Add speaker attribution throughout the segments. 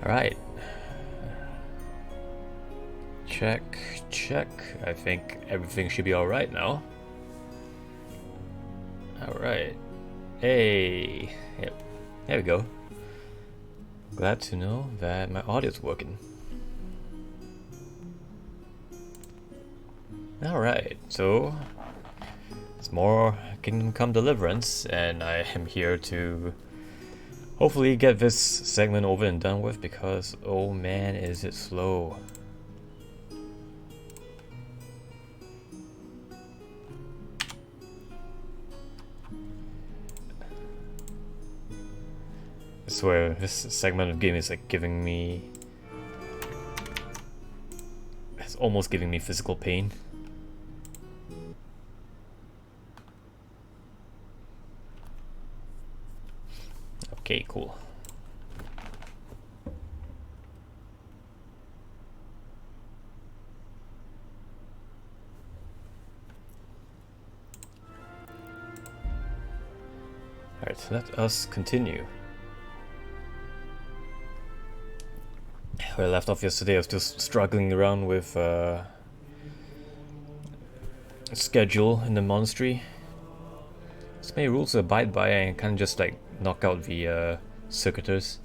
Speaker 1: Alright. Check, check. I think everything should be alright now. Alright. Hey. Yep. There we go. Glad to know that my audio's working. Alright, so it's more Kingdom Come Deliverance, and I am here to hopefully get this segment over and done with because, oh man, is it slow. I swear, this segment of game is like giving me... It's almost giving me physical pain. Okay, cool. Alright, so let us continue. Where I left off yesterday, I was just struggling around with a schedule in the monastery. So many rules to abide by, and I can't just like knock out the circuitous.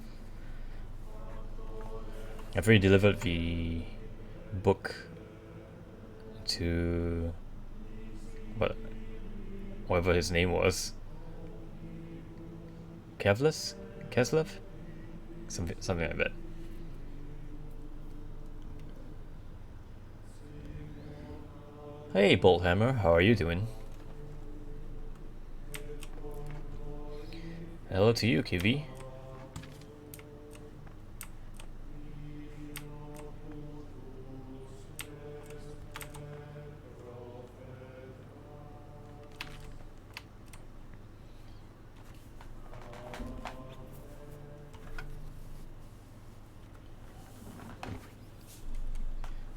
Speaker 1: I've already delivered the book to whatever his name was. Keslev? Something like that. Hey Bolthammer, how are you doing? Hello to you, Kiwi.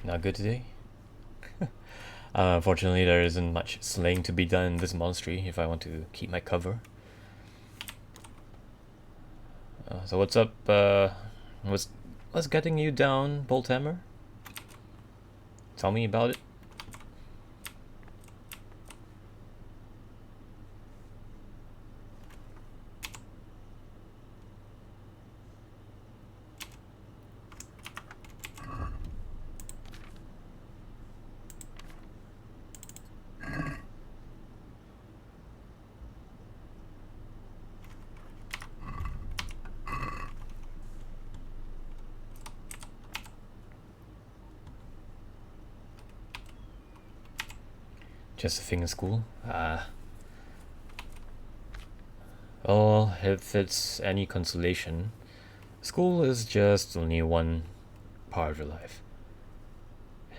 Speaker 1: Not good today? Unfortunately, there isn't much slaying to be done in this monastery if I want to keep my cover. So what's up? What's getting you down, Bolthammer? Tell me about it. Just a thing in school? Oh, if it's any consolation, school is just only one part of your life.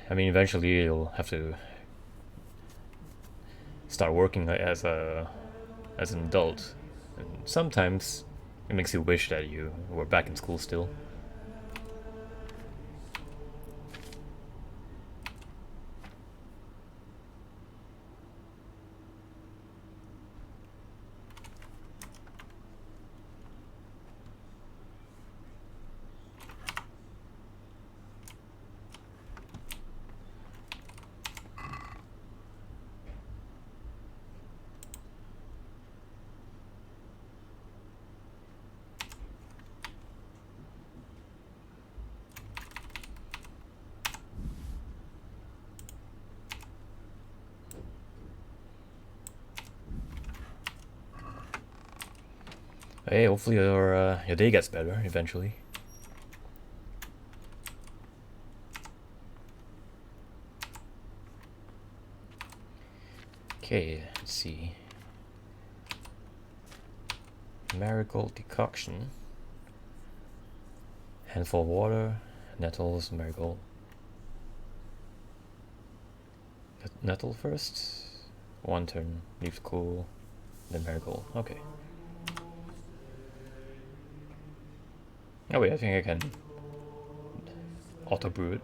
Speaker 1: I mean, eventually you'll have to start working as an adult, and sometimes it makes you wish that you were back in school still. Hey, hopefully your day gets better eventually. Okay, let's see. Marigold decoction. Handful of water, nettles, marigold. Nettle first. One turn, leaves cool, then marigold. Okay. Oh wait, I think I can auto brew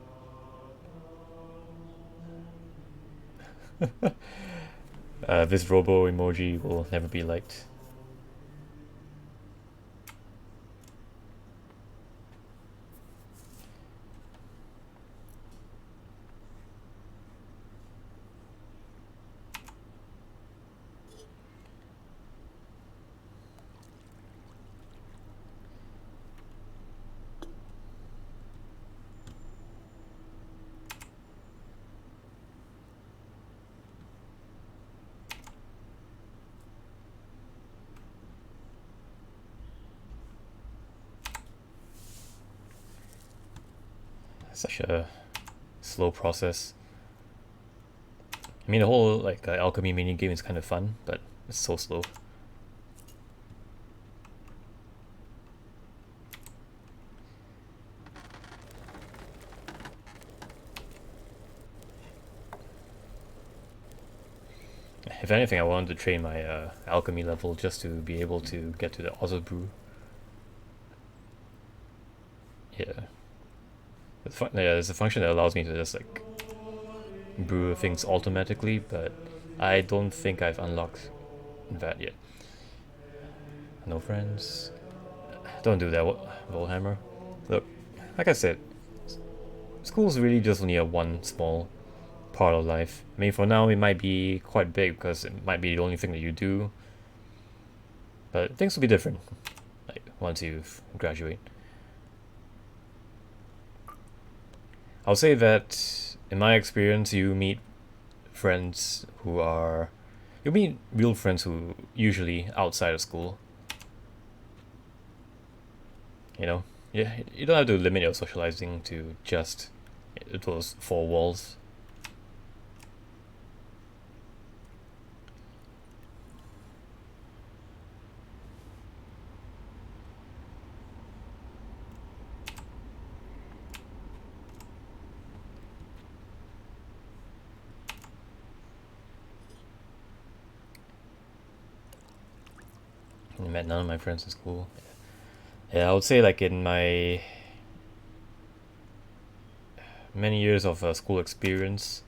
Speaker 1: it. This robo emoji will never be liked. Such a slow process. I mean, the whole like alchemy mini game is kind of fun, but it's so slow. If anything, I wanted to train my alchemy level just to be able to get to the auto brew. Yeah. Yeah, there's a function that allows me to just like brew things automatically, but I don't think I've unlocked that yet. No friends. Don't do that, Volhammer. Look, like I said, school's really just only a one small part of life. I mean, for now it might be quite big because it might be the only thing that you do, but things will be different like once you graduate. I'll say that in my experience, you meet friends who are you meet real friends who usually outside of school. You know, yeah, you don't have to limit your socializing to just those four walls. I met none of my friends in school. Yeah, I would say like in my many years of school experience,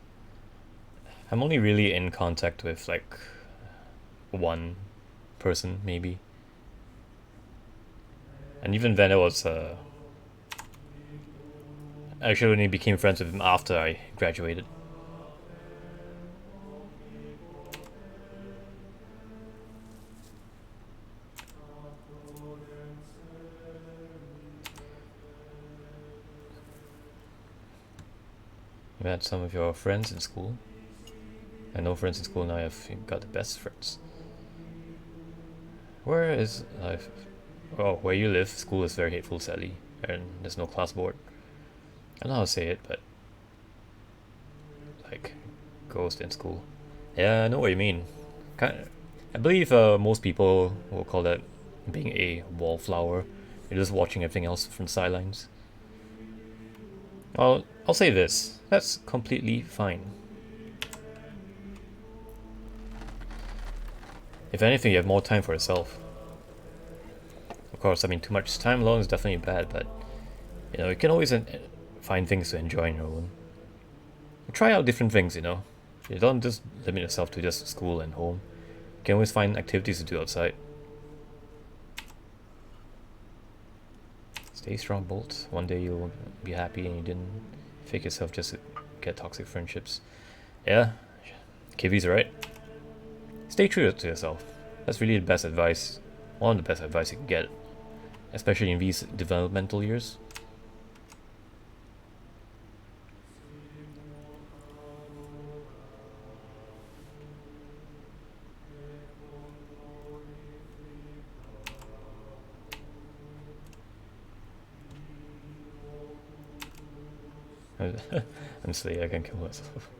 Speaker 1: I'm only really in contact with like one person maybe, and even then it was I actually only became friends with him after I graduated. You met some of your friends in school. I know friends in school now. I've got the best friends. Where is life? Oh, where you live, school is very hateful, sadly, and there's no class board. I don't know how to say it, but like ghost in school. Yeah, I know what you mean. I believe most people will call that being a wallflower. You're just watching everything else from the sidelines. I'll say this. That's completely fine. If anything, you have more time for yourself. Of course, I mean, too much time alone is definitely bad, but you know, you can always find things to enjoy on your own. Try out different things, you know. You don't just limit yourself to just school and home. You can always find activities to do outside. Stay strong, Bolt. One day you'll be happy and you didn't fake yourself just to get toxic friendships. Yeah, Kiwi's right. Stay true to yourself. That's really the best advice. One of the best advice you can get, especially in these developmental years. I'm silly, I can kill myself.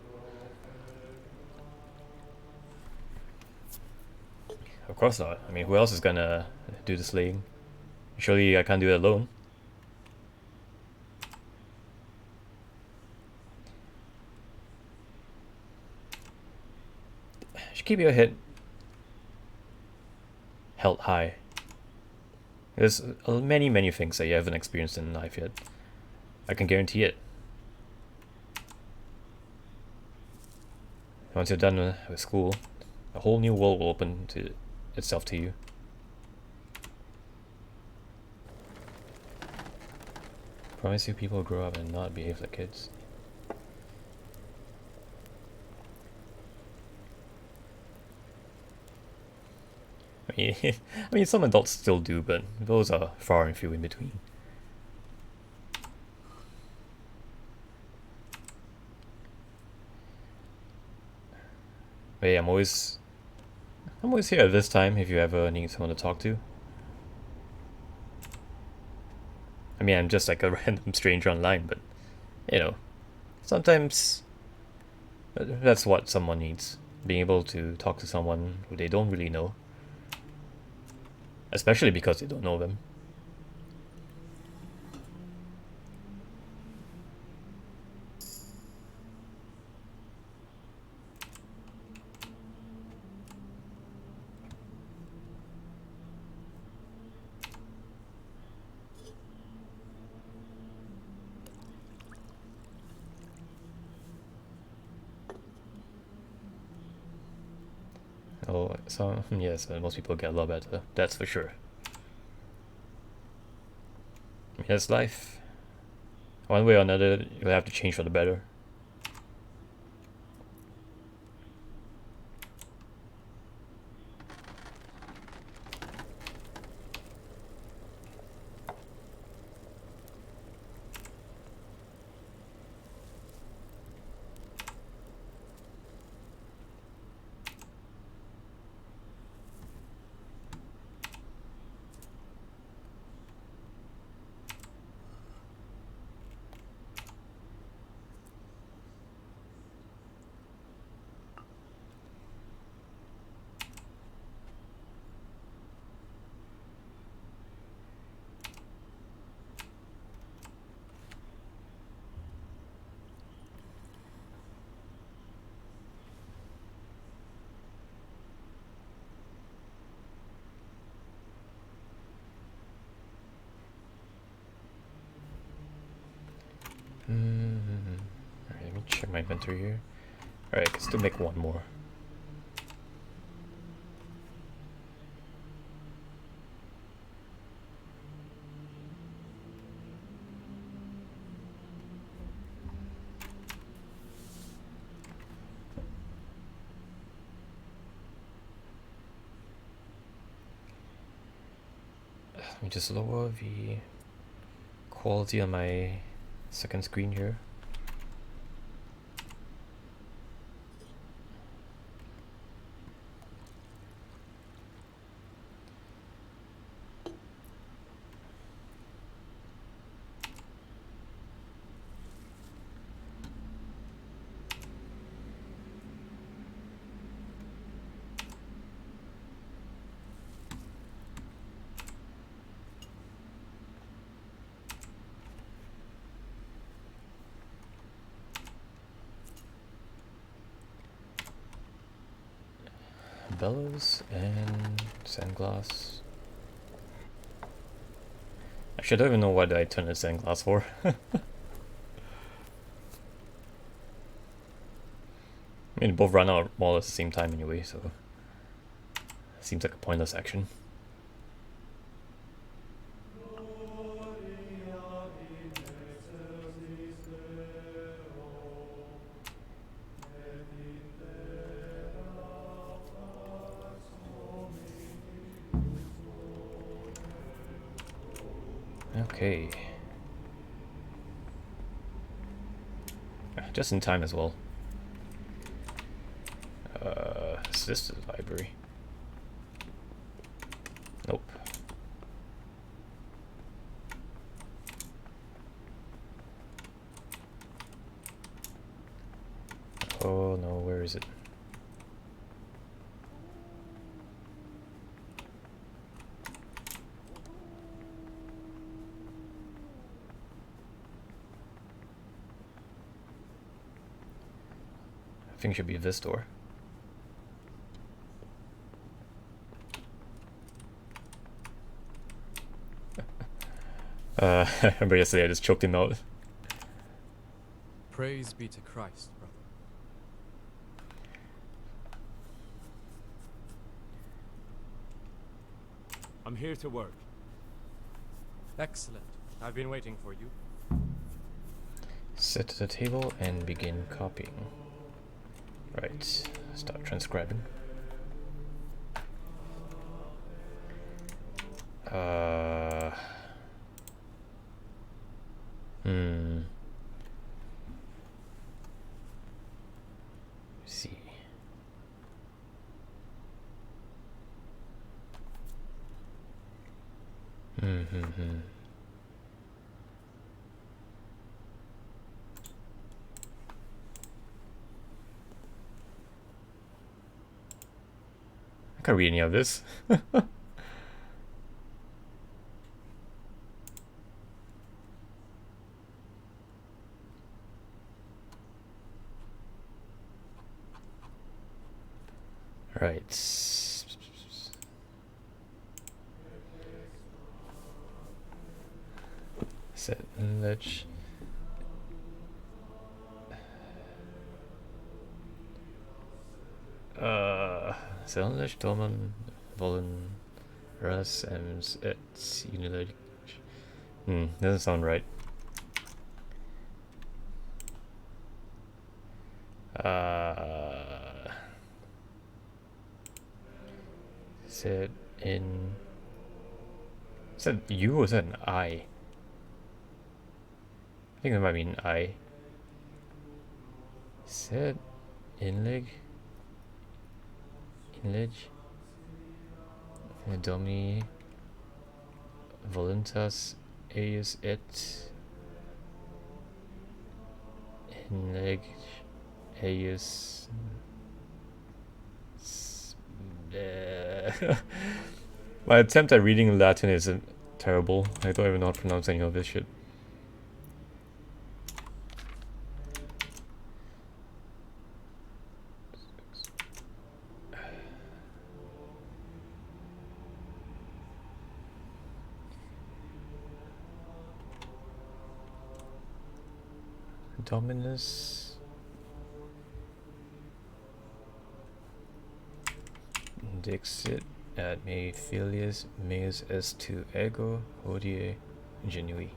Speaker 1: Of course not. I mean, who else is gonna do the slaying? Surely I can't do it alone. You should keep your head held high. There's many things that you haven't experienced in life yet. I can guarantee it. Once you're done with school, a whole new world will open to itself to you. Promise you people will grow up and not behave like kids. I mean, some adults still do, but those are far and few in between. But yeah, I'm always here at this time if you ever need someone to talk to. I mean, I'm just like a random stranger online, but you know, sometimes that's what someone needs. Being able to talk to someone who they don't really know, especially because they don't know them. Oh, so yes, most people get a lot better. That's for sure. That's life. One way or another, you'll have to change for the better. Alright, let me check my inventory here. Alright, I can still make one more. Let me just lower the quality on my second screen here. Bellows and sandglass. Actually, I don't even know why did I turn the sandglass for. I mean, both run out more or less at the same time anyway, so seems like a pointless action. Okay. Just in time as well. Is this the library? Nope. Oh no, where is it? I think it should be this door. I remember yesterday I just choked him out.
Speaker 2: Praise be to Christ, brother.
Speaker 3: I'm here to work.
Speaker 2: Excellent. I've been waiting for you.
Speaker 1: Sit at the table and begin copying. Right, start transcribing. See. Can't read any of this. Right. Set ledge. Ledge, Dorman, Volun, Russ, and it's United. Doesn't sound right. Said in. Said you or said an I? I think it might be an I. Said inleg. Inledge. Domini. Voluntas. Eius et. Inleg. Eius. My attempt at reading Latin is terrible. I don't even know how to pronounce any of this shit. Dominus. Dixit ad me filius meus est tu ego hodie genui.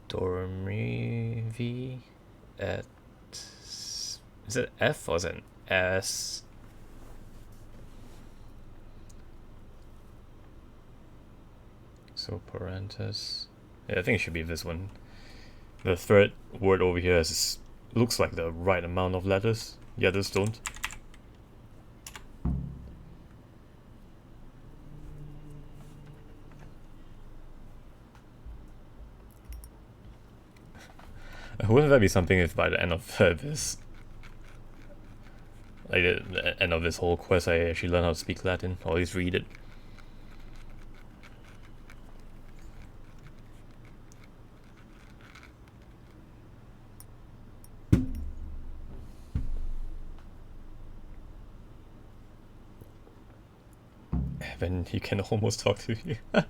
Speaker 1: Dormivi at. Is it F or is it an S? So parenthesis. Yeah, I think it should be this one. The third word over here looks like the right amount of letters. The others don't. Wouldn't that be something if by the end of this, like the end of this whole quest, I actually learn how to speak Latin, or at least read it? Then he can almost talk to you. Do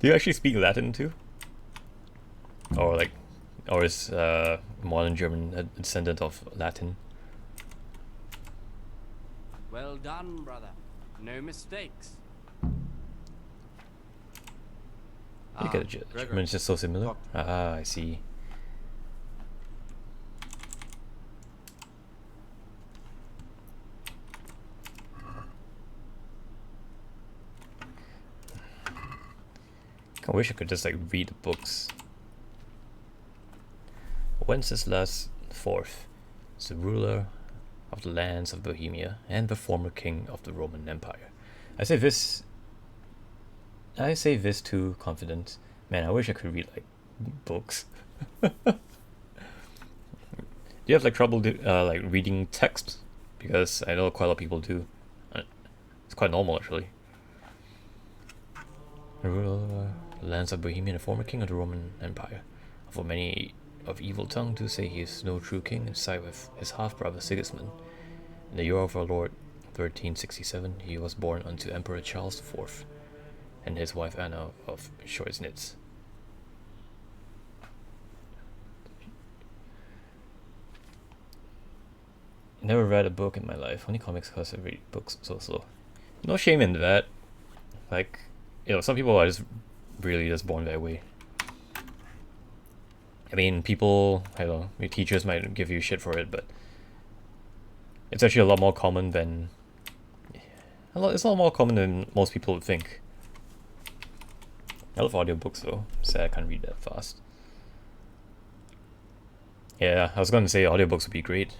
Speaker 1: you actually speak Latin too? Or like, or is modern German a descendant of Latin?
Speaker 2: Well done, brother. No mistakes.
Speaker 1: You get it, German is just so similar. Ah, I see. I wish I could just like read the books. Wenceslas IV is the ruler of the lands of Bohemia and the former king of the Roman Empire. I say this too confident. Man, I wish I could read like books. Do you have like trouble like reading text? Because I know quite a lot of people do. It's quite normal actually. The ruler of the lands of Bohemia and the former king of the Roman Empire. For many of evil tongue do say he is no true king, and side with his half-brother Sigismund. In the year of our Lord 1367, he was born unto Emperor Charles IV, and his wife Anna of Schweidnitz. Never read a book in my life, only comics because I read books so slow. No shame in that. Like, you know, some people are just really just born that way. I mean, people, I don't know, your teachers might give you shit for it, but it's actually a lot more common than... It's a lot more common than most people would think. I love audiobooks though. Sad I can't read that fast. Yeah, I was gonna say audiobooks would be great.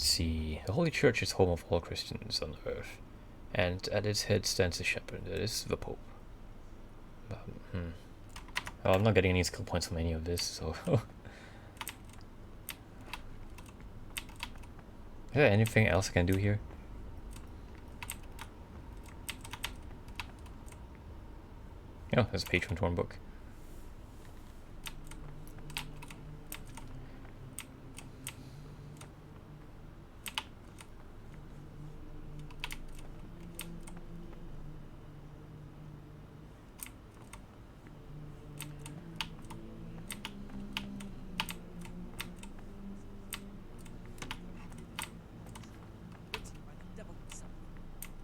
Speaker 1: Let's see. The Holy Church is home of all Christians on earth, and at its head stands a shepherd. That is the Pope. Well, I'm not getting any skill points from any of this, so. Is there anything else I can do here? Oh, there's a patron torn book.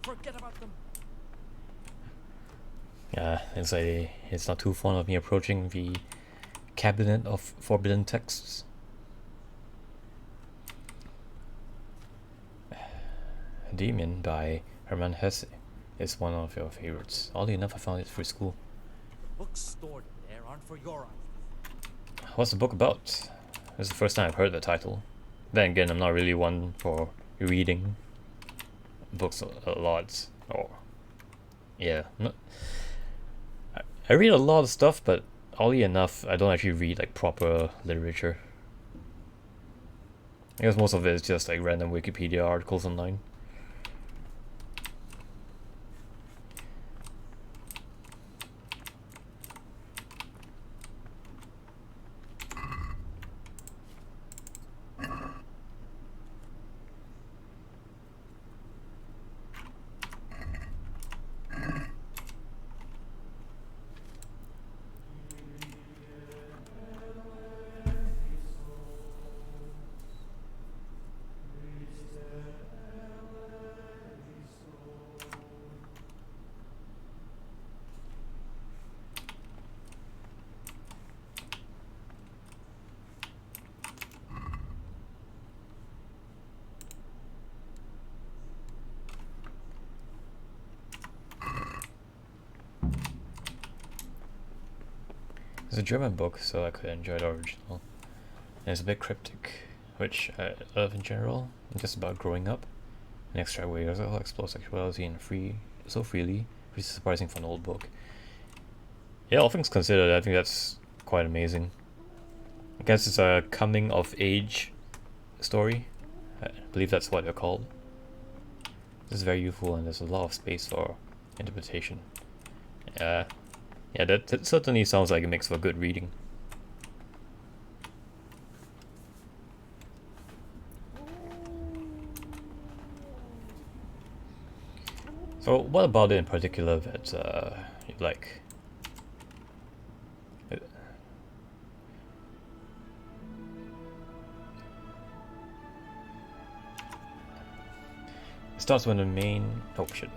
Speaker 2: Forget about them.
Speaker 1: Yeah, it's not too fond of me approaching the cabinet of forbidden texts. Demon by Hermann Hesse is one of your favorites. Oddly enough, I found it through school.
Speaker 2: The books stored in there aren't for your eyes.
Speaker 1: What's the book about? This is the first time I've heard the title. Then again, I'm not really one for reading books a lot. Or yeah, I read a lot of stuff, but oddly enough, I don't actually read like proper literature. I guess most of it is just like random Wikipedia articles online. It's a German book, so I could enjoy the original. And it's a bit cryptic, which I love in general. It's just about growing up. An extra way I'll explore sexuality and so freely, which is surprising for an old book. Yeah, all things considered, I think that's quite amazing. I guess it's a coming of age story. I believe that's what they're called. This is very youthful and there's a lot of space for interpretation. Yeah, that certainly sounds like it makes for good reading. So, what about it in particular that you like? It starts when the main... oh shit.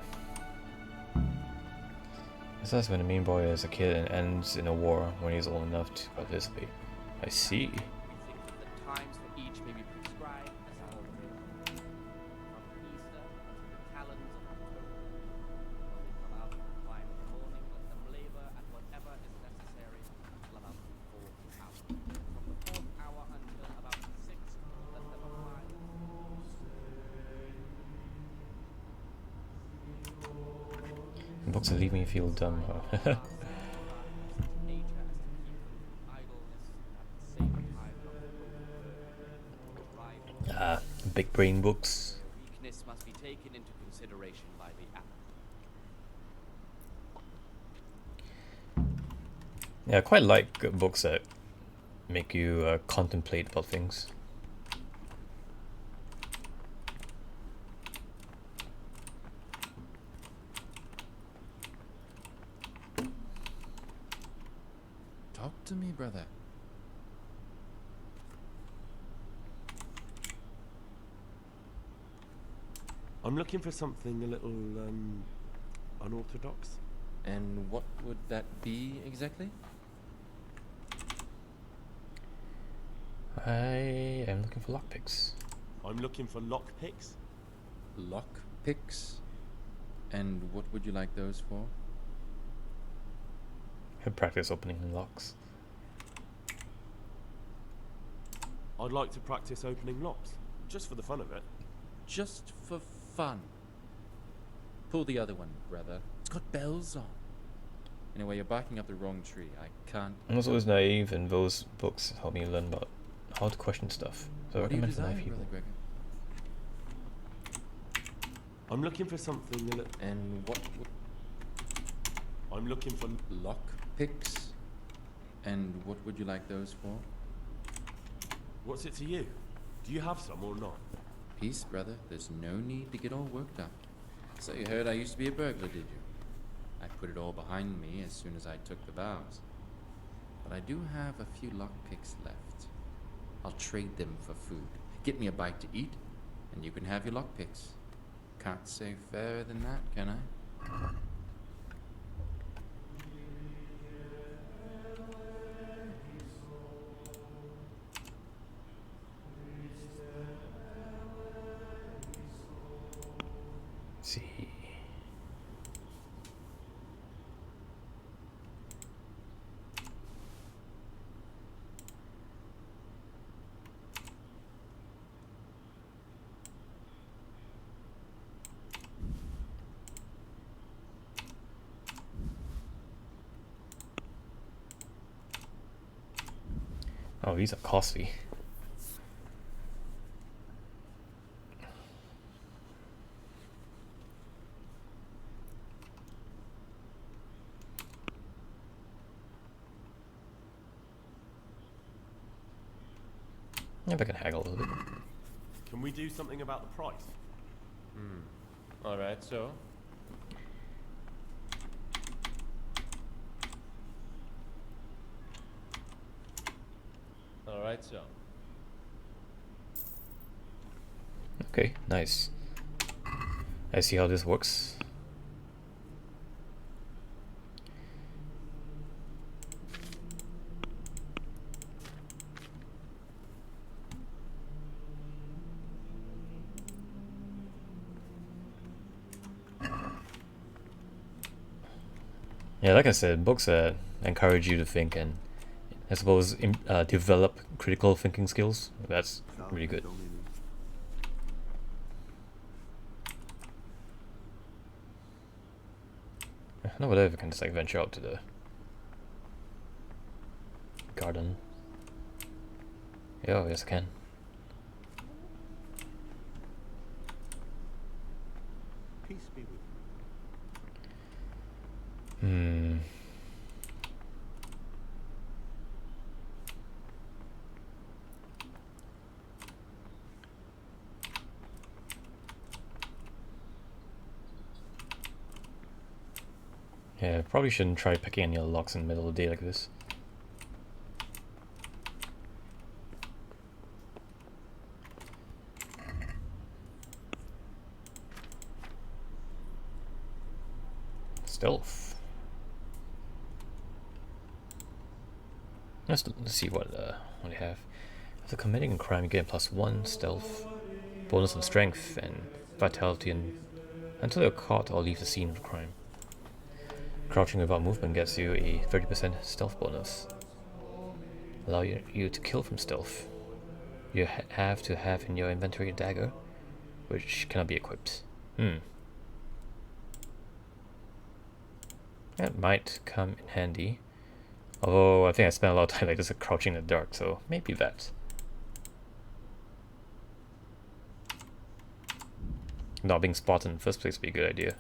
Speaker 1: It starts when the main boy is a kid and ends in a war when he's old enough to participate. I see.
Speaker 4: We think that the times for each may be prescribed as alternate. From Easter to the calends of October. When they come out at 5 in the morning, let them labor at whatever is necessary until about the 4th hour. From the 4th hour until about the 6th, let them apply.
Speaker 1: Books that leave me feel dumb.
Speaker 4: Nature as to keep them from idleness at the same time not
Speaker 1: Ah, big brain books.
Speaker 4: weakness must be taken into consideration by the applicant.
Speaker 1: Yeah, I quite like books that make you contemplate about things.
Speaker 5: Talk to me, brother.
Speaker 3: I'm looking for something a little unorthodox.
Speaker 5: And what would that be exactly?
Speaker 1: I am looking for lockpicks.
Speaker 3: I'm looking for lockpicks.
Speaker 5: Lock picks? And what would you like those for?
Speaker 1: I practice opening locks.
Speaker 3: I'd like to practice opening locks. Just for the fun of it.
Speaker 5: Just for fun. Pull the other one, brother. It's got bells on. Anyway, you're barking up the wrong tree. I can't.
Speaker 1: I was always naive, and those books helped me learn about how to question stuff. So I
Speaker 5: What do you
Speaker 1: recommend for
Speaker 5: desire,
Speaker 1: naive people.
Speaker 5: Brother Gregor?
Speaker 3: I'm looking for something a little.
Speaker 5: And what
Speaker 3: I'm looking for.
Speaker 5: lock picks? And what would you like those for?
Speaker 3: What's it to you? Do you have some or not?
Speaker 5: Peace, brother. There's no need to get all worked up. So you heard I used to be a burglar, did you? I put it all behind me as soon as I took the vows. But I do have a few lockpicks left. I'll trade them for food. Get me a bite to eat, and you can have your lockpicks. Can't say fairer than that, can I?
Speaker 1: See. Oh, these are costly. Yeah, if I can haggle a little bit.
Speaker 3: Can we do something about the price?
Speaker 2: Alright, so? Alright, so.
Speaker 1: Okay, nice. I see how this works. Yeah, like I said, books encourage you to think and, I suppose, develop critical thinking skills. That's really good. I don't know whether I can just like venture out to the garden. Yeah, yes I can.
Speaker 3: Peace be with you.
Speaker 1: Hmm. Yeah, probably shouldn't try picking any locks in the middle of the day like this. Stealth. Let's see what they have. After committing a crime, you get +1 stealth, bonus on strength and vitality, and until you're caught or leave the scene of the crime. Crouching without movement gets you a 30% stealth bonus. Allow you to kill from stealth. You have to have in your inventory a dagger, which cannot be equipped. That might come in handy. Although I think I spent a lot of time like just crouching in the dark, so maybe that. Not being spotted in the first place would be a good idea.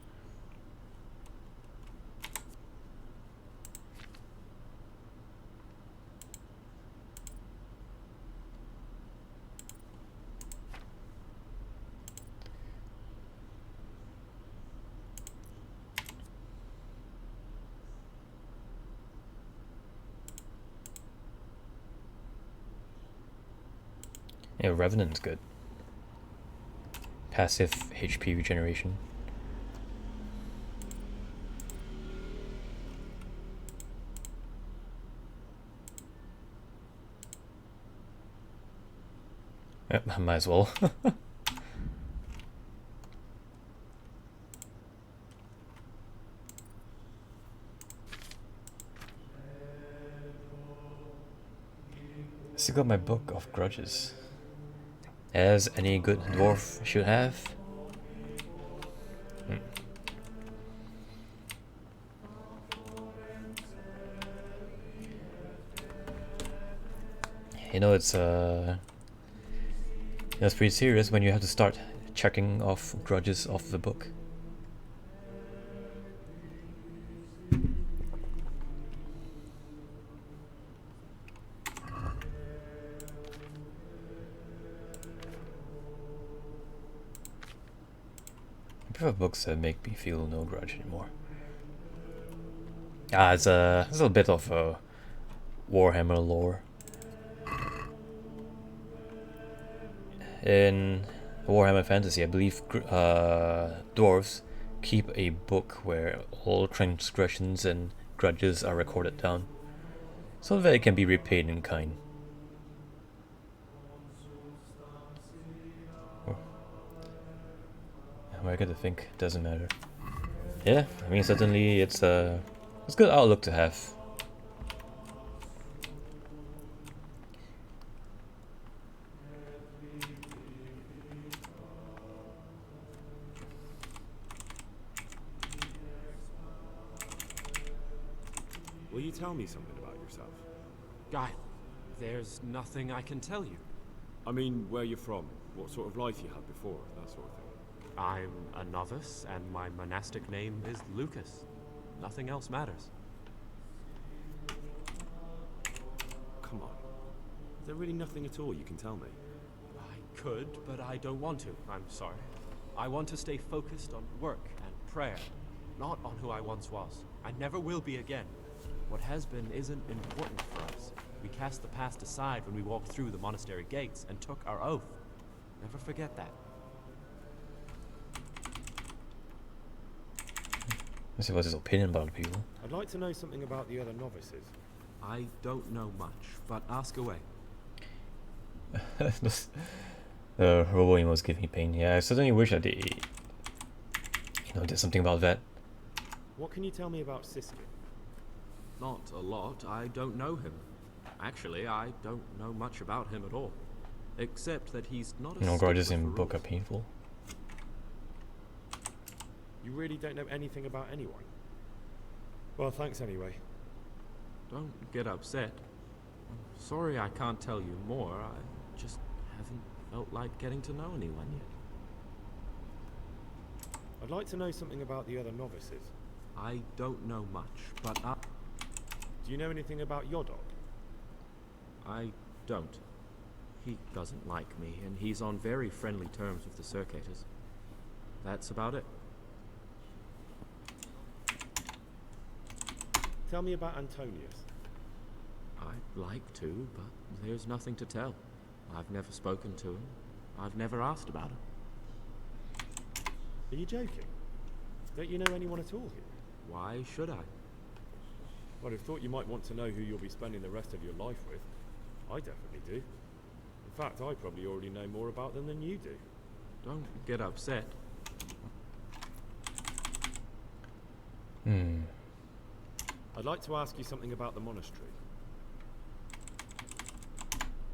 Speaker 1: Yeah, Revenant's good. Passive HP regeneration. Yep, might as well. Still got my book of grudges. as any good dwarf should have. Hmm. You know, it's pretty serious when you have to start checking off grudges off the book. I prefer books that make me feel no grudge anymore. It's a bit of Warhammer lore. In Warhammer Fantasy, I believe dwarves keep a book where all transgressions and grudges are recorded down, so that it can be repaid in kind. Oh. I get to think, doesn't matter. Yeah, I mean, certainly it's a good outlook to have.
Speaker 3: Will you tell me something about yourself?
Speaker 2: Guile, there's nothing I can tell you.
Speaker 3: I mean, where you're from, what sort of life you had before, that sort of thing.
Speaker 2: I'm a novice, and my monastic name is Lucas. Nothing else matters.
Speaker 3: Come on. Is there really nothing at all you can tell me?
Speaker 2: I could, but I don't want to. I'm sorry. I want to stay focused on work and prayer, not on who I once was. I never will be again. What has been isn't important for us. We cast the past aside when we walked through the monastery gates and took our oath. Never forget that.
Speaker 1: Let's see what's his opinion about people.
Speaker 3: I'd like to know something about the other novices.
Speaker 2: I don't know much, but ask away.
Speaker 1: The robo was giving me pain. Yeah, I certainly wish I did, did something about that.
Speaker 3: What can you tell me about Siskin?
Speaker 2: Not a lot. I don't know him. Actually, I don't know much about him at all. Except that he's not a
Speaker 1: No grudges
Speaker 2: stickler
Speaker 1: in
Speaker 2: for
Speaker 1: book are
Speaker 2: rules.
Speaker 1: painful.
Speaker 3: You really don't know anything about anyone? Well, thanks anyway.
Speaker 2: Don't get upset. I'm sorry I can't tell you more. I just haven't felt like getting to know anyone yet.
Speaker 3: I'd like to know something about the other novices.
Speaker 2: I don't know much, but
Speaker 3: Do you know anything about Yodok?
Speaker 2: I don't. He doesn't like me, and he's on very friendly terms with the Circators. That's about it.
Speaker 3: Tell me about Antonius.
Speaker 2: I'd like to, but there's nothing to tell. I've never spoken to him. I've never asked about him.
Speaker 3: Are you joking? Don't you know anyone at all here?
Speaker 2: Why should I?
Speaker 3: I'd have thought you might want to know who you'll be spending the rest of your life with. I definitely do. In fact, I probably already know more about them than you do.
Speaker 2: Don't get upset.
Speaker 3: I'd like to ask you something about the monastery.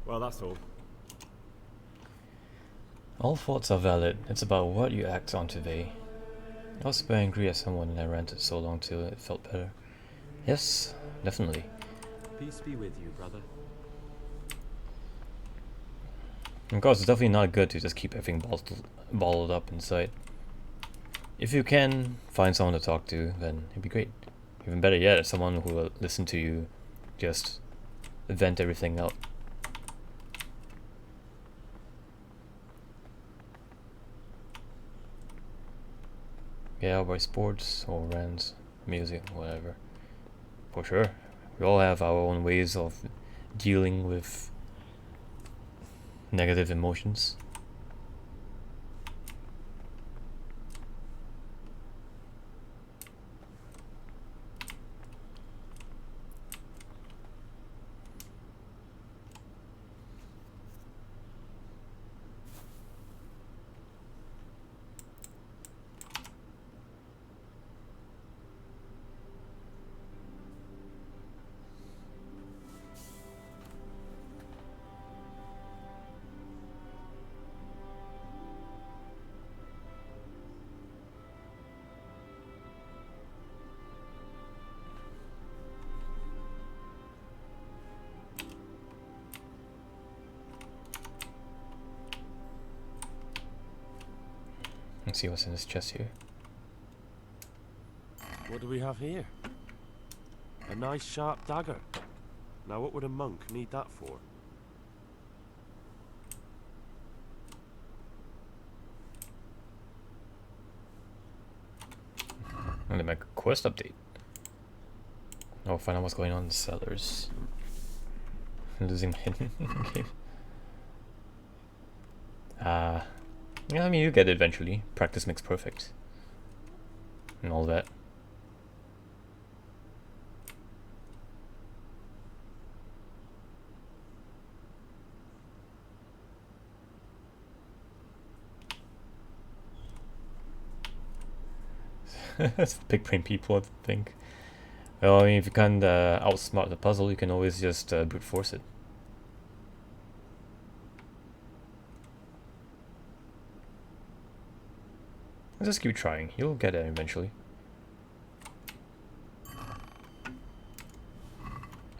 Speaker 3: Well, that's all.
Speaker 1: All thoughts are valid. It's about what you act on today. I was super angry at someone and I ranted so long till it felt better. Yes, definitely.
Speaker 2: Peace be with you, brother.
Speaker 1: Of course, it's definitely not good to just keep everything bottled up inside. If you can find someone to talk to, then it'd be great. Even better yet, someone who will listen to you just vent everything out. Yeah, by sports or rants, music, whatever. For sure. We all have our own ways of dealing with negative emotions. Let's see what's in this chest here.
Speaker 6: What do we have here? A nice sharp dagger. Now what would a monk need that for?
Speaker 1: And they make a quest update. Oh, find out what's going on in the cellars. Losing my hidden game. Yeah, I mean, you get it eventually. Practice makes perfect. And all that. That's big brain people, I think. Well, I mean, if you can't outsmart the puzzle, you can always just brute force it. Let's just keep trying. You'll get it eventually.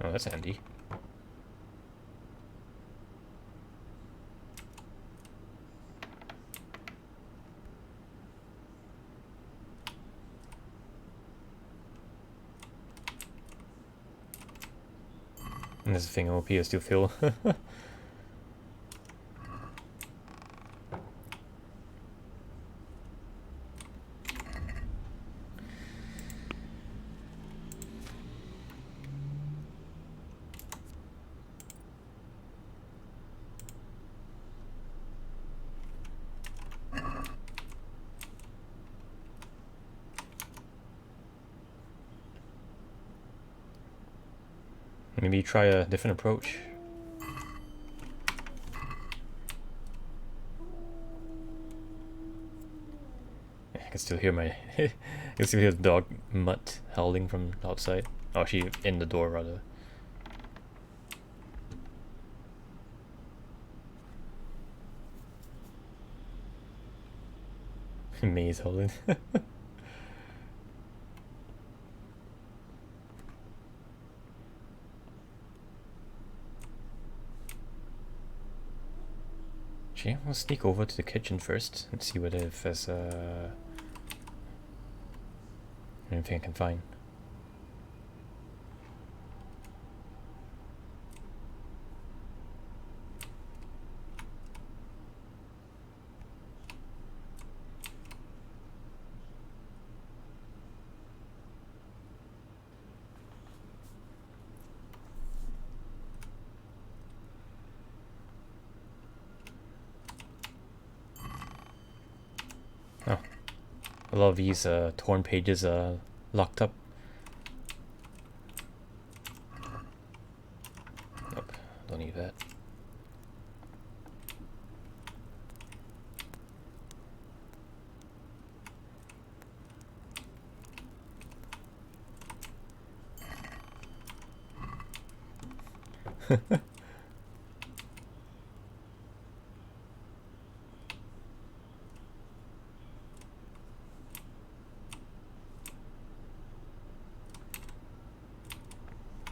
Speaker 1: Oh, that's handy. And there's a thing OP I still feel. Maybe try a different approach. I can still hear my I can still hear the dog mutt howling from outside. Oh, she in the door rather. Maze howling. Actually, we'll sneak over to the kitchen first and see whether if there's anything I can find. Oh, a lot of these torn pages are locked up. Nope, don't need that.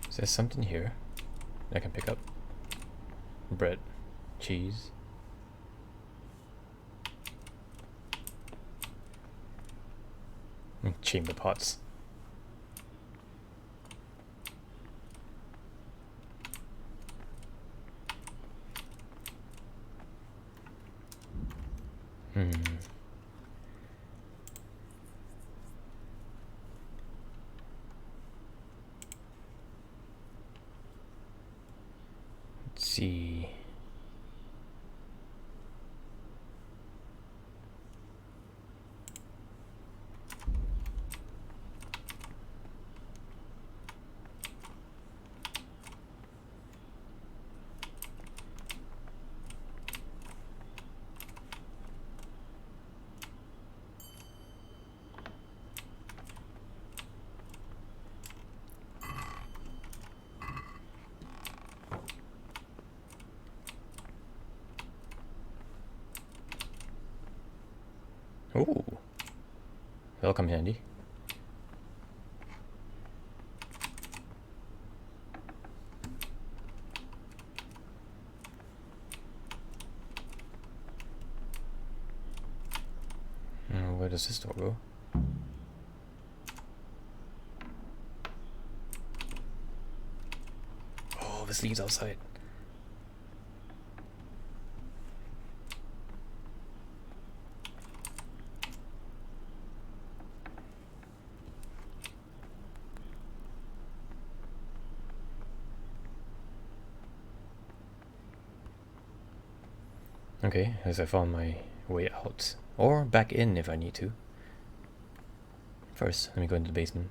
Speaker 1: Is there something here I can pick up? Bread, cheese. Chamber pots. Let's see. Ooh, that'll come handy. does this door go? Oh, this leads outside. Okay, as I found my way out. Or back in if I need to. First, let me go into the basement.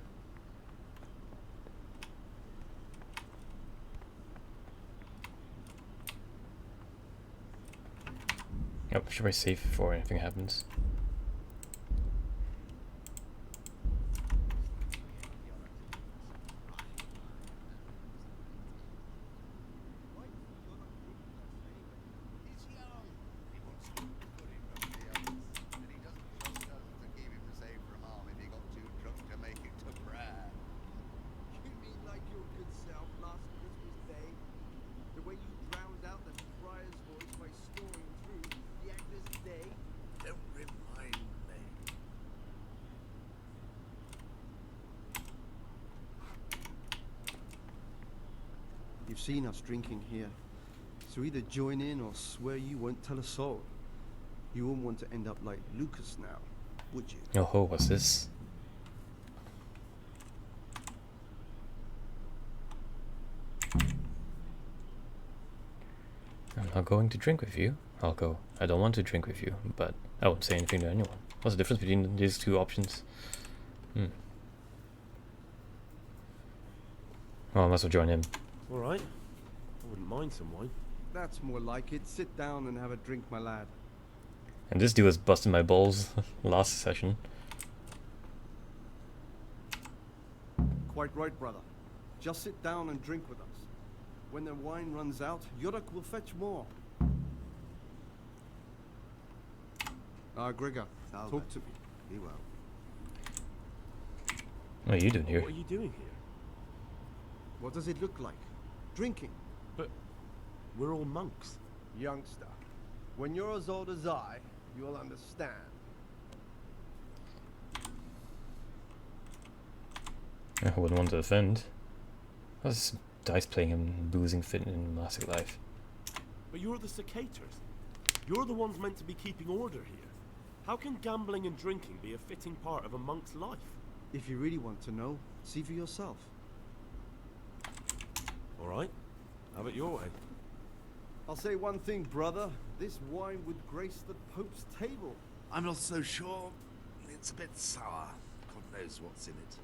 Speaker 1: Oh, should I save before anything happens?
Speaker 7: You've seen us drinking here, so either join in or swear you won't tell a soul. You won't want to end up like Lucas now, would you?
Speaker 1: Oh ho, what's this? I'm not going to drink with you. I'll go. I don't want to drink with you, but I won't say anything to anyone. What's the difference between these two options? Well, I must well join him.
Speaker 6: All right. I wouldn't mind some wine.
Speaker 7: That's more like it. Sit down and have a drink, my lad.
Speaker 1: And this dude was busting my balls last session.
Speaker 7: Quite right, brother. Just sit down and drink with us. When the wine runs out, Yodok will fetch more. Gregor, talk to me.
Speaker 8: He will.
Speaker 1: What are you doing here?
Speaker 6: What are you doing here?
Speaker 7: What does it look like? Drinking.
Speaker 6: But we're all monks.
Speaker 7: Youngster, when you're as old as I, you'll understand.
Speaker 1: I wouldn't want to offend. What's dice playing and boozing fit in monastic life?
Speaker 6: But you're the cicators. You're the ones meant to be keeping order here. How can gambling and drinking be a fitting part of a monk's life?
Speaker 7: If you really want to know, see for yourself.
Speaker 6: All right. Have it your way.
Speaker 7: I'll say one thing, brother. This wine would grace the Pope's table.
Speaker 8: I'm not so sure. It's a bit sour. God knows what's in it.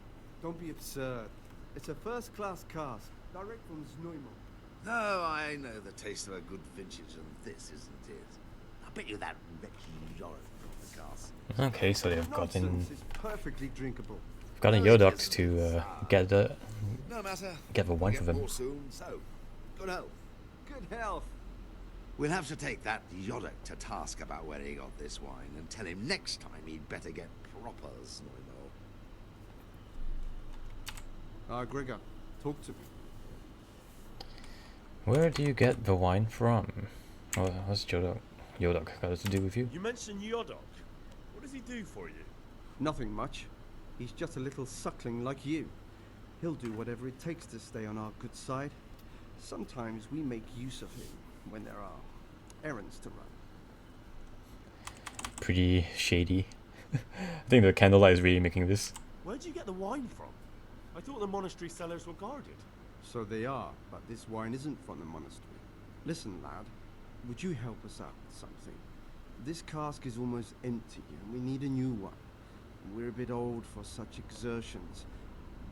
Speaker 7: Don't be absurd. It's a first-class cask, direct from Zneumann.
Speaker 8: No, I know the taste of a good vintage, and this isn't it. I bet you that wretched Yorick from the cask.
Speaker 1: Okay, so they've gotten
Speaker 7: Nonsense, it's perfectly drinkable.
Speaker 1: Yodok to get the
Speaker 8: No matter.
Speaker 1: get the wine for them.
Speaker 8: More soon, so good health.
Speaker 7: Good health.
Speaker 8: We'll have to take that Yodok to task about where he got this wine and tell him next time he'd better get proper Zneumann.
Speaker 7: Gregor, talk to me.
Speaker 1: Where do you get the wine from? What's Yodok got to do with you?
Speaker 6: You mentioned Yodok. What does he do for you?
Speaker 7: Nothing much. He's just a little suckling like you. He'll do whatever it takes to stay on our good side. Sometimes we make use of him when there are errands to run.
Speaker 1: Pretty shady. I think the candlelight is really making this.
Speaker 6: Where'd you get the wine from? I thought the monastery cellars were guarded.
Speaker 7: So they are, but this wine isn't from the monastery. Listen, lad, would you help us out with something? This cask is almost empty, and we need a new one. We're a bit old for such exertions.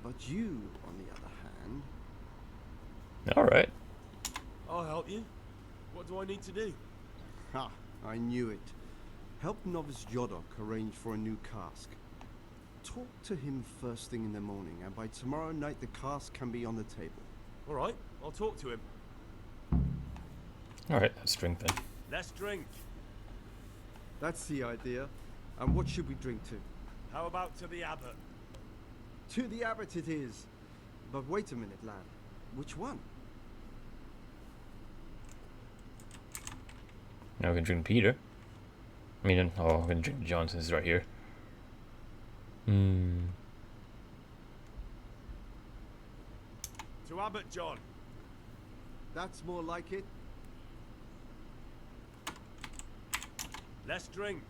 Speaker 7: But you, on the other hand...
Speaker 1: Alright.
Speaker 6: I'll help you. What do I need to do?
Speaker 7: Ha! I knew it. Help novice Yodok arrange for a new cask. Talk to him first thing in the morning, and by tomorrow night the cask can be on the table.
Speaker 6: All right, I'll talk to him.
Speaker 1: Alright, let's drink then.
Speaker 6: Let's drink.
Speaker 7: That's the idea. And what should we drink to?
Speaker 6: How about to the abbot?
Speaker 7: To the abbot it is. But wait a minute, lad. Which one?
Speaker 1: Now we can drink Peter. I mean, oh, we're gonna drink John since he's right here. Hmm.
Speaker 6: To Abbot John.
Speaker 7: That's more like it.
Speaker 6: Let's drink.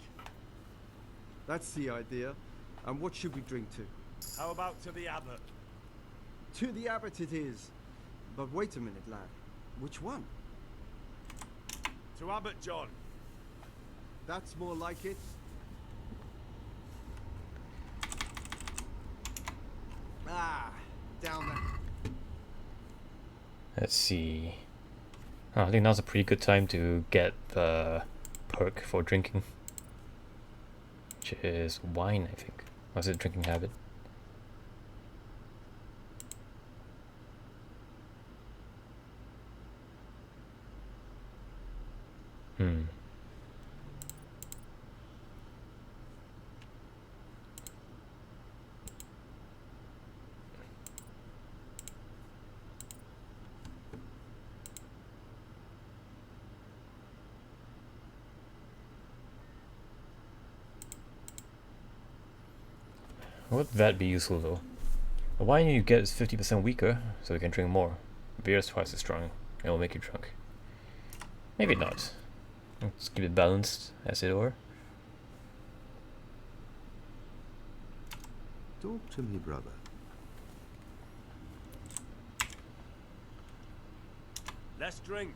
Speaker 7: That's the idea. And what should we drink to?
Speaker 6: How about to the Abbot?
Speaker 7: To the abbot it is. But wait a minute, lad. Which one?
Speaker 6: To Abbot John.
Speaker 7: That's more like it. Ah, down there.
Speaker 1: Let's see. Oh, I think now's a pretty good time to get the perk for drinking, which is wine, I think. Or is it drinking habit? Hmm. Would that be useful though? The wine you get is 50% weaker, so we can drink more. Beer is twice as strong. It will make you drunk. Maybe not. Let's keep it balanced, as it were.
Speaker 8: Talk to me, brother.
Speaker 6: Let's drink.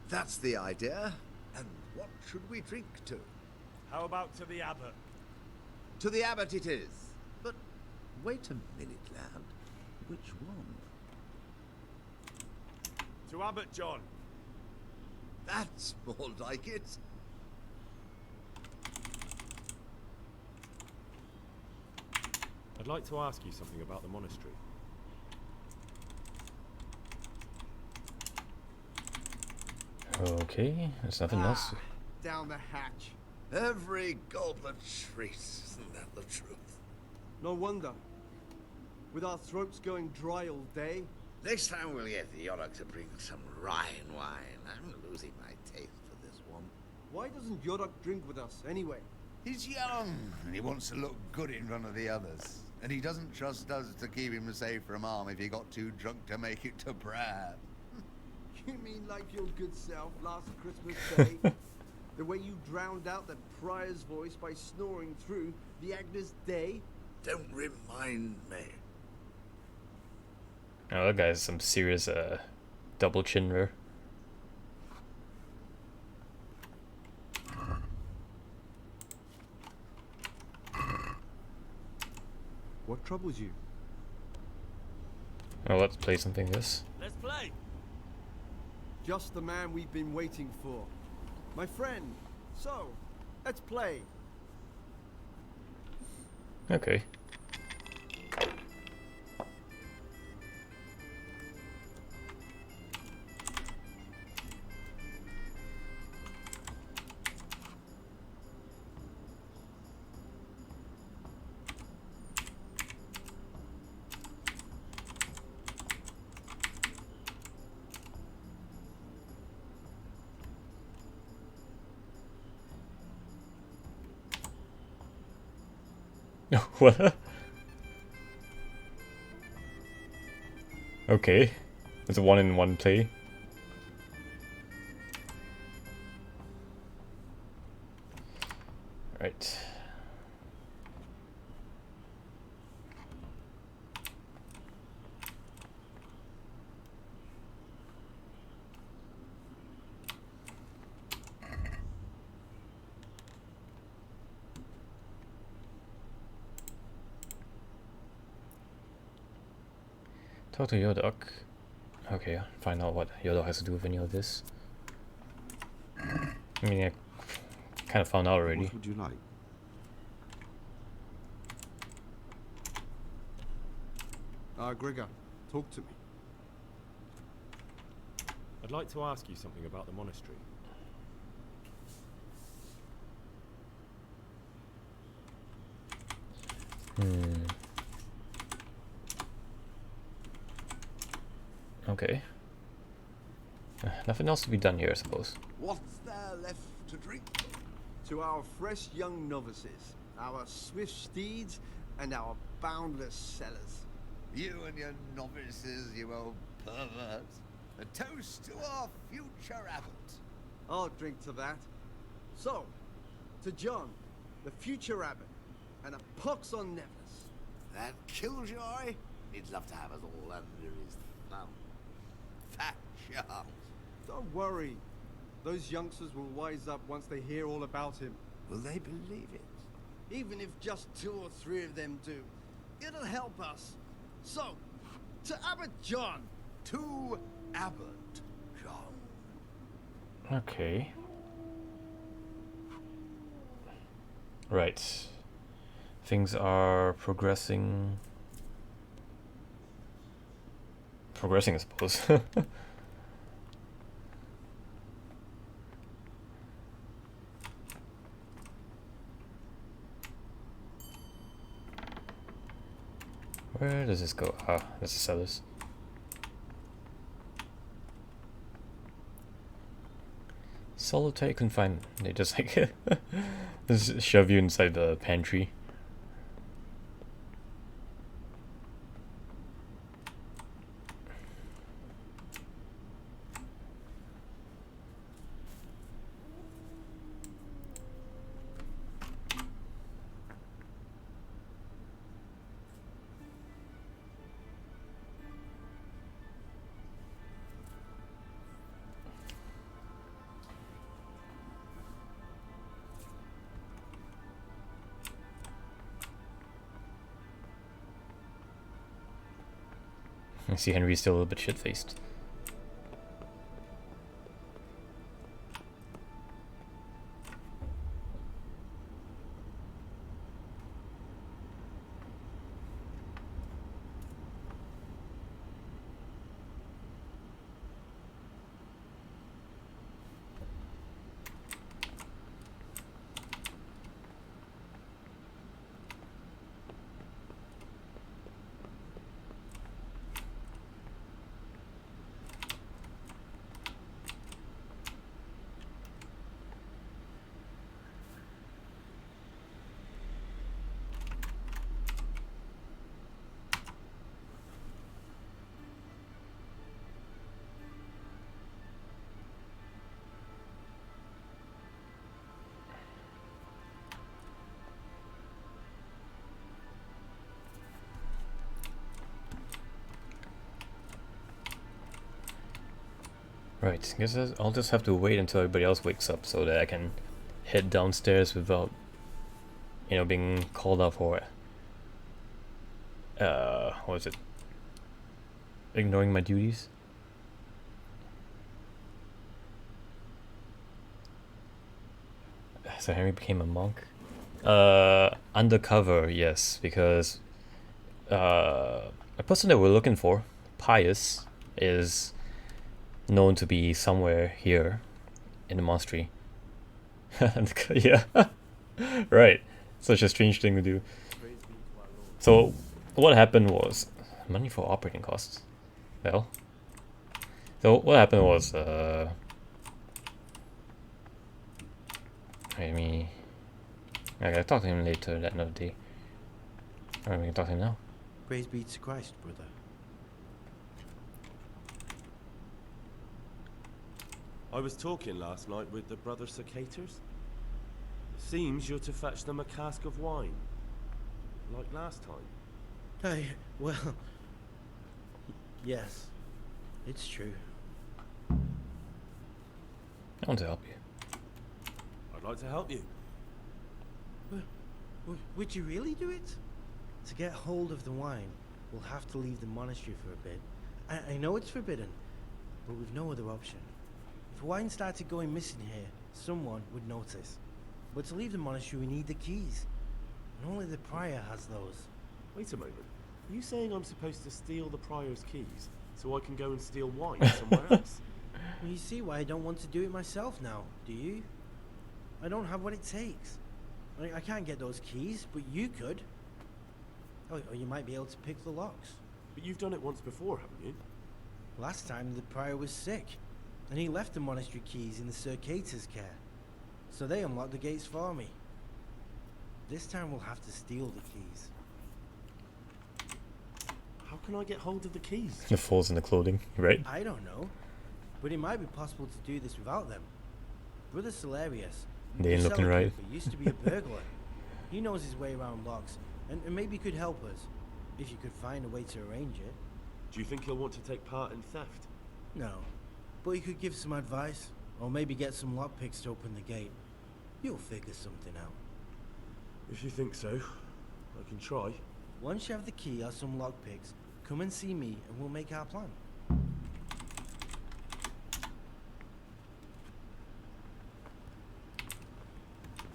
Speaker 8: That's the idea. And what should we drink to?
Speaker 6: How about to the Abbot?
Speaker 8: To the Abbot it is. But wait a minute, lad. Which one?
Speaker 6: To Abbot John.
Speaker 8: That's more like it.
Speaker 3: I'd like to ask you something about the monastery.
Speaker 1: Okay, there's nothing else.
Speaker 7: Down the hatch.
Speaker 8: Every goblet shrieks. Isn't that the truth?
Speaker 7: No wonder. With our throats going dry all day.
Speaker 8: Next time we'll get the Yorick to bring some Rhine wine. I'm losing my taste for this one.
Speaker 7: Why doesn't Yodak drink with us anyway?
Speaker 9: He's young, and he wants to look good in front of the others. And he doesn't trust us to keep him safe from harm if he got too drunk to make it to Brad.
Speaker 7: You mean like your good self last Christmas Day? The way you drowned out that prior's voice by snoring through the Agnes Day?
Speaker 8: Don't remind me.
Speaker 1: Oh, that guy's some serious double chin there.
Speaker 7: What troubles you?
Speaker 1: Oh, let's play something this.
Speaker 6: Let's play.
Speaker 7: Just the man we've been waiting for. My friend. So, let's play.
Speaker 1: Okay. What? Okay. It's a one-in-one play. Right. Talk to Yodok. Okay, find out what Yodok has to do with any of this. I mean, I kind of found out already.
Speaker 8: What would you like?
Speaker 7: Gregor, talk to me.
Speaker 3: I'd like to ask you something about the monastery.
Speaker 1: Okay. Nothing else to be done here, I suppose.
Speaker 8: What's there left to drink?
Speaker 7: To our fresh young novices, our swift steeds, and our boundless cellars.
Speaker 9: You and your novices, you old pervert. A toast to our future abbot.
Speaker 7: I'll drink to that. So, to John, the future abbot, and a pox on Nevis.
Speaker 8: That killjoy? He'd love to have us all under his thumb. Fat shark.
Speaker 7: Don't worry. Those youngsters will wise up once they hear all about him.
Speaker 8: Will they believe it?
Speaker 7: Even if just 2 or 3 of them do. It'll help us. So, to Abbot John.
Speaker 8: To Abbot John.
Speaker 1: Okay. Right. Things are progressing. Progressing, I suppose. Where does this go? Ah, that's the cellars. Solitary confinement. They just like just shove you inside the pantry. I see Henry's still a little bit shit-faced. Right, guess I'll just have to wait until everybody else wakes up so that I can head downstairs without, you know, being called out for what is it? Ignoring my duties? So Henry became a monk? Undercover, yes, because a person that we're looking for, Pius, is known to be somewhere here in the monastery. Yeah. Right. Such a strange thing to do. So what happened was money for operating costs. Well, so what happened was I gotta talk to him later that another day. Alright, we can talk to him now.
Speaker 10: Praise be to Christ, brother.
Speaker 6: I was talking last night with the brother Cicators. Seems you're to fetch them a cask of wine. Like last time.
Speaker 10: Well... Yes. It's true.
Speaker 1: I want to help you.
Speaker 6: I'd like to help you.
Speaker 10: Would you really do it? To get hold of the wine, we'll have to leave the monastery for a bit. I know it's forbidden, but we've no other option. If wine started going missing here, someone would notice. But to leave the monastery, we need the keys. And only the prior has those.
Speaker 6: Wait a moment. Are you saying I'm supposed to steal the prior's keys so I can go and steal wine somewhere else?
Speaker 10: Well, you see why I don't want to do it myself now, do you? I don't have what it takes. I can't get those keys, but you could. Oh, or you might be able to pick the locks.
Speaker 6: But you've done it once before, haven't you?
Speaker 10: Last time the prior was sick, and he left the monastery keys in the Circator's care. So they unlocked the gates for me. This time we'll have to steal the keys.
Speaker 6: How can I get hold of the keys?
Speaker 1: The falls in the clothing, right?
Speaker 10: I don't know, but it might be possible to do this without them. Brother Salarius,
Speaker 1: They ain't
Speaker 10: the
Speaker 1: looking
Speaker 10: cellar
Speaker 1: right.
Speaker 10: keeper, used to be a burglar. He knows his way around locks, and maybe could help us, if you could find a way to arrange it.
Speaker 6: Do you think he'll want to take part in theft?
Speaker 10: No, but he could give some advice, or maybe get some lockpicks to open the gate. You'll figure something out.
Speaker 6: If you think so, I can try.
Speaker 10: Once you have the key or some lockpicks, come and see me and we'll make our plan.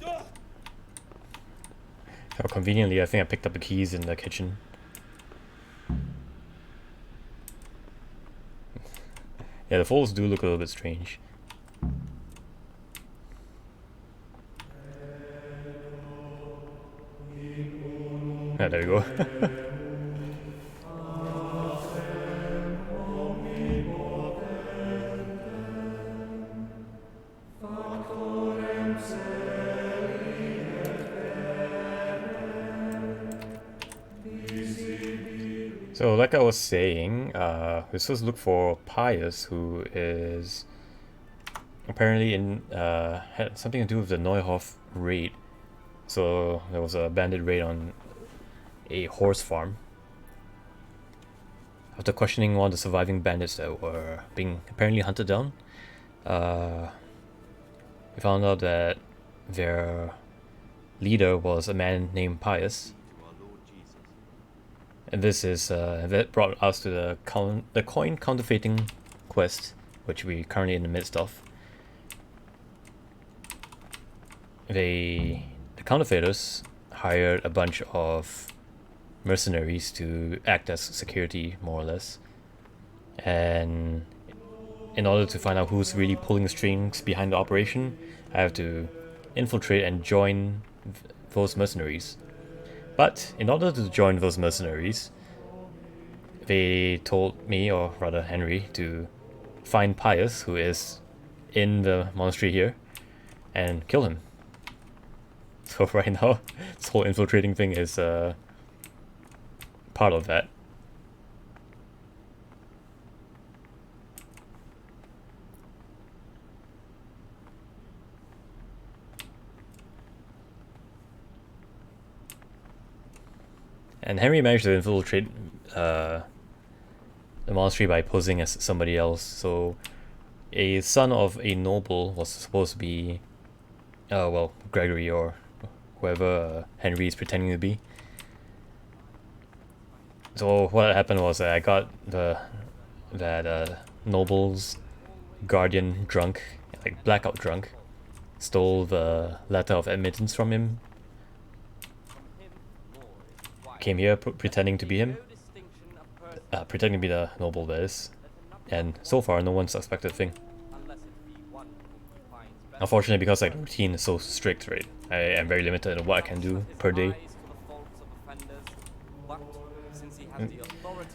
Speaker 1: How conveniently, I think I picked up the keys in the kitchen. Yeah, the folds do look a little bit strange. Ah, there we go. So, like I was saying, we're supposed to look for Pius, who is apparently had something to do with the Neuhof raid. So there was a bandit raid on a horse farm. After questioning one of the surviving bandits that were being apparently hunted down, we found out that their leader was a man named Pius. And this is that brought us to the coin counterfeiting quest, which we're currently in the midst of. The counterfeiters hired a bunch of mercenaries to act as security, more or less. And in order to find out who's really pulling the strings behind the operation, I have to infiltrate and join those mercenaries. But in order to join those mercenaries, they told me, or rather Henry, to find Pius, who is in the monastery here, and kill him. So right now, this whole infiltrating thing is part of that. And Henry managed to infiltrate the monastery by posing as somebody else. So a son of a noble was supposed to be, well, Gregory or whoever Henry is pretending to be. So what happened was I got that noble's guardian drunk, like blackout drunk, stole the letter of admittance from him. Came here pretending to be him, pretending to be the noble, that is, and so far no one suspected a thing. Unfortunately, because like the routine is so strict, right, I am very limited in what I can do per day.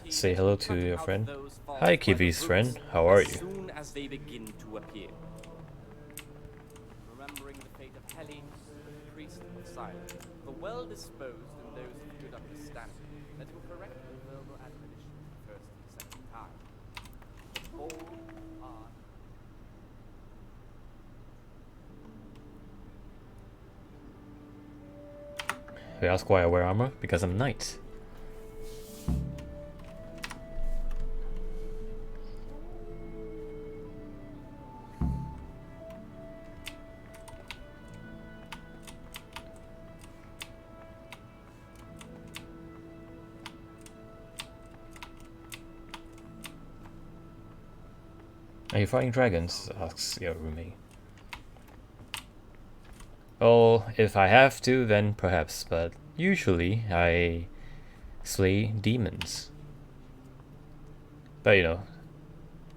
Speaker 1: Say hello to your friend. Hi, Kivi's friend. How are you?
Speaker 4: Remembering the fate of Heli, the priest was silent, the well disposed and those of good understanding, let him correct the verbal admonition the first and second time. All are
Speaker 1: They ask why I wear armor? Because I'm a knight. Are you fighting dragons? Asks your roommate. Well, if I have to, then perhaps, but usually I slay demons. But you know,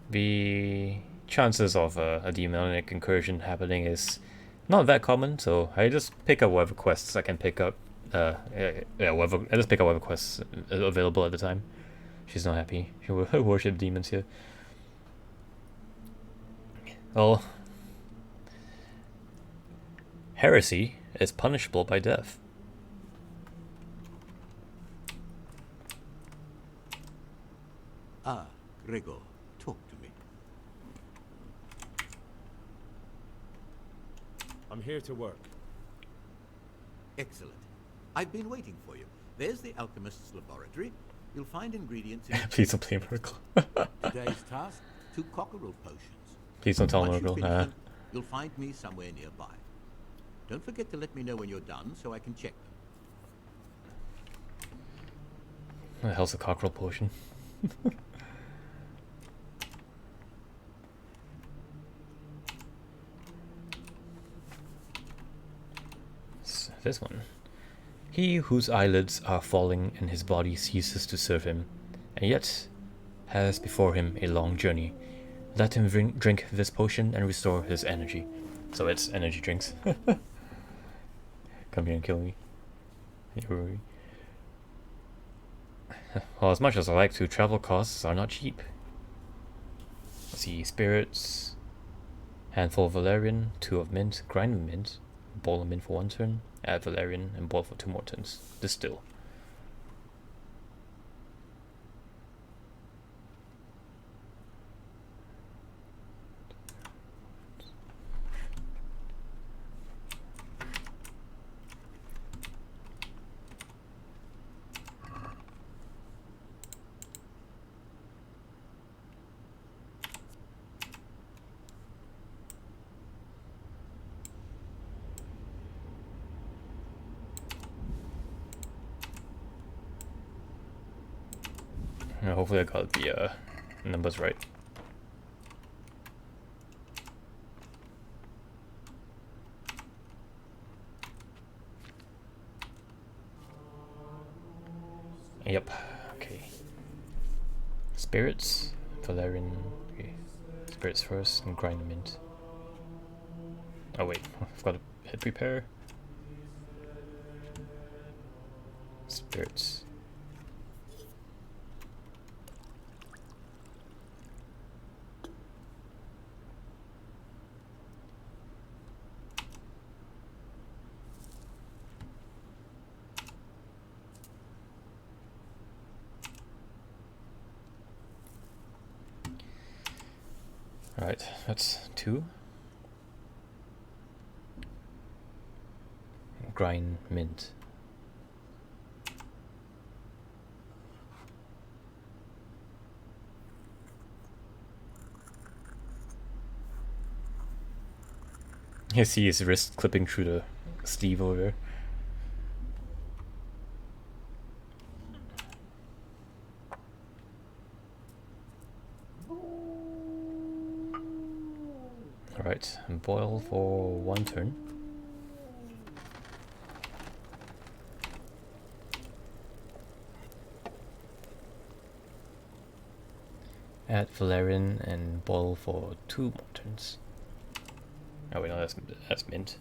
Speaker 1: the chances of a demonic incursion happening is not that common, so I just pick up whatever quests I can pick up. I just pick up whatever quests available at the time. She's not happy. She worship demons here. Well, heresy is punishable by death.
Speaker 11: Ah, Gregor, talk to me.
Speaker 3: I'm here to work.
Speaker 11: Excellent. I've been waiting for you. There's the alchemist's laboratory. You'll find ingredients in
Speaker 1: Please don't play Miracle.
Speaker 11: today's task, 2 cockerel potions.
Speaker 1: Please don't tell
Speaker 11: Once you
Speaker 1: Miracle.
Speaker 11: finish them, you'll find me somewhere nearby. Don't forget to let me know when you're done so I can check them.
Speaker 1: What the hell's a cockerel potion? This one. He whose eyelids are falling and his body ceases to serve him, and yet has before him a long journey. Let him drink this potion and restore his energy. So it's energy drinks. Come here and kill me. Well, as much as I like to, travel costs are not cheap. Let's see, spirits, handful of valerian, 2 of mint, grind of mint, boil of mint for 1 turn, add valerian and boil for 2 more turns. Distill. Hopefully I got the numbers right. Yep, okay. Spirits, valerian, okay. Spirits first and grind mint. Oh wait, I've got to hit prepare. Spirits. Alright, that's 2. Grind mint. You see his wrist clipping through the sleeve over there. Alright, and boil for 1 turn. Add valerian and boil for 2 more turns. Oh wait, no, that's mint.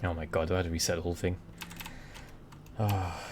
Speaker 1: Oh my god, do I have to reset the whole thing? Ah.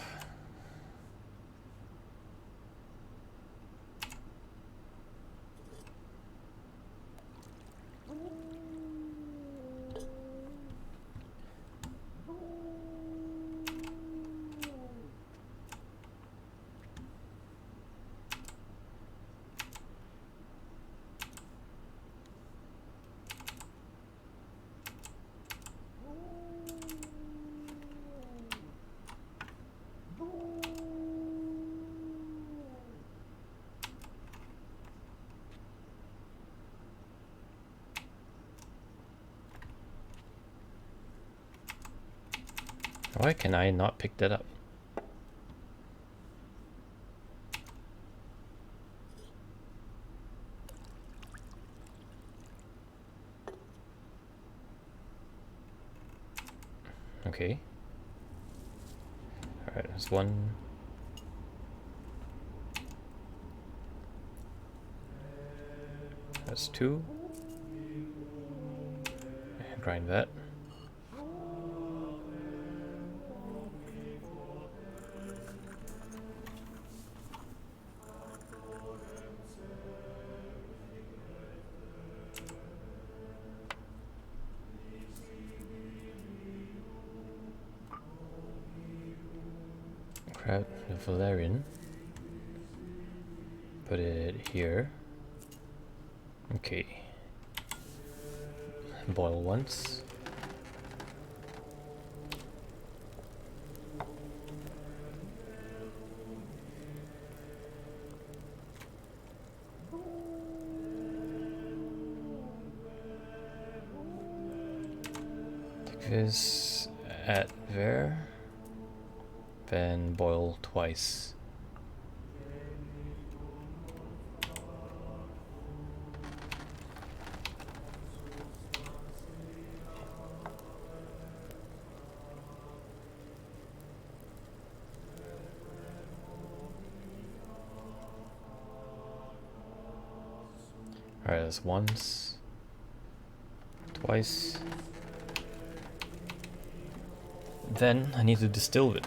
Speaker 1: Why can I not pick that up? Okay. Alright, there's 1. That's 2. Grind that. Grab the Valerian. Put it here. Okay. Boil once. Take this, add there, then boil twice. Alright, that's once, twice. Then I need to distill it.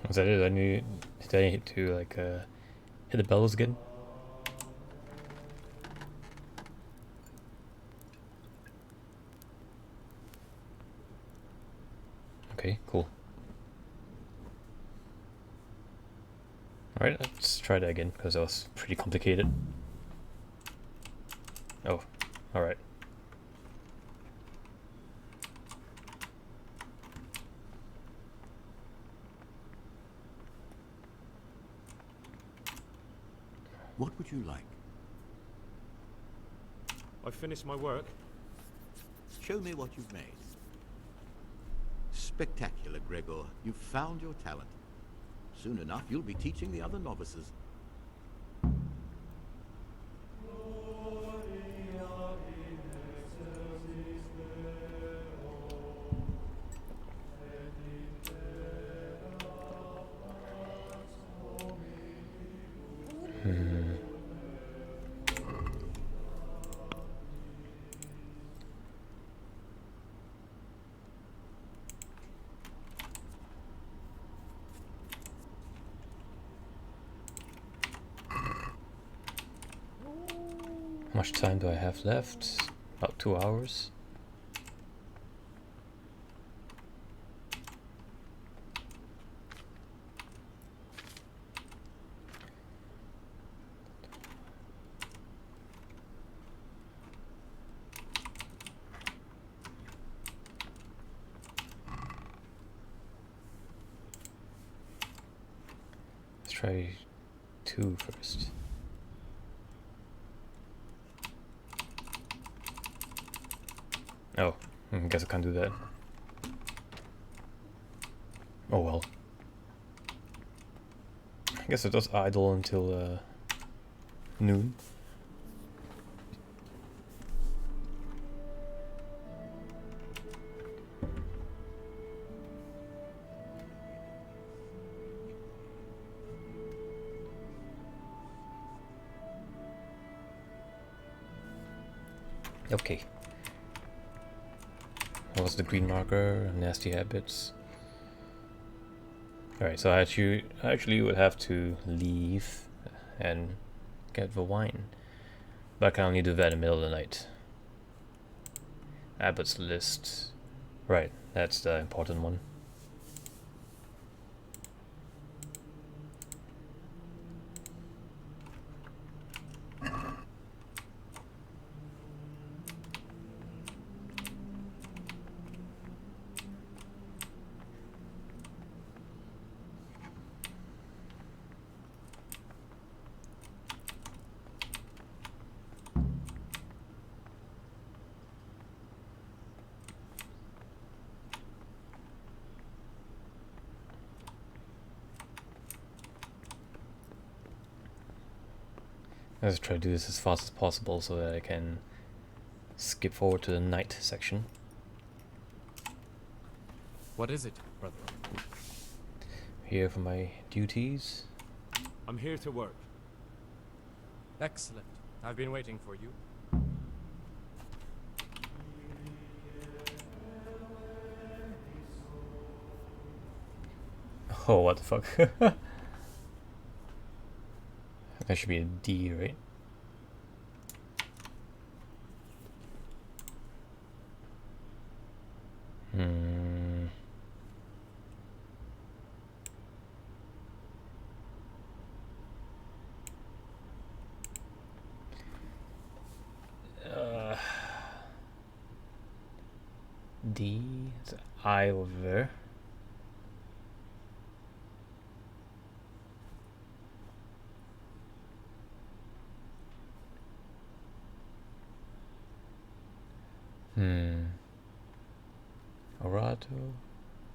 Speaker 1: Is that it? Did I need to like hit the bellows again? Okay, cool. Alright, let's try that again, because that was pretty complicated. Oh, alright.
Speaker 11: What would you like?
Speaker 3: I've finished my work.
Speaker 11: Show me what you've made. Spectacular, Gregor. You've found your talent. Soon enough, you'll be teaching the other novices.
Speaker 1: How much time do I have left? About 2 hours. Let's try 2 first. Oh, I guess I can't do that. Oh well. I guess it does idle until noon. Okay. What was the green marker? Nasty habits. Alright, so I actually would have to leave and get the wine. But I can only do that in the middle of the night. Abbott's list. Right, that's the important one. Let's try to do this as fast as possible so that I can skip forward to the night section.
Speaker 2: What is it, brother?
Speaker 1: Here for my duties.
Speaker 3: I'm here to work.
Speaker 2: Excellent. I've been waiting for you.
Speaker 1: Oh, what the fuck? That should be a D, right? Hmm. D. It's I over there. Orato,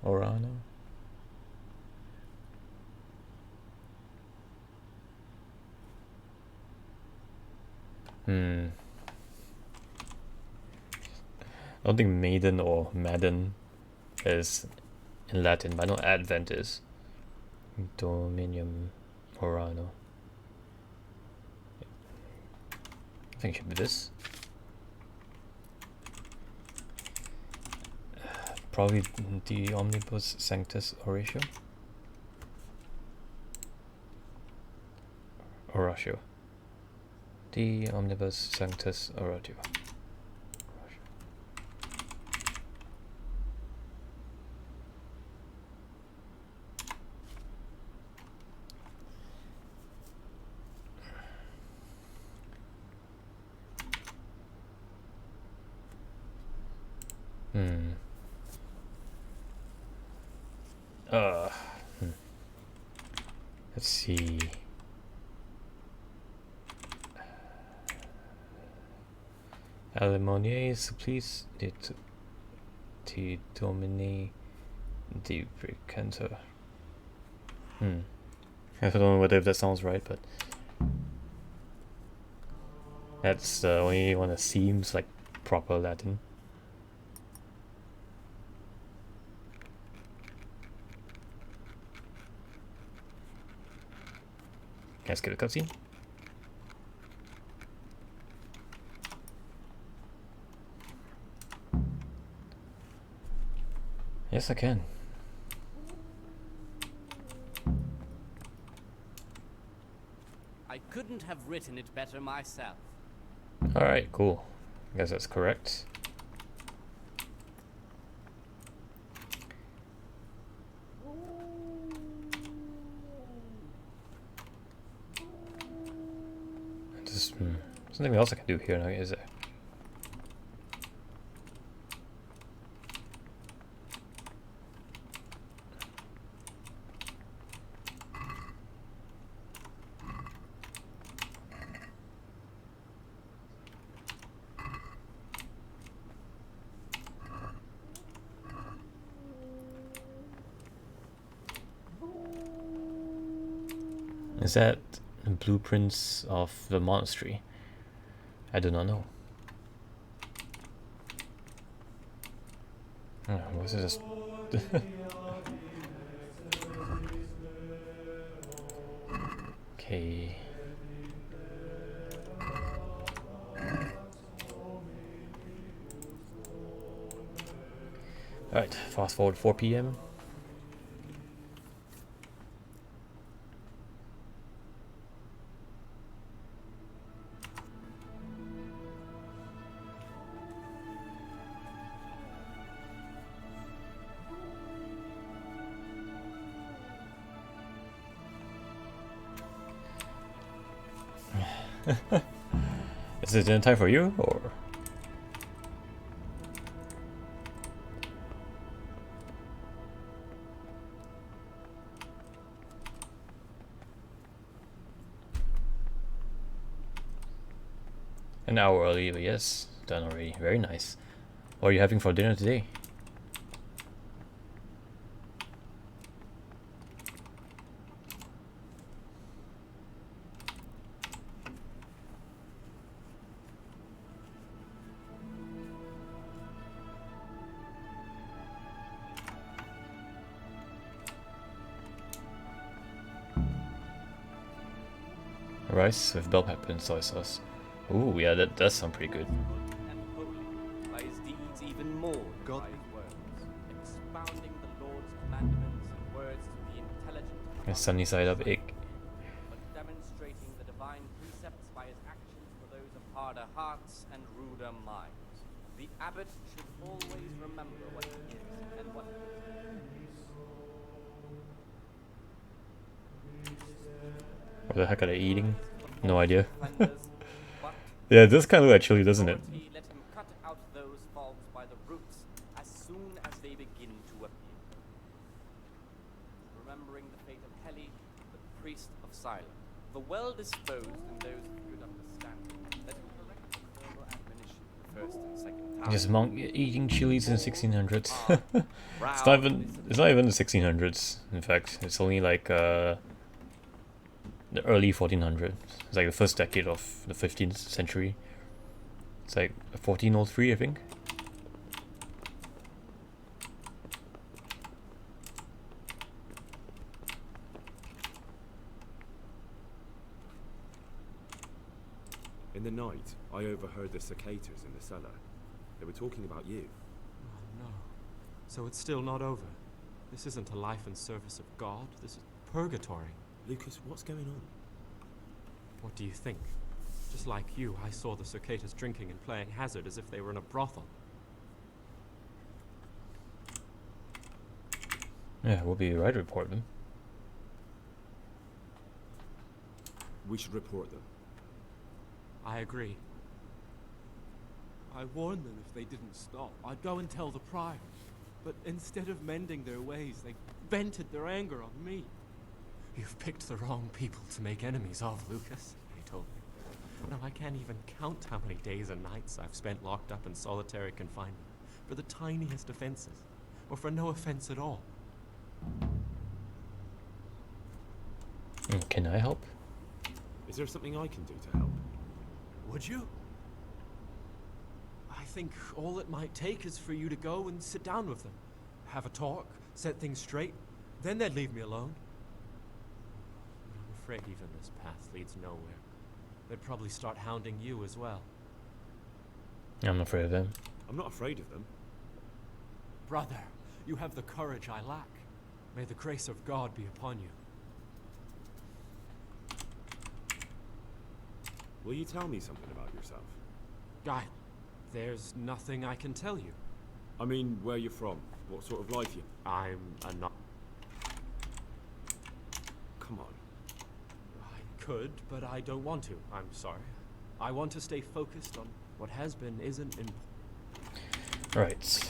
Speaker 1: Orano. I don't think maiden or madden is in Latin, but I know Advent is. Dominium Orano. I think it should be this. Probably the Omnibus Sanctus Oratio. Oratio. The Omnibus Sanctus Oratio. Let's see. Alimonier supplice de domini de precantor. I don't know whether that sounds right, but that's the only one that seems like proper Latin. Let's get a cutscene. Yes, I can.
Speaker 4: I couldn't have written it better myself.
Speaker 1: Alright, cool. I guess that's correct. There's nothing else I can do here now, is there? Is that the blueprints of the monastery? I do not know. Was it just okay. Alright, fast forward 4 p.m. Is it in time for you, or? An hour early, but yes, done already. Very nice. What are you having for dinner today? Rice with bell pepper and soy sauce. Ooh, yeah, that does sound pretty good.
Speaker 4: And holy, by his deeds even more than by his words, expounding the Lord's commandments in words to the intelligent,
Speaker 1: A sunny side up egg.
Speaker 4: but demonstrating the divine precepts by his actions for those of harder hearts and ruder minds. The abbot should always remember what he is and what he
Speaker 1: What the heck are they eating? No idea.
Speaker 4: offenders, but
Speaker 1: Yeah, it does kind of look like chili, doesn't it?
Speaker 4: authority, let him cut out those faults by the roots as soon as they begin to appear. Remembering the fate of Heli, the priest of Silence, the well-disposed and those of good understanding, let him correct the verbal admonition the first and second time.
Speaker 1: Just monk eating chilies in the 1600s. It's not even the 1600s. In fact, it's only like the early 1400s. It's like the first decade of the 15th century. It's like 1403, I think.
Speaker 3: In the night, I overheard the cicadas in the cellar. They were talking about you.
Speaker 2: Oh no. So it's still not over. This isn't a life in service of God. This is purgatory.
Speaker 3: Lucas, what's going on?
Speaker 2: What do you think? Just like you, I saw the cicadas drinking and playing hazard as if they were in a brothel.
Speaker 1: Yeah, we'll be right to report them.
Speaker 3: We should report them.
Speaker 2: I agree. I warned them if they didn't stop, I'd go and tell the prior. But instead of mending their ways, they vented their anger on me. You've picked the wrong people to make enemies of, Lucas, they told me. Now I can't even count how many days and nights I've spent locked up in solitary confinement for the tiniest offenses, or for no offense at all.
Speaker 1: Can I help?
Speaker 3: Is there something I can do to help?
Speaker 2: Would you? I think all it might take is for you to go and sit down with them. Have a talk, set things straight, then they'd leave me alone. I'm afraid even this path leads nowhere. They'd probably start hounding you as well.
Speaker 1: I'm afraid of them.
Speaker 3: I'm not afraid of them.
Speaker 2: Brother, you have the courage I lack. May the grace of God be upon you.
Speaker 3: Will you tell me something about yourself?
Speaker 2: Guy, there's nothing I can tell you.
Speaker 3: I mean, where you're from, what sort of life you...
Speaker 2: I'm a no-
Speaker 3: Come on.
Speaker 2: I could, but I don't want to. I'm sorry. I want to stay focused on what has been isn't important.
Speaker 1: Right.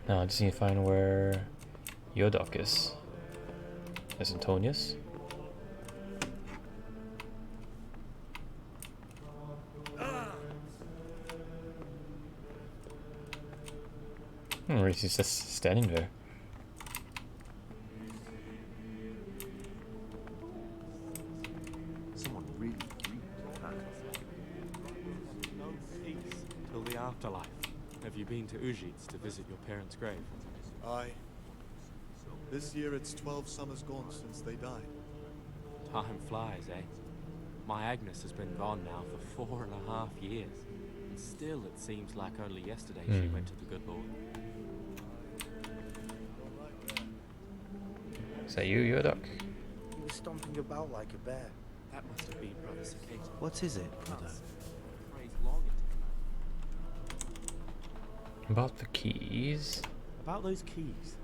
Speaker 1: Now I just need to find where your dock is. There's Antonius. He's just standing there.
Speaker 6: Someone really
Speaker 2: No peace till the afterlife. Have you been to Ujits to visit your parents' grave?
Speaker 12: Aye. This year it's 12 summers gone since they died.
Speaker 2: Time flies, eh? My Agnes has been gone now for 4.5 years. And still it seems like only yesterday she went to the good Lord.
Speaker 1: Is that you, your duck?
Speaker 10: He was stomping about like a bear.
Speaker 2: That must have been Brother Cicada.
Speaker 10: What is it, brother?
Speaker 2: Praise long into
Speaker 1: About the keys.
Speaker 2: About those keys.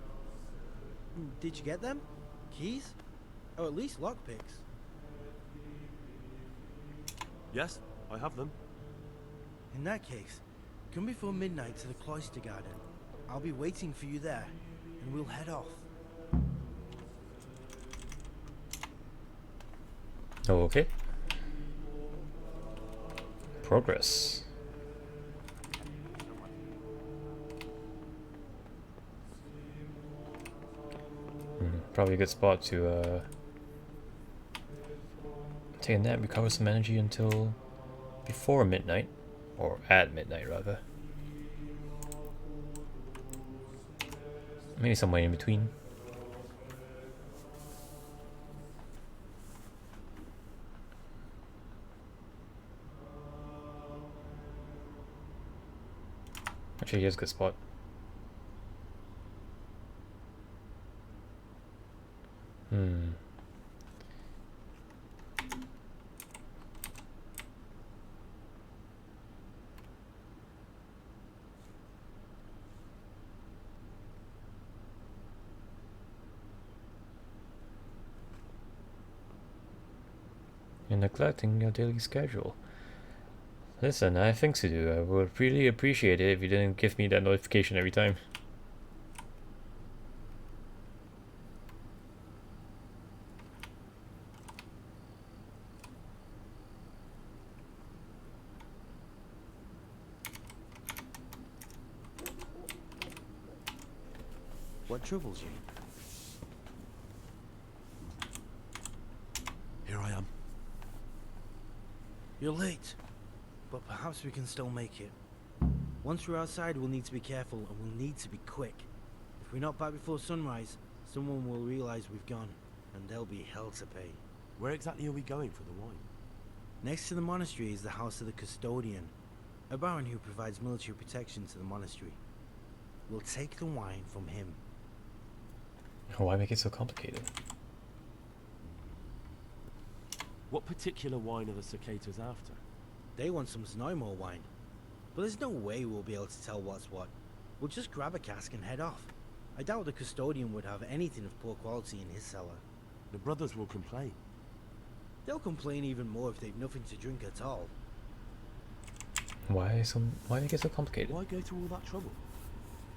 Speaker 10: Did you get them? Keys? Or at least lockpicks?
Speaker 6: Yes, I have them.
Speaker 10: In that case, come before midnight to the cloister garden. I'll be waiting for you there, and we'll head off.
Speaker 1: Oh, okay. Progress. Probably a good spot to take a nap, recover some energy until before midnight, or at midnight rather. Maybe somewhere in between. Actually, here's a good spot. You're neglecting your daily schedule. Listen, I have things to do. I would really appreciate it if you didn't give me that notification every time.
Speaker 10: What troubles you?
Speaker 6: Here I am.
Speaker 10: You're late, but perhaps we can still make it. Once we're outside, we'll need to be careful and we'll need to be quick. If we're not back before sunrise, someone will realize we've gone, and there'll be hell to pay.
Speaker 6: Where exactly are we going for the wine?
Speaker 10: Next to the monastery is the house of the custodian, a baron who provides military protection to the monastery. We'll take the wine from him.
Speaker 1: Why make it so complicated?
Speaker 6: What particular wine are the cicadas after?
Speaker 10: They want some Znaimo wine, but there's no way we'll be able to tell what's what. We'll just grab a cask and head off. I doubt the custodian would have anything of poor quality in his cellar.
Speaker 6: The brothers will complain.
Speaker 10: They'll complain even more if they've nothing to drink at all.
Speaker 1: Why make it so complicated?
Speaker 6: Why go to all that trouble?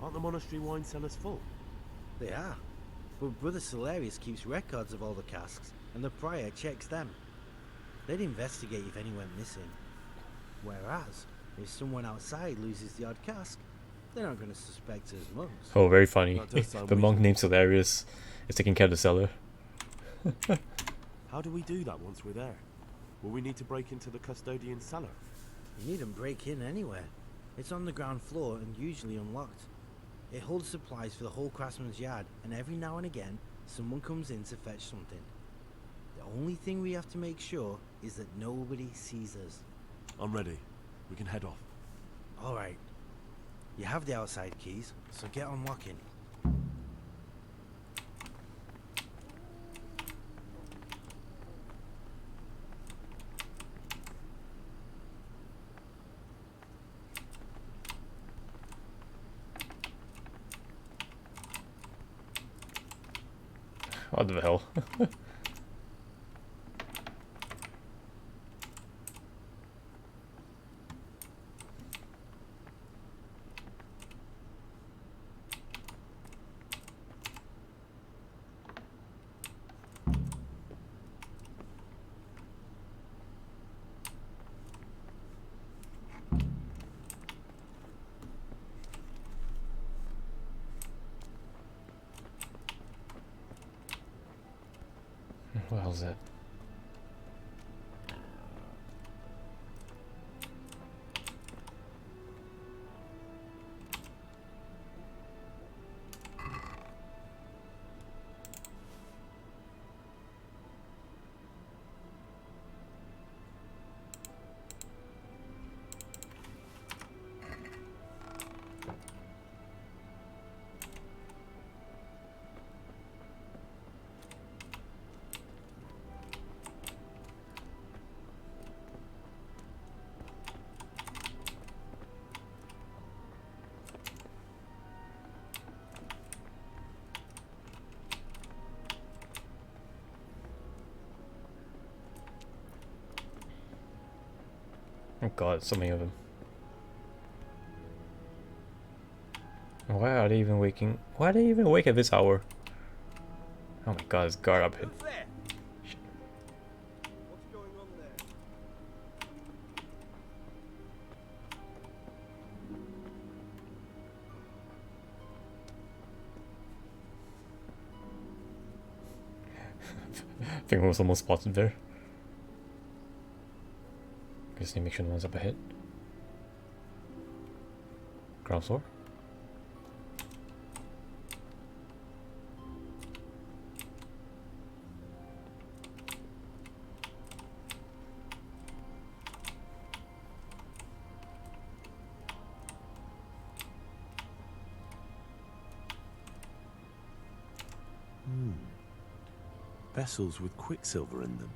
Speaker 6: Aren't the monastery wine cellars full?
Speaker 10: They are. But Brother Celerius keeps records of all the casks, and the prior checks them. They'd investigate if any went missing. Whereas, if someone outside loses the odd cask, they're not going to suspect us monks.
Speaker 1: Oh, very funny.
Speaker 6: That does sound
Speaker 1: The monk
Speaker 6: reasonable.
Speaker 1: named Hilarious is taking care of the cellar.
Speaker 6: How do we do that once we're there? Will we need to break into the custodian's cellar?
Speaker 10: You needn't break in anywhere. It's on the ground floor and usually unlocked. It holds supplies for the whole craftsman's yard, and every now and again, someone comes in to fetch something. The only thing we have to make sure is that nobody sees us.
Speaker 6: I'm ready. We can head off.
Speaker 10: Alright. You have the outside keys, so get on walking.
Speaker 1: What the hell? What the hell's that? Oh god, so many of them. Why are they even waking? Why are they even awake at this hour? Oh my god, it's guard up here.
Speaker 7: Who's there? What's going on there?
Speaker 1: I think I was almost spotted there. Just need to make sure no one's up ahead. Ground floor.
Speaker 6: vessels with quicksilver in them.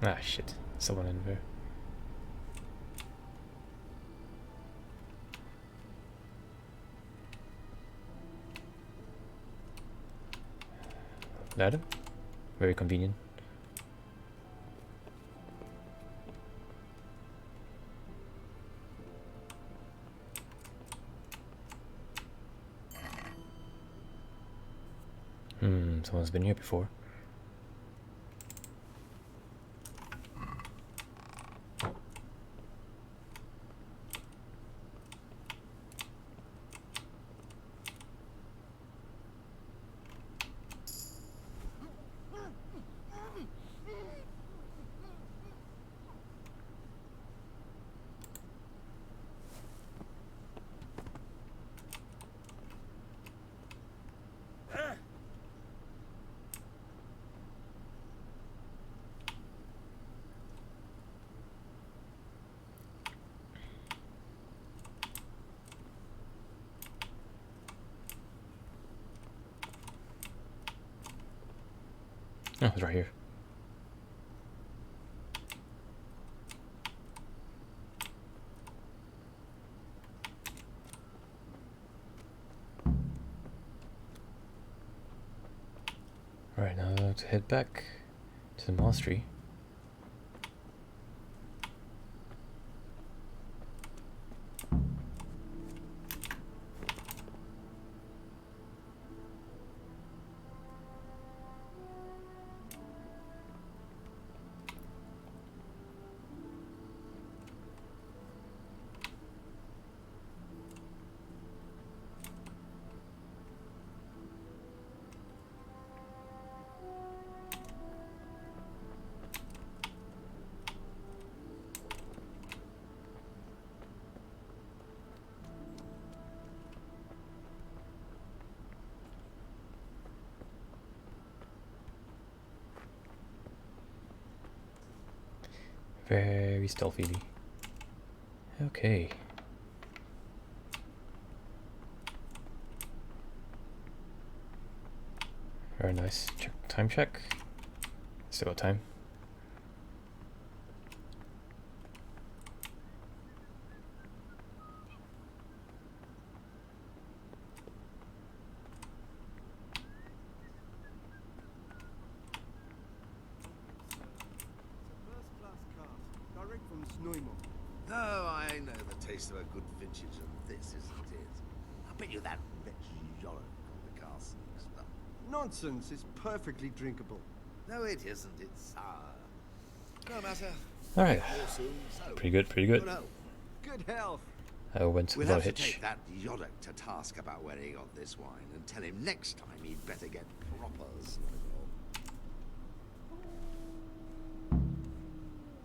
Speaker 1: Ah, shit. Someone in there. Ladder? Very convenient. Someone's been here before. Oh, it's right here. Alright, now to head back to the monastery. Very stealthily. Okay. Very nice. Time check. Still got time.
Speaker 8: No, I know the taste of a good vintage, and this isn't it. I bet you that wretched Yorick on the castle stuff.
Speaker 7: Nonsense, it's perfectly drinkable.
Speaker 8: No, it isn't. It's sour. No matter.
Speaker 1: Alright.
Speaker 8: So,
Speaker 1: Pretty good, pretty good.
Speaker 8: Good health.
Speaker 7: Good health.
Speaker 1: I went
Speaker 8: We'll
Speaker 1: without
Speaker 8: have
Speaker 1: a
Speaker 8: to
Speaker 1: hitch.
Speaker 8: take that Yorick to task about where he got this wine and tell him next time he'd better get proper snowball.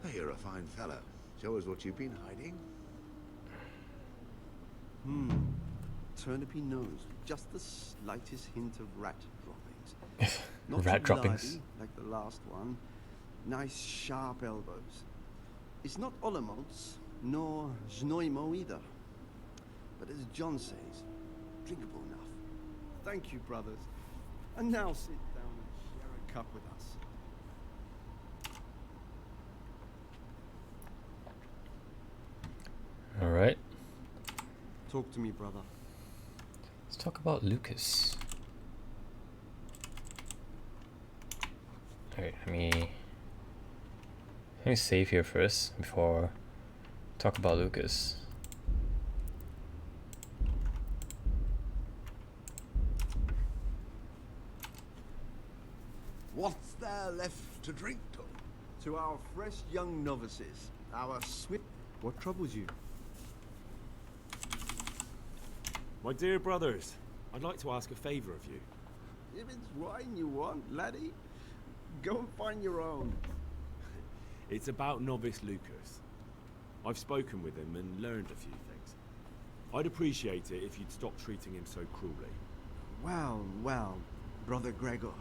Speaker 8: Hey, you're a fine fellow. Show us what you've been hiding.
Speaker 7: Turnipy nose, with just the slightest hint of rat droppings. Not
Speaker 1: Rat
Speaker 7: too
Speaker 1: droppings.
Speaker 7: lardy, like the last one. Nice sharp elbows. It's not Olomouc, nor Znojmo either. But as John says, drinkable enough. Thank you, brothers. And now sit down and share a cup with us.
Speaker 1: Alright.
Speaker 7: Talk to me, brother.
Speaker 1: Let's talk about Lucas. Alright, let me save here first before talk about Lucas.
Speaker 8: What's there left to drink to?
Speaker 7: To our fresh young novices, our swift... What troubles you?
Speaker 3: My dear brothers, I'd like to ask a favour of you.
Speaker 7: If it's wine you want, laddie, go and find your own.
Speaker 3: It's about novice Lucas. I've spoken with him and learned a few things. I'd appreciate it if you'd stop treating him so cruelly.
Speaker 7: Well, well, Brother Gregor.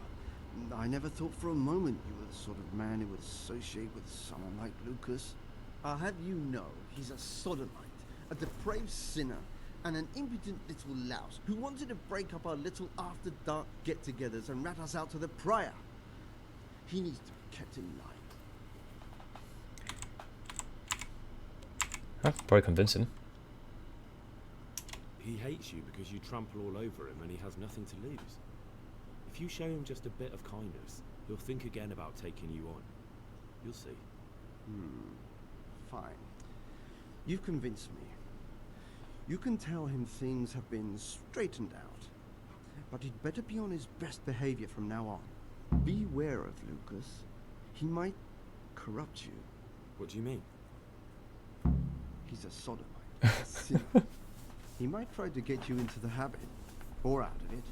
Speaker 7: I never thought for a moment you were the sort of man who would associate with someone like Lucas. I'll have you know he's a sodomite, a depraved sinner, and an impudent little louse who wanted to break up our little after-dark get-togethers and rat us out to the prior. He needs to be kept in line.
Speaker 1: I'll probably convince him.
Speaker 3: He hates you because you trample all over him and he has nothing to lose. If you show him just a bit of kindness, he'll think again about taking you on. You'll see.
Speaker 7: Fine. You've convinced me. You can tell him things have been straightened out. But he'd better be on his best behavior from now on. Beware of Lucas. He might corrupt you.
Speaker 3: What do you mean?
Speaker 7: He's a sodomite. A sinner. He might try to get you into the habit. Or out of it.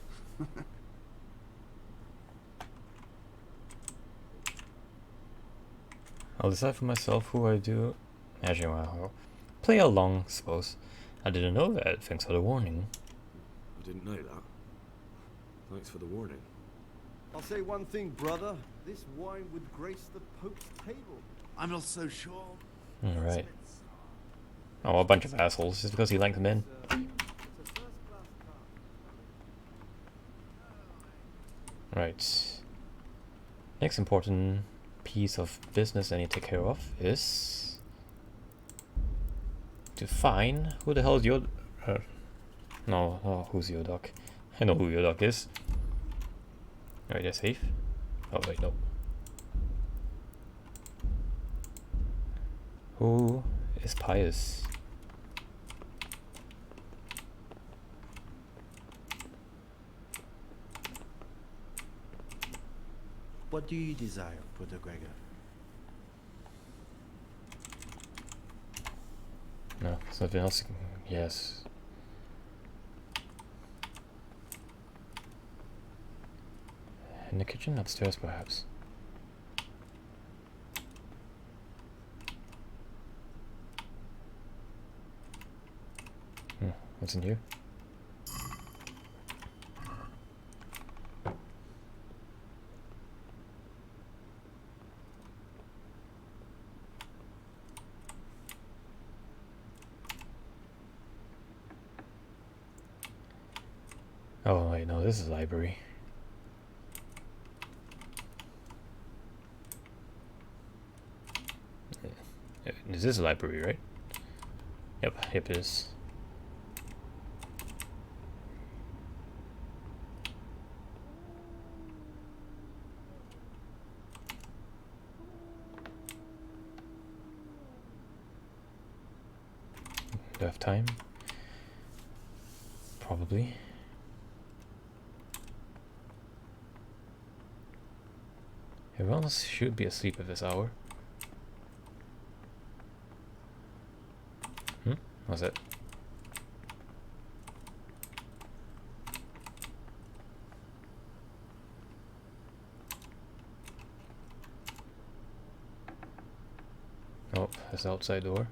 Speaker 1: I'll decide for myself who I do. Actually, I'll play along, I suppose. I didn't know that. Thanks for the warning.
Speaker 3: I didn't know that. Thanks for the warning.
Speaker 7: I'll say one thing, brother. This wine would grace the Pope's table.
Speaker 8: I'm not so sure.
Speaker 1: Alright. Oh, a bunch of assholes, just because he liked the men. Right. Next important piece of business I need to take care of is to find who the hell is your no, who's your dog? I know who your dog is. Alright, they're safe. Oh wait, no. Who is pious?
Speaker 10: What do you desire, Brother Gregor?
Speaker 1: No, something else. Yes. In the kitchen, upstairs, perhaps. What's in here? Oh wait, no, this is a library. This is a library, right? Yep, it is. Do I have time? Probably. Everyone else should be asleep at this hour. What's that? Oh, that's the outside door.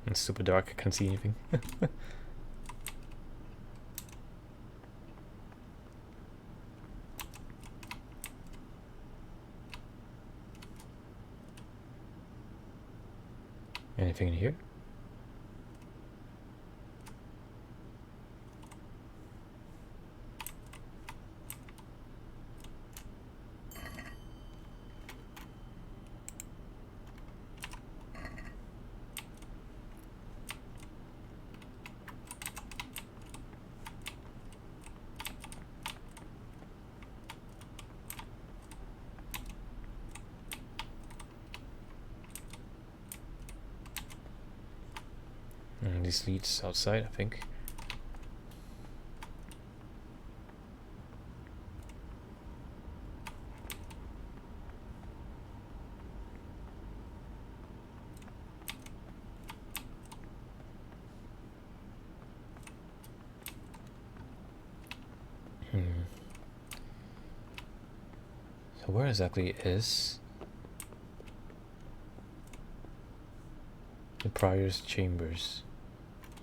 Speaker 1: It's super dark, I can't see anything. Anything in here? This leads outside, I think. So where exactly is the Prior's Chambers?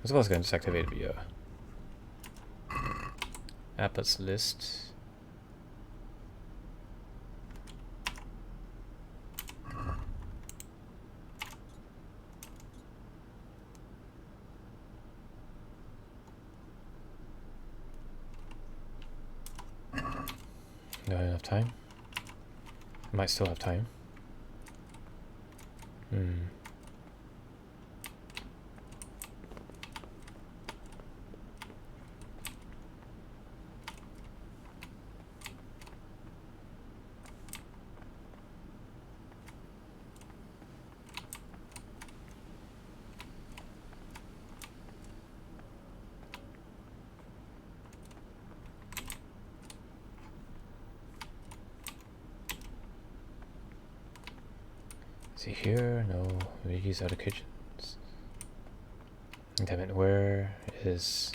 Speaker 1: As well as going to activate the Abbot's list. Do I have enough time? I might still have time. See here? No. These are the kitchens. Damn it, where is...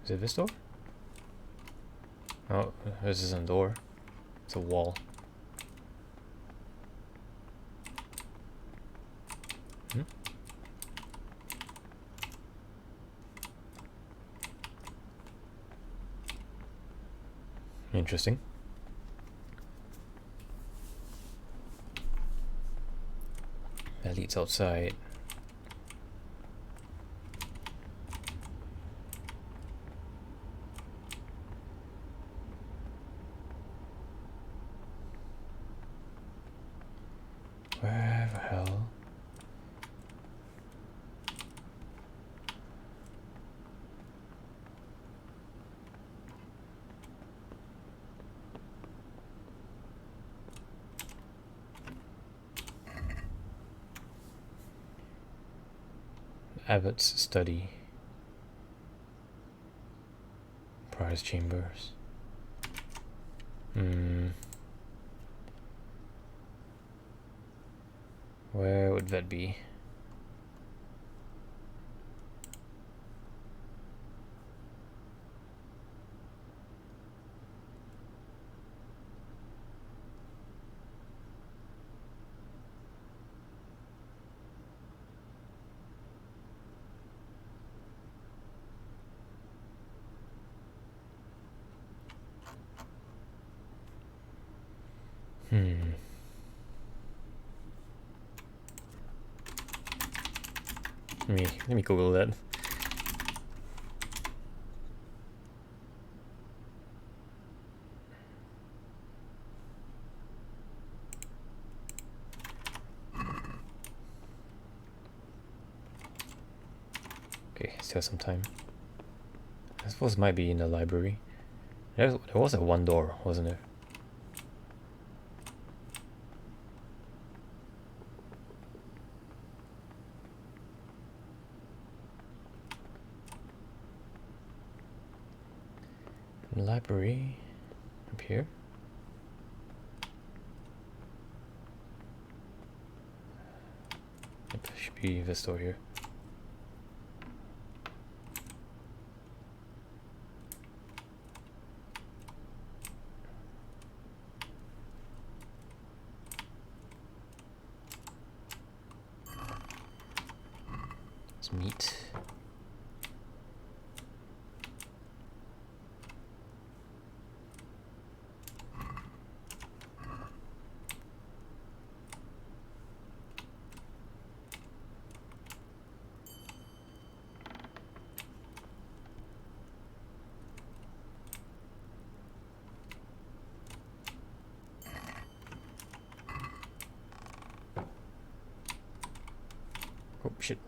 Speaker 1: Is it this door? Oh, this isn't a door. It's a wall. Interesting. That leads outside. Where the hell? Abbot's study. Prior's chambers. Where would that be? Let me Google that. Okay, still have some time. I suppose it might be in the library. There was a one door, wasn't there? Library up here. Yep, should be this door here. Let's meet. Oh shit.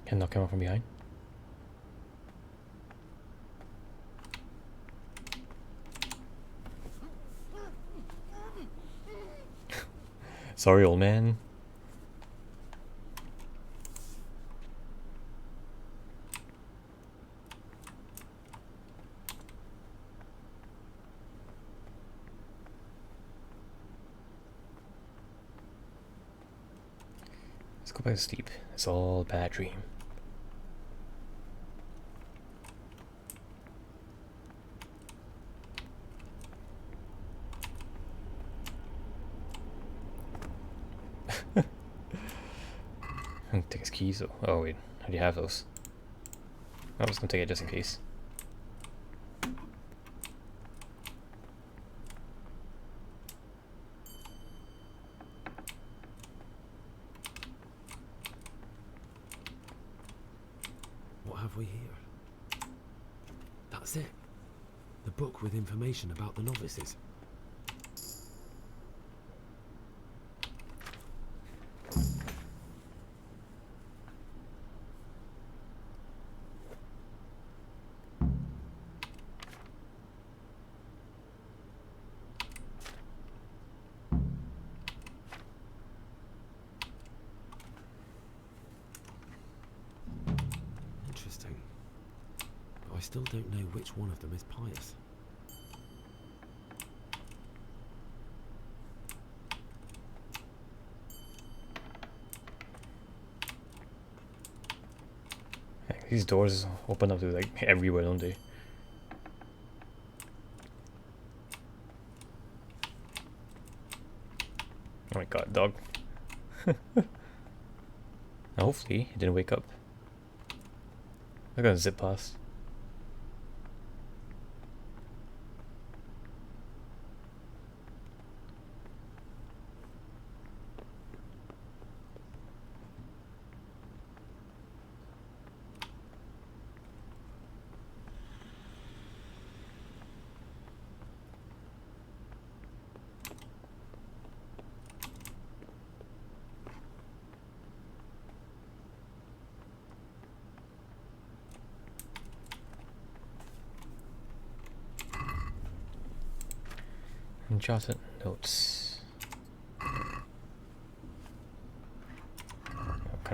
Speaker 1: Cannot come up from behind. Sorry, old man. Let's go back to sleep. It's all a bad dream. Take his keys though. Oh wait, how do you have those? I was gonna take it just in case.
Speaker 13: What have we here? That's it. The book with information about the novices. Interesting. But I still don't know which one of them is pious.
Speaker 1: These doors open up to like everywhere, don't they? Oh my god, dog. Now hopefully he didn't wake up. I'm gonna zip past. Jotted notes. Can't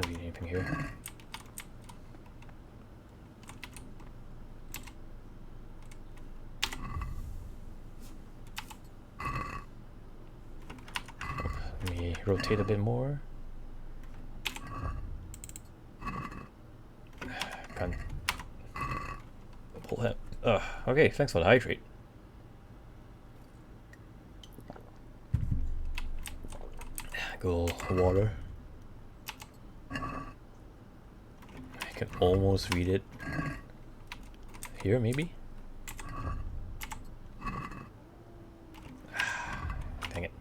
Speaker 1: read anything here. Let me rotate a bit more. Can't pull that. Okay, thanks for the hydrate. Go water. I can almost read it. Here, maybe? Dang it.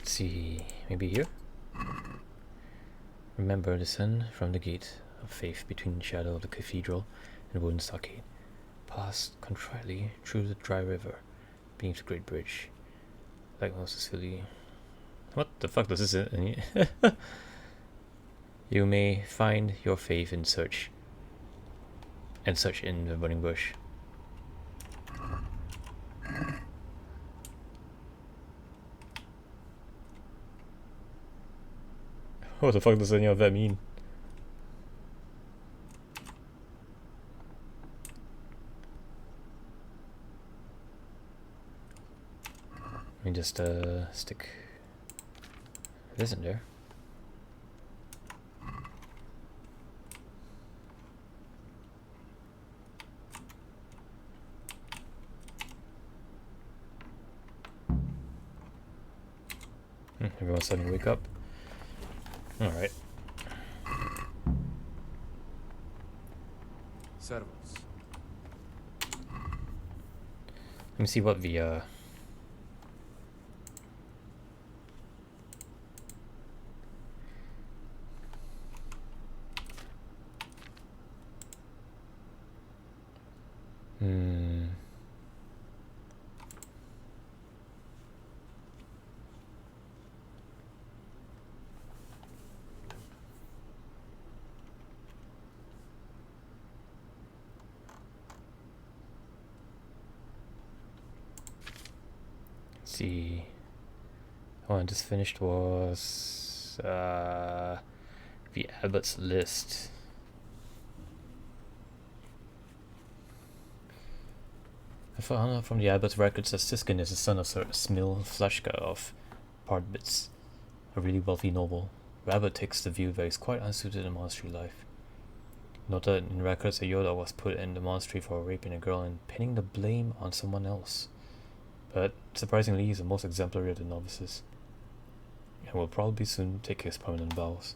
Speaker 1: See, maybe here? Remember the sun from the gate of faith between the shadow of the cathedral and the wooden stockade. Passed contritely through the dry river, beneath the great bridge. Like most Sicily. What the fuck does this mean? You may find your faith in search. And search in the burning bush. What the fuck does any of that mean? Let me just stick this in there. Everyone suddenly wake up. Alright.
Speaker 2: Servus.
Speaker 1: Let me see what the see. One I just finished was the Abbott's List. I found out from the Abbott's records that Siskin is the son of Sir Smil Fleshka of Pardbits, a really wealthy noble. Abbott takes the view that he's quite unsuited to monastery life. Noted in records that Yoda was put in the monastery for raping a girl and pinning the blame on someone else. But surprisingly, he's the most exemplary of the novices, and will probably soon take his permanent vows.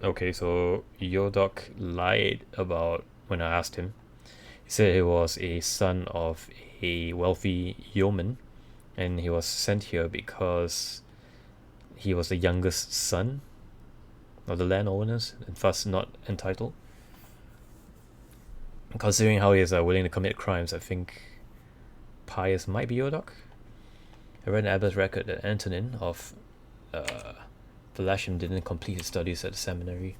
Speaker 1: Okay, so Yodok lied about when I asked him. He said he was a son of a wealthy yeoman, and he was sent here because he was the youngest son of the landowners and thus not entitled. Considering how he is willing to commit crimes, I think pious might be Yodok. I read in Abbott's record that Antonin of Valasham didn't complete his studies at the seminary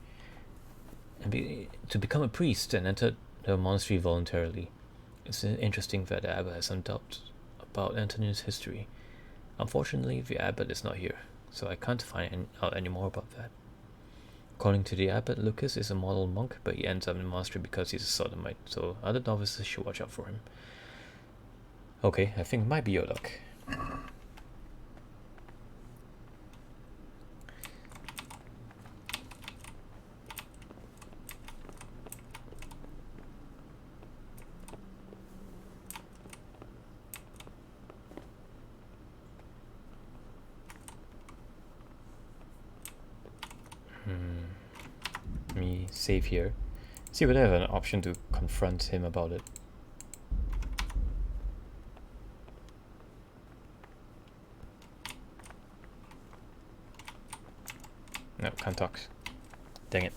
Speaker 1: and to become a priest and entered the monastery voluntarily. It's interesting that the abbot has some doubt about Antonin's history. Unfortunately, the abbot is not here, so I can't find out any more about that. According to the abbot, Lucas is a model monk, but he ends up in the monastery because he's a sodomite, so other novices should watch out for him. Okay, I think it might be Yodok. Let me save here. See whether I have an option to confront him about it. No, can't talk. Dang it.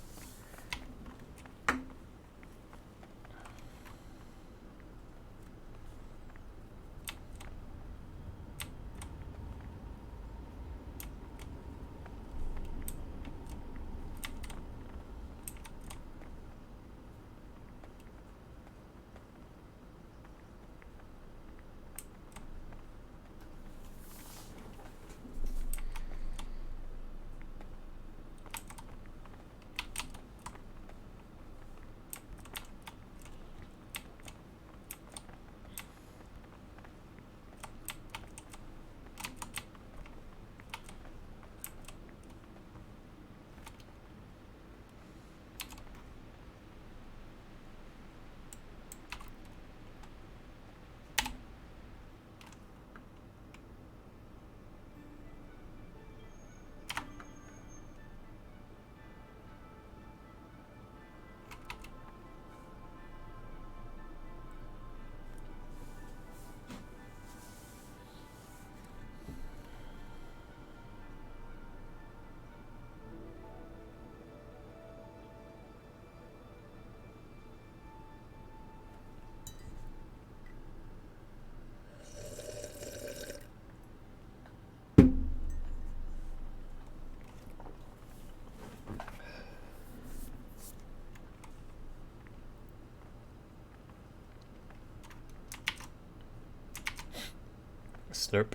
Speaker 1: Slurp.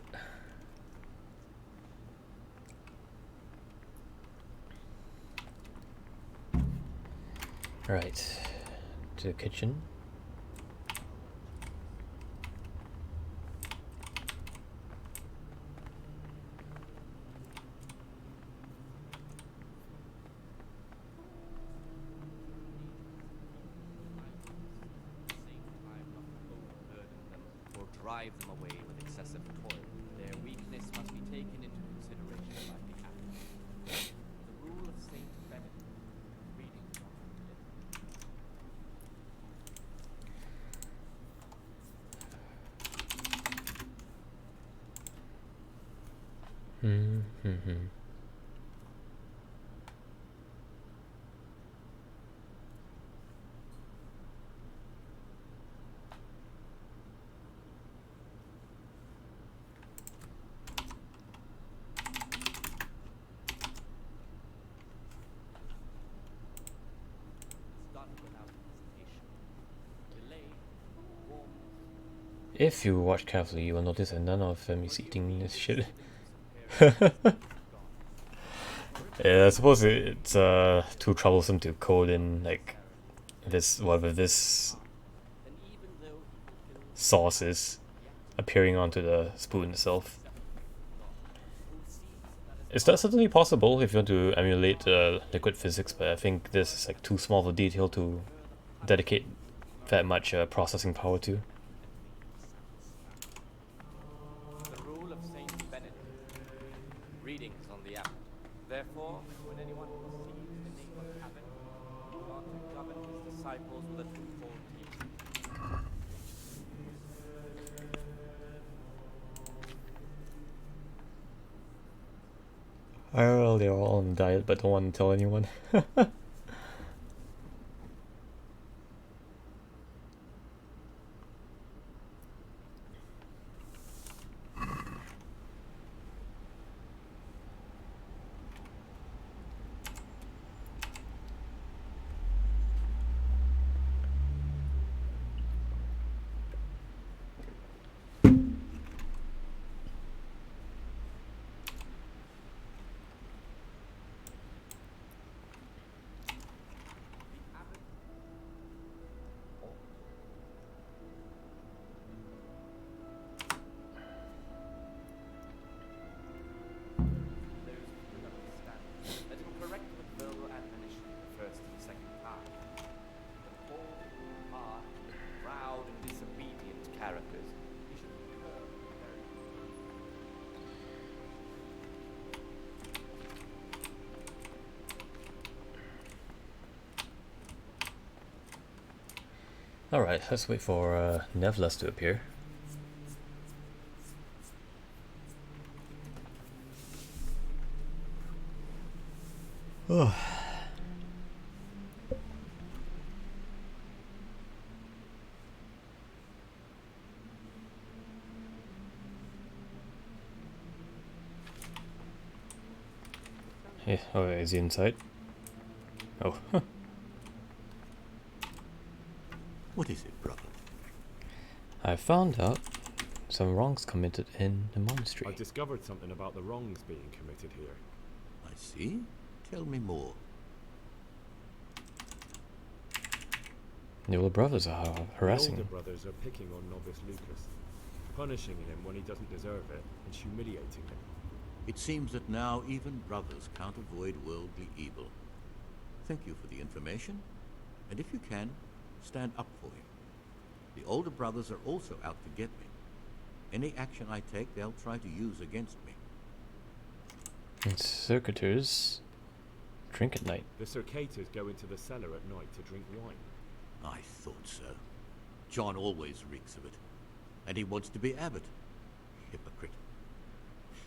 Speaker 1: Alright, to the kitchen.
Speaker 4: drive them away with excessive toil. Their weakness must be taken into consideration by the abbot. The rule of Saint Benedict, reading from
Speaker 1: Mm-hmm.
Speaker 4: done without hesitation. Delay, warm,
Speaker 1: If you watch carefully, you will notice that none of them is eating this shit. Yeah, I suppose it's too troublesome to code in like this, whatever this
Speaker 4: then even though he fulfills
Speaker 1: sauce is appearing onto the spoon itself. Is that certainly possible if you want to emulate liquid physics, but I think this is like too small of a detail to dedicate that much processing power to.
Speaker 4: the rule of Saint Benedict. Readings on the abbot. Therefore, when anyone perceives the name of abbot, he ought to govern his disciples with a twofold teaching.
Speaker 1: Well, they're all on diet but don't want to tell anyone.
Speaker 4: Those who do understand, let him correct with verbal admonition the first and second time. But all who are proud and disobedient characters, he should curb very.
Speaker 1: Alright, let's wait for Nevlas to appear. Oh. Yeah, oh, is he inside? Oh, huh.
Speaker 11: What is it, brother?
Speaker 1: I found out some wrongs committed in the monastery.
Speaker 3: I've discovered something about the wrongs being committed here.
Speaker 11: I see. Tell me more.
Speaker 1: The older brothers are harassing
Speaker 3: The
Speaker 1: him.
Speaker 3: older brothers are picking on novice Lucas, punishing him when he doesn't deserve it, and humiliating him.
Speaker 11: It seems that now even brothers can't avoid worldly evil. Thank you for the information, and if you can, stand up for him. The older brothers are also out to get me. Any action I take, they'll try to use against me.
Speaker 1: And circuitors drink at night.
Speaker 3: The circators go into the cellar at night to drink wine.
Speaker 11: I thought so. John always reeks of it. And he wants to be abbot. Hypocrite.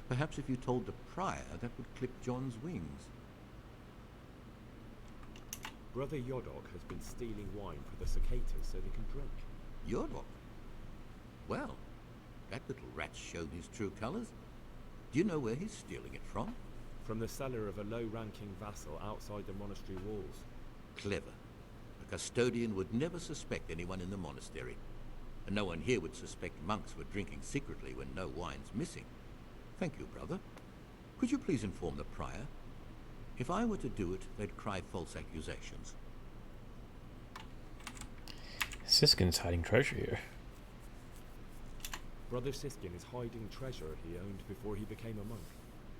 Speaker 11: Perhaps if you told the prior, that would clip John's wings.
Speaker 3: Brother Yodok has been stealing wine for the cicadas so they can drink.
Speaker 11: Yodok? Well, that little rat's shown his true colors. Do you know where he's stealing it from?
Speaker 3: From the cellar of a low-ranking vassal outside the monastery walls.
Speaker 11: Clever. A custodian would never suspect anyone in the monastery. And no one here would suspect monks were drinking secretly when no wine's missing. Thank you, brother. Could you please inform the prior? If I were to do it, they'd cry false accusations.
Speaker 1: Siskin's hiding treasure here.
Speaker 3: Brother Siskin is hiding treasure he owned before he became a monk.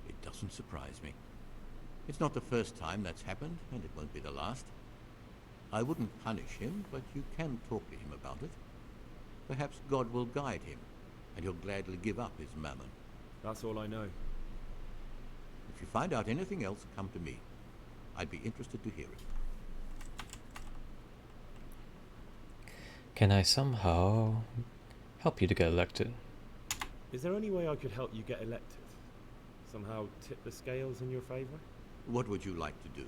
Speaker 11: It doesn't surprise me. It's not the first time that's happened, and it won't be the last. I wouldn't punish him, but you can talk to him about it. Perhaps God will guide him. and he'll gladly give up his mammon.
Speaker 3: That's all I know.
Speaker 11: If you find out anything else, come to me. I'd be interested to hear it.
Speaker 1: Can I somehow help you to get elected?
Speaker 3: Is there any way I could help you get elected? Somehow tip the scales in your favour?
Speaker 11: What would you like to do?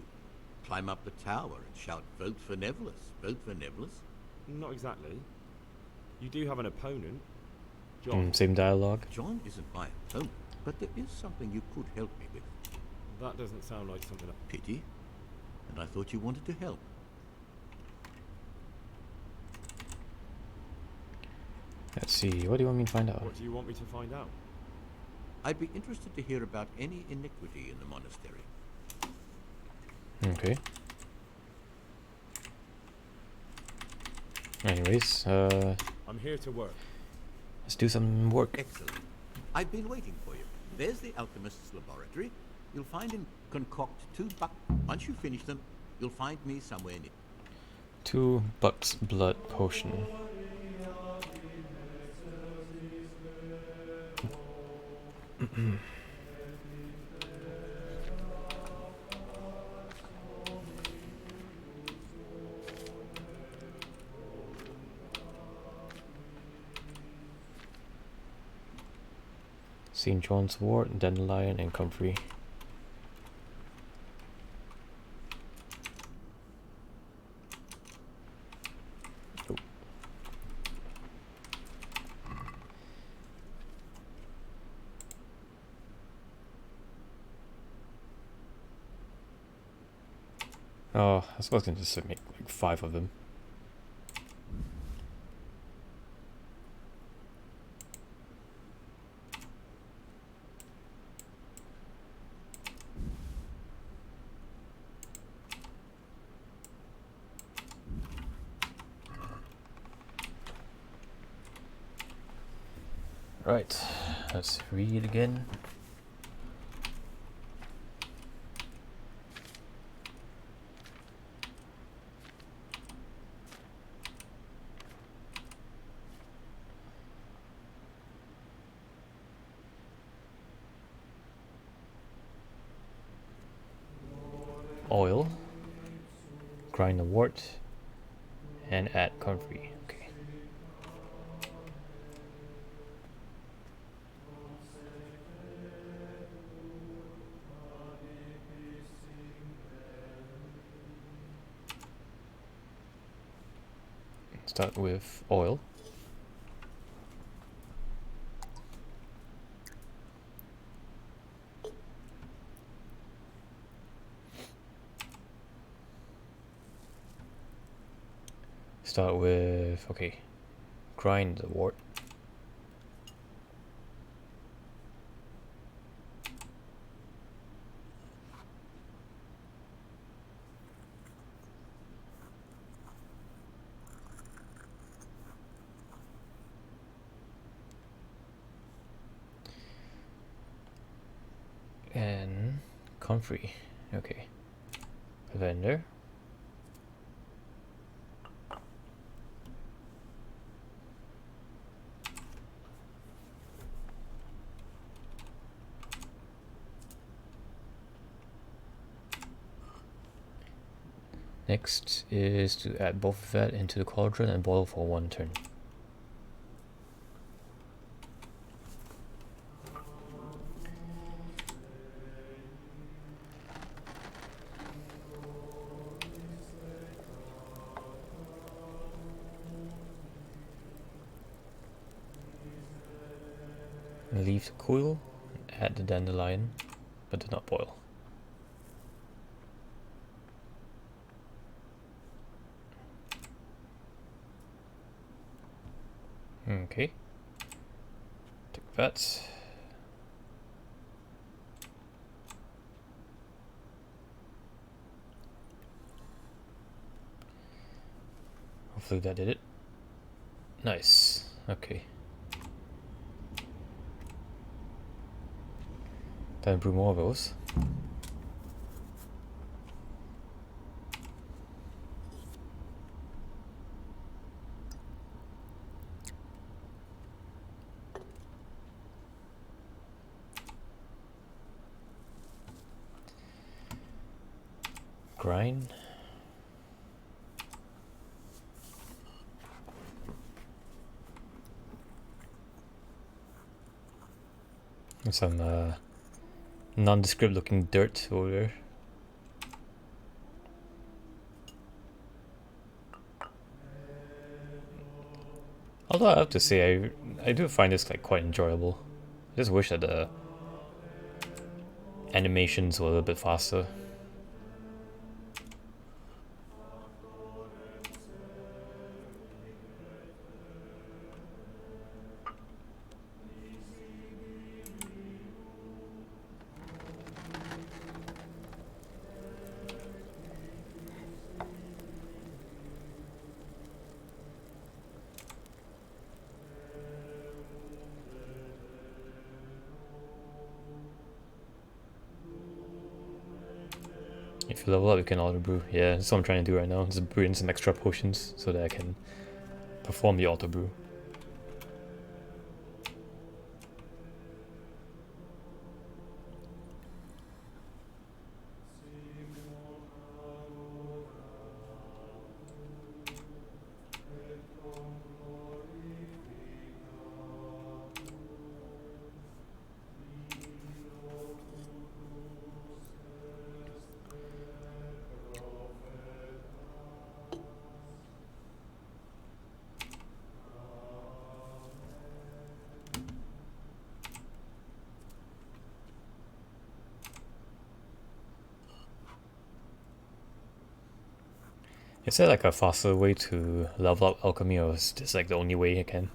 Speaker 11: Climb up the tower and shout, "Vote for Neverless, vote for Neverless"?
Speaker 3: Not exactly. You do have an opponent, John.
Speaker 1: Same dialogue.
Speaker 11: John isn't my opponent, but there is something you could help me with.
Speaker 3: That doesn't sound like something...
Speaker 11: Pity. And I thought you wanted to help.
Speaker 1: Let's see, what do you want me to find out?
Speaker 3: What do you want me to find out?
Speaker 11: I'd be interested to hear about any iniquity in the monastery.
Speaker 1: Okay. Anyways,
Speaker 3: I'm here to work.
Speaker 1: let's do some work.
Speaker 11: Excellent. I've been waiting for you. There's the alchemist's laboratory. You'll find him concoct 2 bucks. Once you finish them, you'll find me somewhere near.
Speaker 1: 2 bucks blood potion. St. John's Wort, Dandelion, and Comfrey. Oh, I was going to just make like 5 of them. Right, let's read again. Oil, grind the wort, and add comfrey. Okay. Start with oil. Start with, okay, grind the wort. And comfrey, okay. Vendor. Next is to add both of that into the cauldron and boil for 1 turn. Leave to cool, add the dandelion, but do not boil. Okay. Take that. Hopefully that did it. Nice. Okay. Time to brew more of those. grind. And some nondescript looking dirt over there. Although I have to say, I do find this like quite enjoyable. I just wish that the animations were a little bit faster. If you level up, you can auto brew. Yeah, that's what I'm trying to do right now. Just brew in some extra potions so that I can perform the auto brew. Is there like a faster way to level up alchemy, or is this like the only way I can?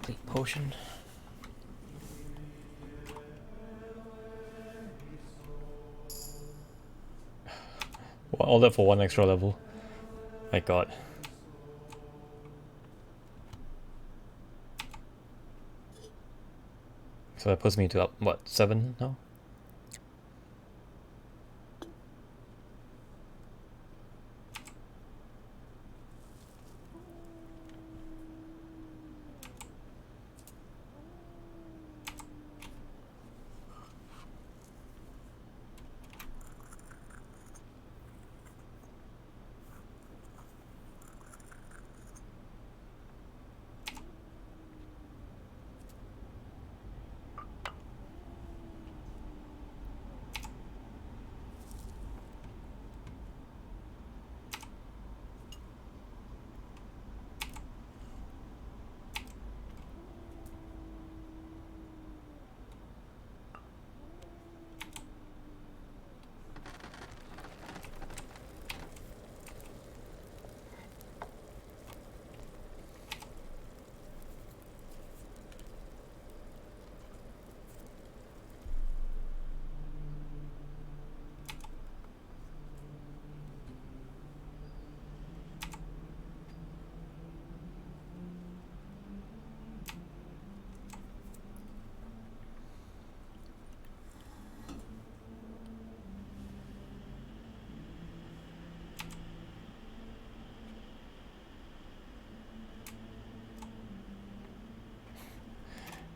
Speaker 1: Complete potion. Well, all that for one extra level. My god. So that puts me to up, what, 7 now?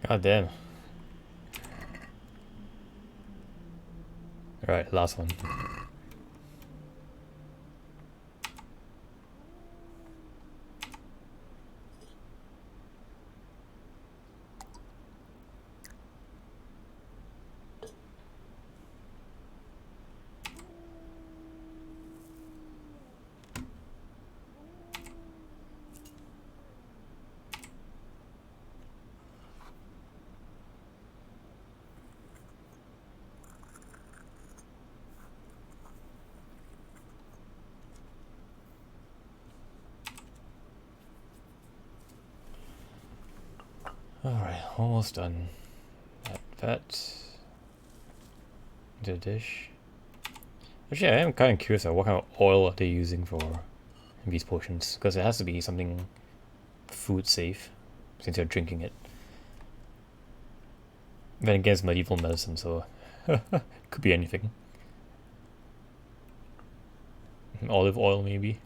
Speaker 1: God damn. Alright, last one. almost done. Add that into the dish. Actually, I am kind of curious about what kind of oil are they using for these potions, because it has to be something food safe since you're drinking it. Then again, it's medieval medicine, so could be anything. Olive oil, maybe.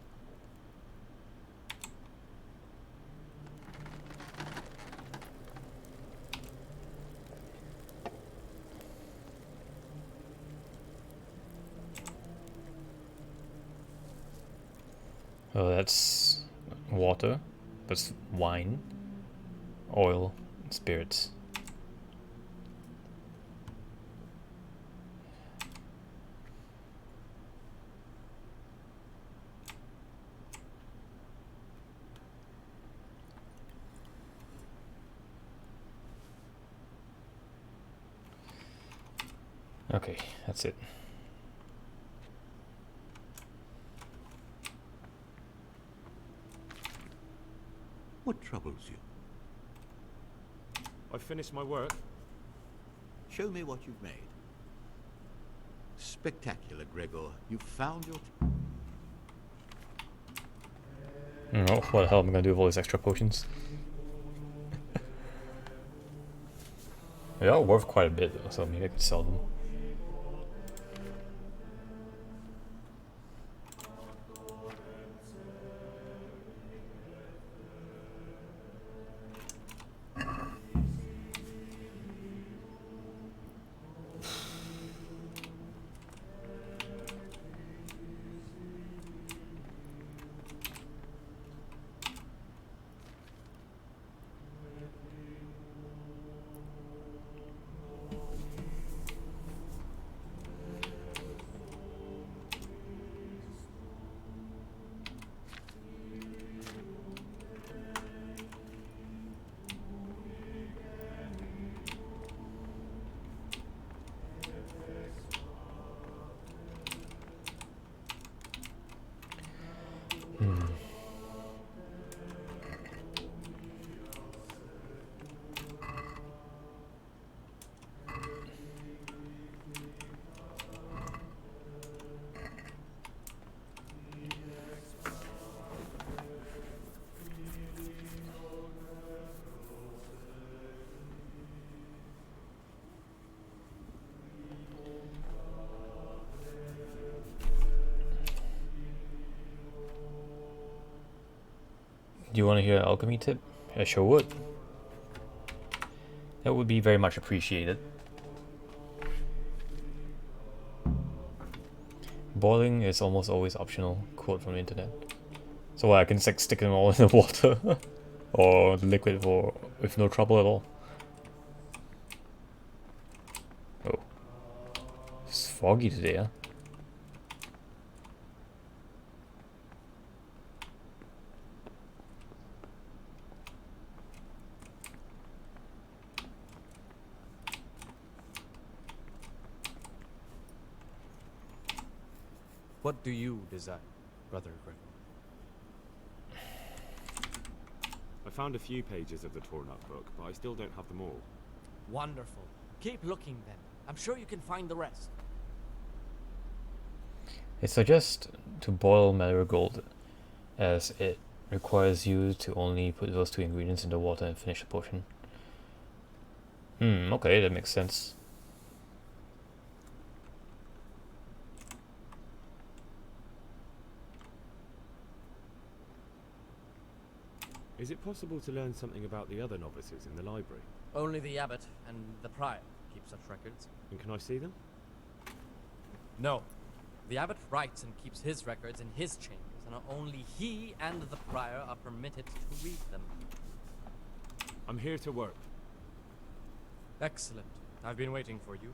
Speaker 1: Oh, that's water. That's wine, oil, spirits. Okay, that's it.
Speaker 11: What troubles you?
Speaker 3: I've finished my work.
Speaker 11: Show me what you've made. Spectacular, Gregor. You've found your...
Speaker 1: Oh, what the hell am I gonna do with all these extra potions? They are worth quite a bit though, so maybe I could sell them. Do you want to hear an alchemy tip? I sure would. That would be very much appreciated. Boiling is almost always optional. Quote from the internet. So I can like stick them all in the water or the liquid for with no trouble at all. Oh, it's foggy today, huh?
Speaker 2: What do you desire, Brother Gregor?
Speaker 3: I found a few pages of the torn-up book, but I still don't have them all.
Speaker 4: Wonderful. Keep looking then. I'm sure you can find the rest.
Speaker 1: It suggests to boil marigold, as it requires you to only put those two ingredients in the water and finish the potion. Okay, that makes sense.
Speaker 3: Is it possible to learn something about the other novices in the library?
Speaker 4: Only the abbot and the prior keep such records.
Speaker 3: And can I see them?
Speaker 4: No. The abbot writes and keeps his records in his chambers, and only he and the prior are permitted to read them.
Speaker 3: I'm here to work.
Speaker 4: Excellent. I've been waiting for you.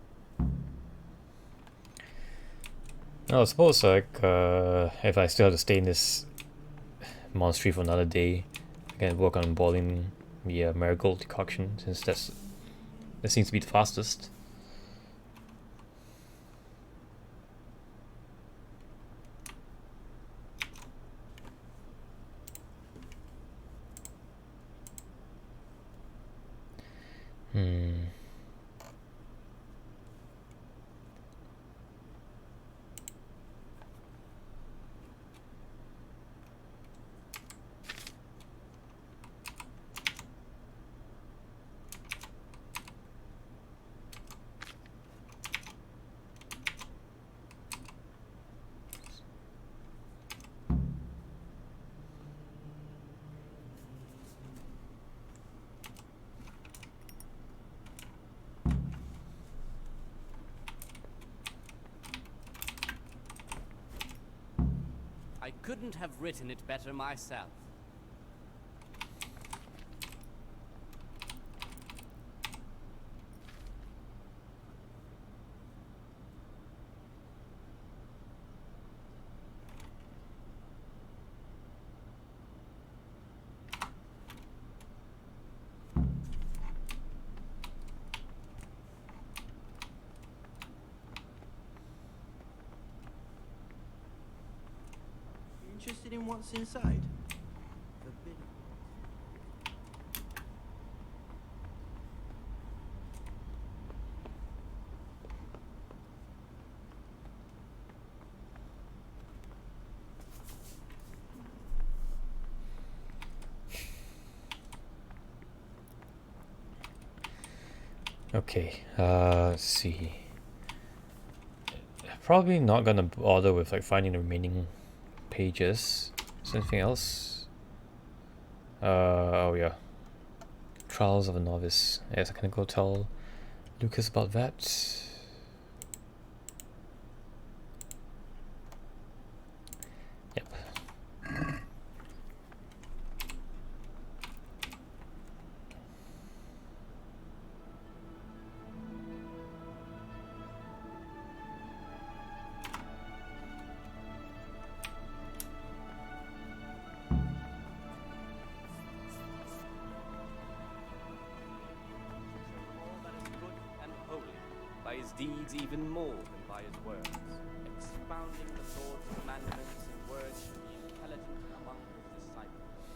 Speaker 1: I suppose like if I still have to stay in this monastery for another day, I can work on boiling the marigold decoction, since that seems to be the fastest.
Speaker 4: couldn't have written it better myself.
Speaker 10: Interested in what's inside? Forbidden.
Speaker 1: Okay, let's see. Probably not gonna bother with like finding the remaining pages. Is there anything else? Oh yeah. Trials of a Novice. Yes, I can go tell Lucas about that. Yep.
Speaker 4: By his deeds even more than by his words. Expounding the Lord's commandments in words should be intelligent among his disciples,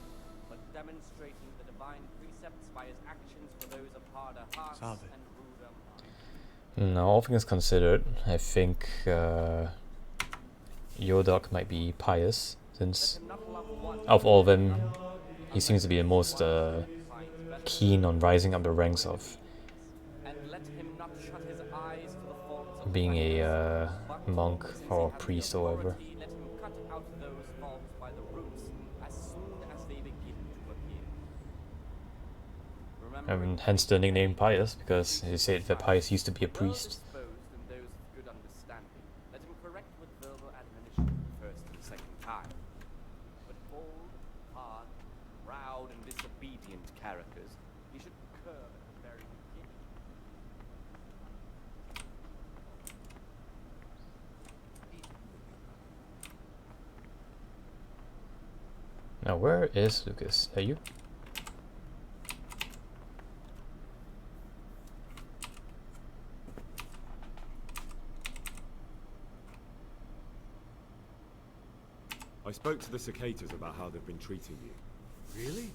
Speaker 4: but demonstrating the divine precepts by his actions for those of harder hearts and ruder minds.
Speaker 1: Now, all things considered, I think Yodok might be pious, since of all of them, he seems to be the most keen on rising up the ranks of being a monk or priest or whatever.
Speaker 4: Let him cut out those faults by the roots as soon as they begin to appear.
Speaker 1: And hence the nickname Pious, because he said that Pious used to be a priest.
Speaker 4: Those of good understanding, let him correct with verbal admonition the first and second time. But bold, hard, proud, and disobedient characters, he should curb at the very beginning.
Speaker 1: Now, where is Lucas? Are you?
Speaker 3: I spoke to the cicadas about how they've been treating you.
Speaker 2: Really?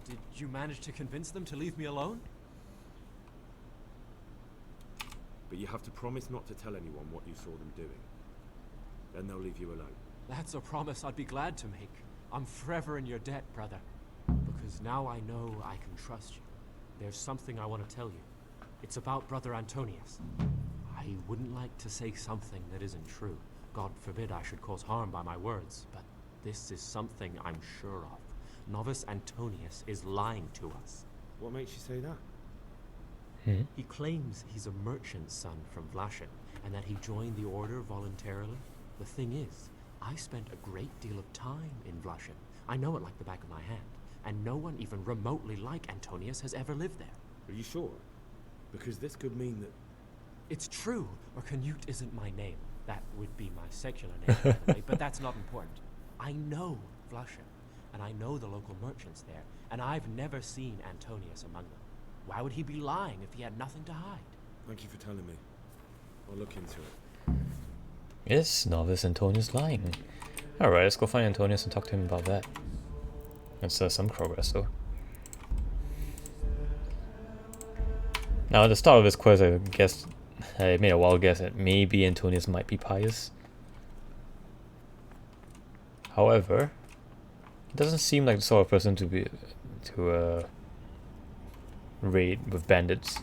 Speaker 2: Did you manage to convince them to leave me alone?
Speaker 3: But you have to promise not to tell anyone what you saw them doing. Then they'll leave you alone.
Speaker 2: That's a promise I'd be glad to make. I'm forever in your debt, brother. Because now I know I can trust you. There's something I want to tell you. It's about Brother Antonius. I wouldn't like to say something that isn't true. God forbid I should cause harm by my words, but this is something I'm sure of. Novice Antonius is lying to us.
Speaker 3: What makes you say that?
Speaker 2: He claims he's a merchant's son from Vlashin, and that he joined the order voluntarily. The thing is, I spent a great deal of time in Vlashin. I know it like the back of my hand, and no one even remotely like Antonius has ever lived there.
Speaker 3: Are you sure? Because this could mean that...
Speaker 2: It's true, or Canute isn't my name. That would be my secular name, by the way, but that's not important. I know Vlashin, and I know the local merchants there, and I've never seen Antonius among them. Why would he be lying if he had nothing to hide?
Speaker 3: Thank you for telling me. I'll look into it.
Speaker 1: Is Novice Antonius lying? Alright, let's go find Antonius and talk to him about that. That's some progress though. Now at the start of this quest, I guess I made a wild guess that maybe Antonius might be pious. However, he doesn't seem like the sort of person to raid with bandits.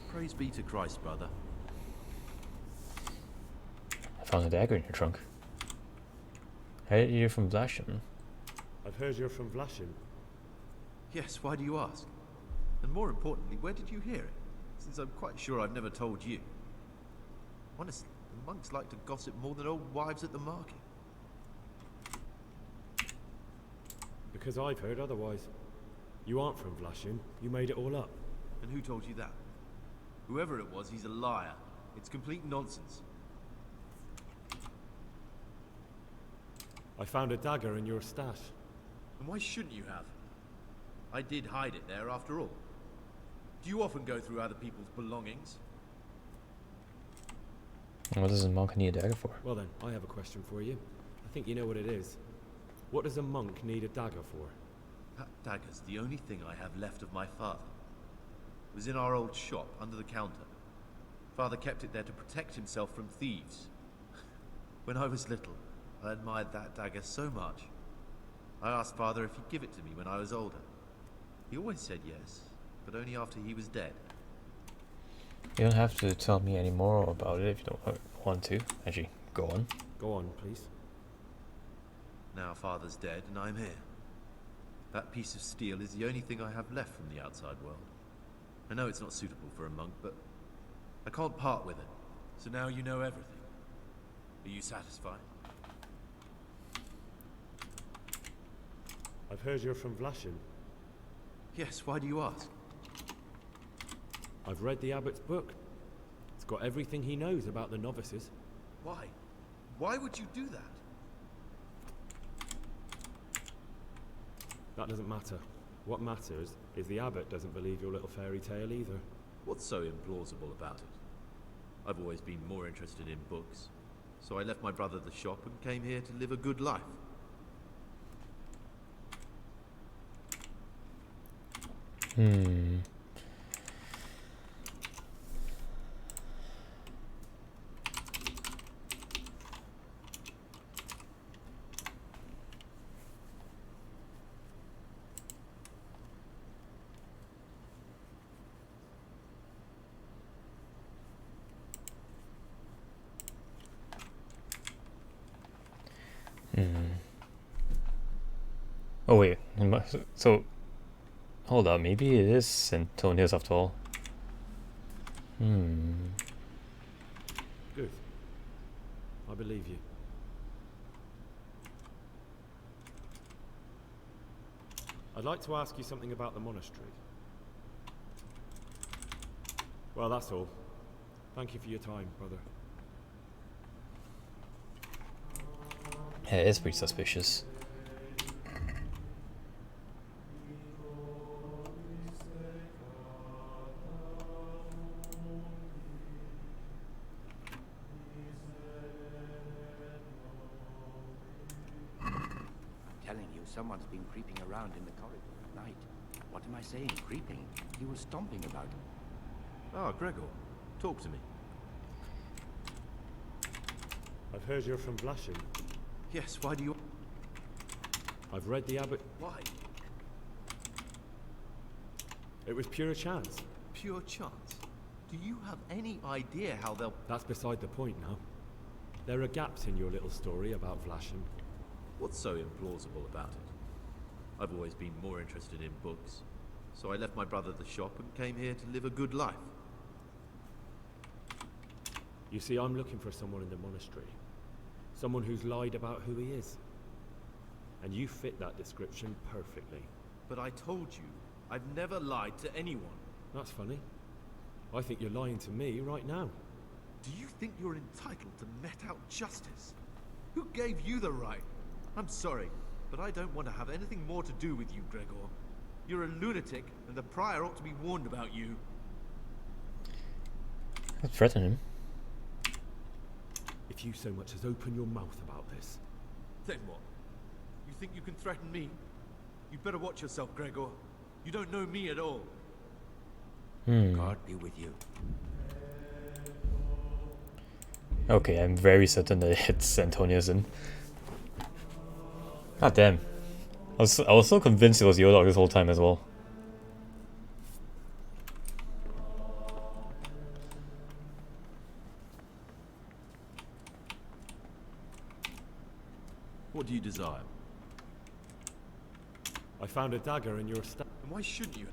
Speaker 14: Praise be to Christ, brother.
Speaker 1: I found a dagger in your trunk. Hey, you're from Vlashin.
Speaker 3: I've heard you're from Vlashin.
Speaker 14: Yes, why do you ask? And more importantly, where did you hear it? Since I'm quite sure I've never told you. Honestly, the monks like to gossip more than old wives at the market.
Speaker 3: Because I've heard otherwise. You aren't from Vlashim. You made it all up.
Speaker 14: And who told you that? Whoever it was, he's a liar. It's complete nonsense.
Speaker 3: I found a dagger in your stash.
Speaker 14: And why shouldn't you have? I did hide it there after all. Do you often go through other people's belongings?
Speaker 1: What does a monk need a dagger for?
Speaker 3: Well then, I have a question for you. I think you know what it is. What does a monk need a dagger for?
Speaker 14: That dagger's the only thing I have left of my father. It was in our old shop, under the counter. Father kept it there to protect himself from thieves. When I was little, I admired that dagger so much. I asked Father if he'd give it to me when I was older. He always said yes, but only after he was dead.
Speaker 1: You don't have to tell me any more about it if you don't want to. Actually, go on.
Speaker 3: Go on, please.
Speaker 14: Now Father's dead and I'm here. That piece of steel is the only thing I have left from the outside world. I know it's not suitable for a monk, but I can't part with it. So now you know everything. Are you satisfied?
Speaker 3: I've heard you're from Vlashim.
Speaker 14: Yes, why do you ask?
Speaker 3: I've read the abbot's book. It's got everything he knows about the novices.
Speaker 14: Why? Why would you do that?
Speaker 3: That doesn't matter. What matters is the abbot doesn't believe your little fairy tale either.
Speaker 14: What's so implausible about it? I've always been more interested in books, so I left my brother the shop and came here to live a good life.
Speaker 1: Oh wait, so hold up, maybe it is Antonius after all.
Speaker 3: Good. I believe you. I'd like to ask you something about the monastery. Well, that's all. Thank you for your time, brother.
Speaker 1: Yeah, it's pretty suspicious.
Speaker 15: Someone's been creeping around in the corridor at night. What am I saying, creeping? He was stomping about.
Speaker 14: Ah, Gregor. Talk to me.
Speaker 3: I've heard you're from Vlashim.
Speaker 14: Yes, why do you...
Speaker 3: I've read the abbot...
Speaker 14: Why?
Speaker 3: It was pure chance.
Speaker 14: Pure chance? Do you have any idea how they'll...
Speaker 3: That's beside the point now. There are gaps in your little story about Vlashim.
Speaker 14: What's so implausible about it? I've always been more interested in books, so I left my brother the shop and came here to live a good life.
Speaker 3: You see, I'm looking for someone in the monastery. Someone who's lied about who he is. And you fit that description perfectly.
Speaker 14: But I told you, I've never lied to anyone.
Speaker 3: That's funny. I think you're lying to me right now.
Speaker 14: Do you think you're entitled to met out justice? Who gave you the right? I'm sorry, but I don't want to have anything more to do with you, Gregor. You're a lunatic, and the prior ought to be warned about you.
Speaker 1: Let's threaten him.
Speaker 3: If you so much as open your mouth about this...
Speaker 14: Then what? You think you can threaten me? You'd better watch yourself, Gregor. You don't know me at all.
Speaker 15: God be with you.
Speaker 1: Okay, I'm very certain that it's Antonius and... God damn. I was so convinced it was Yodok this whole time as well.
Speaker 14: What do you desire?
Speaker 3: I found a dagger in your stash.
Speaker 14: And why shouldn't you?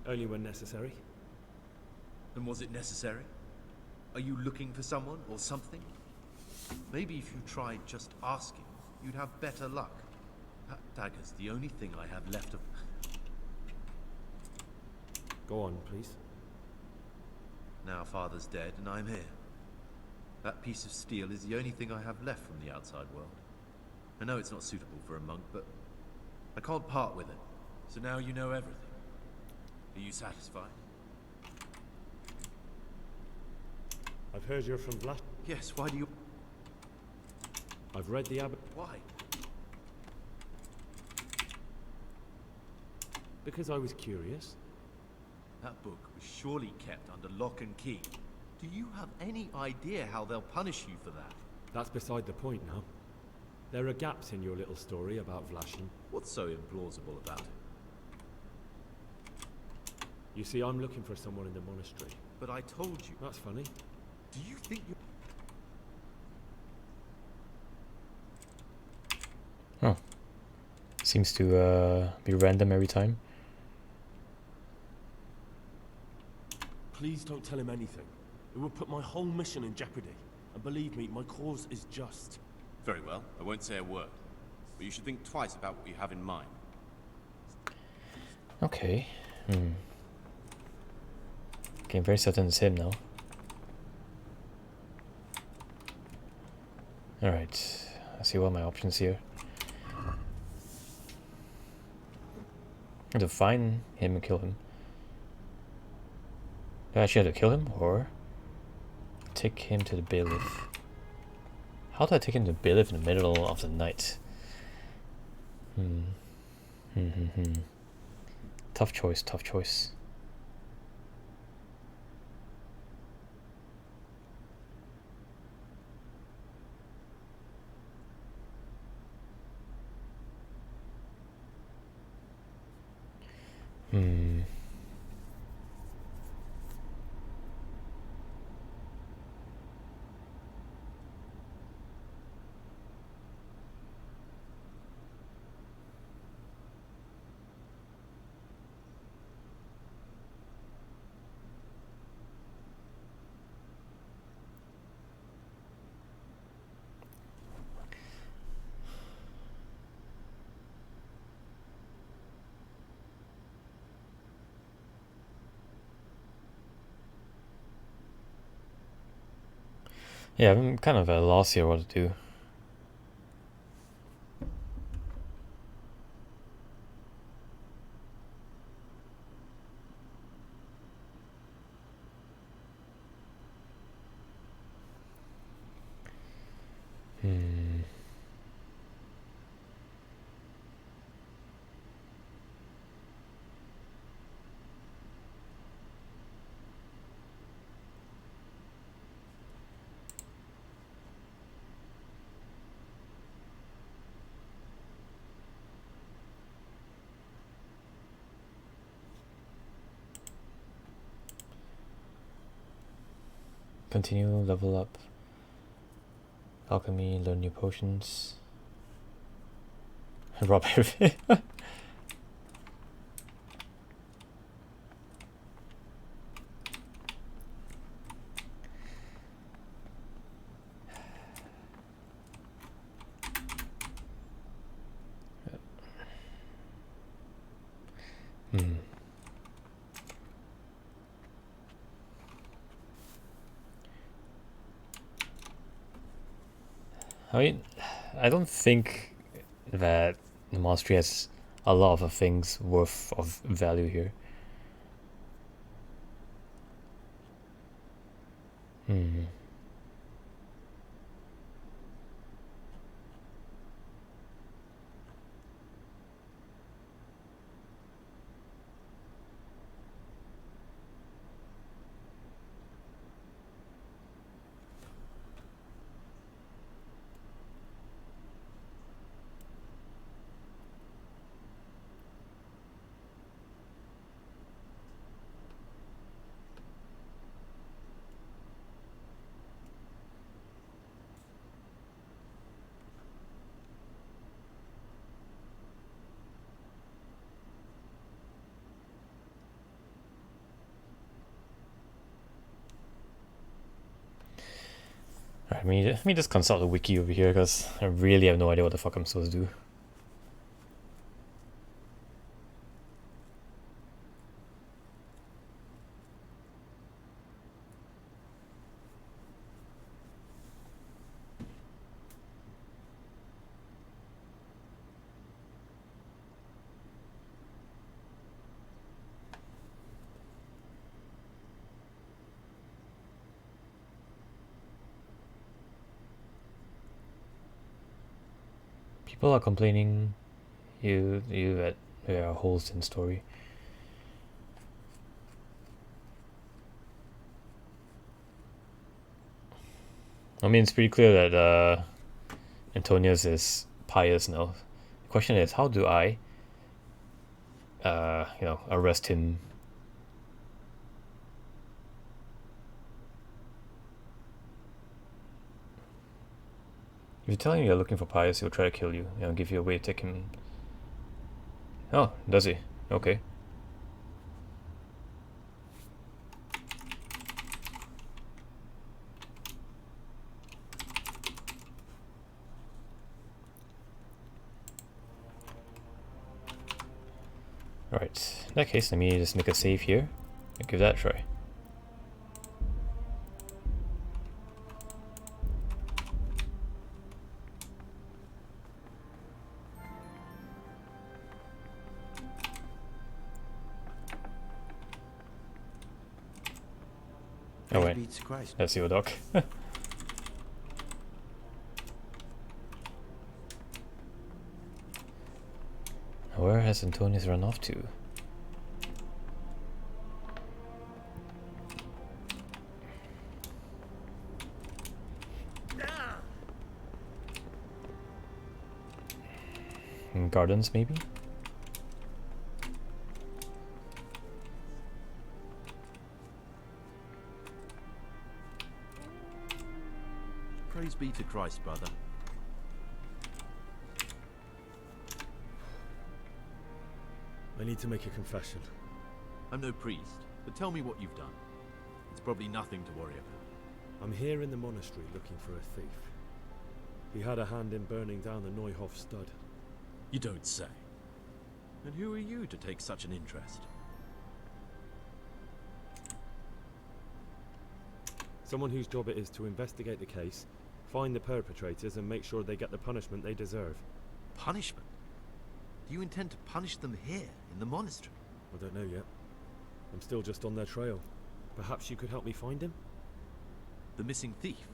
Speaker 3: Only when necessary.
Speaker 14: And was it necessary? Are you looking for someone or something? Maybe if you tried just asking, you'd have better luck. That dagger's the only thing I have left of...
Speaker 3: Go on, please.
Speaker 14: Now Father's dead and I'm here. That piece of steel is the only thing I have left from the outside world. I know it's not suitable for a monk, but I can't part with it. So now you know everything. Are you satisfied?
Speaker 3: I've heard you're from Vlad.
Speaker 14: Yes, why do you...
Speaker 3: I've read the abbot.
Speaker 14: Why?
Speaker 3: Because I was curious.
Speaker 14: That book was surely kept under lock and key. Do you have any idea how they'll punish you for that?
Speaker 3: That's beside the point now. There are gaps in your little story about Vlashin.
Speaker 14: What's so implausible about it?
Speaker 3: You see, I'm looking for someone in the monastery.
Speaker 14: But I told you.
Speaker 3: That's funny.
Speaker 14: Do you think you...
Speaker 1: Oh. Seems to be random every time.
Speaker 6: Please don't tell him anything. It would put my whole mission in jeopardy. And believe me, my cause is just.
Speaker 2: Very well, I won't say a word. But you should think twice about what you have in mind.
Speaker 1: Okay. Getting very certain it's him now. Alright. Let's see what are my options here. I have to find him and kill him. Do I actually have to kill him, or take him to the bailiff? How do I take him to the bailiff in the middle of the night? Tough choice, tough choice. Yeah, I'm kind of at a loss here what to do. Continue, level up. Alchemy, learn new potions. Rob everything. I mean, I don't think that the monastery has a lot of things worth of value here. let me just consult the wiki over here because I really have no idea what the fuck I'm supposed to do. People are complaining you that there are holes in story. I mean, it's pretty clear that Antonius is pious now. The question is, how do I arrest him? If you tell him you're looking for Pius, he'll try to kill you. He'll give you a way to take him. Oh, does he? Okay. Alright, in that case, let me just make a save here and give that a try. Oh wait, that's your dog. Where has Antonius run off to? In gardens, maybe?
Speaker 14: Praise be to Christ, brother.
Speaker 3: I need to make a confession.
Speaker 14: I'm no priest, but tell me what you've done. It's probably nothing to worry about.
Speaker 3: I'm here in the monastery looking for a thief. He had a hand in burning down the Neuhof stud.
Speaker 14: You don't say. And who are you to take such an interest?
Speaker 3: Someone whose job it is to investigate the case, find the perpetrators, and make sure they get the punishment they deserve.
Speaker 14: Punishment? Do you intend to punish them here, in the monastery?
Speaker 3: I don't know yet. I'm still just on their trail. Perhaps you could help me find him?
Speaker 14: The missing thief?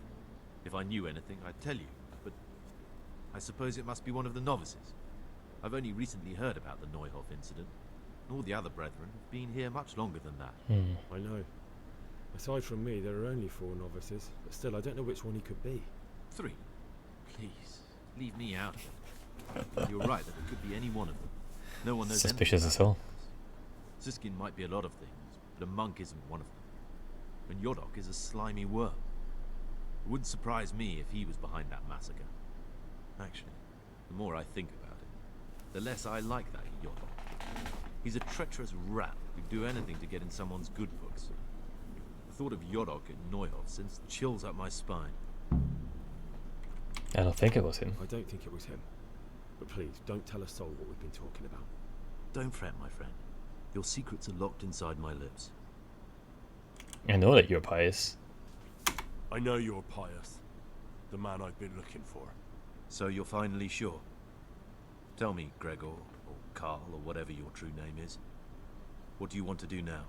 Speaker 14: If I knew anything, I'd tell you, but I suppose it must be one of the novices. I've only recently heard about the Neuhof incident. All the other brethren have been here much longer than that.
Speaker 3: I know. Aside from me, there are only 4 novices, but still, I don't know which one he could be.
Speaker 14: 3? Please, leave me out of it. You're right that it could be any one of them. No one knows.
Speaker 1: Suspicious as hell.
Speaker 14: Siskin might be a lot of things, but a monk isn't one of them. And Yodok is a slimy worm. It wouldn't surprise me if he was behind that massacre. Actually, the more I think about it, the less I like that Yodok. He's a treacherous rat who'd do anything to get in someone's good books. The thought of Yodok and Neuhof sends chills up my spine.
Speaker 1: I don't think it was him.
Speaker 3: I don't think it was him. But please, don't tell a soul what we've been talking about.
Speaker 14: Don't fret, my friend. Your secrets are locked inside my lips.
Speaker 1: I know that you're pious.
Speaker 6: I know you're Pius, the man I've been looking for.
Speaker 14: So you're finally sure? Tell me, Gregor, or Carl, or whatever your true name is. What do you want to do now?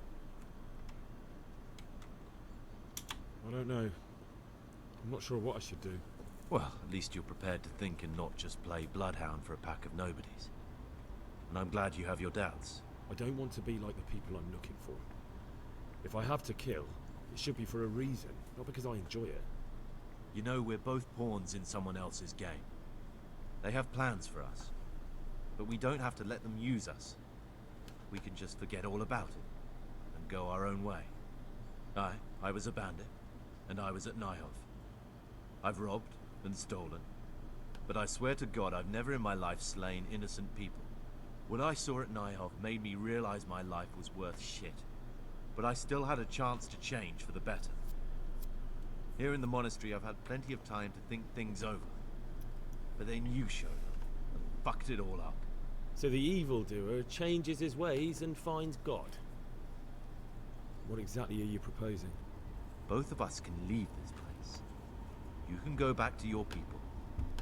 Speaker 3: I don't know. I'm not sure what I should do.
Speaker 14: Well, at least you're prepared to think and not just play bloodhound for a pack of nobodies. And I'm glad you have your doubts.
Speaker 3: I don't want to be like the people I'm looking for. If I have to kill, it should be for a reason, not because I enjoy it.
Speaker 14: You know, we're both pawns in someone else's game. They have plans for us, but we don't have to let them use us. We can just forget all about it and go our own way. I was a bandit, and I was at Neuhof. I've robbed and stolen, but I swear to God I've never in my life slain innocent people. What I saw at Neuhof made me realize my life was worth shit, but I still had a chance to change for the better. Here in the monastery, I've had plenty of time to think things over. But then you showed up and fucked it all up.
Speaker 3: So the evildoer changes his ways and finds God. What exactly are you proposing?
Speaker 14: Both of us can leave this place. You can go back to your people,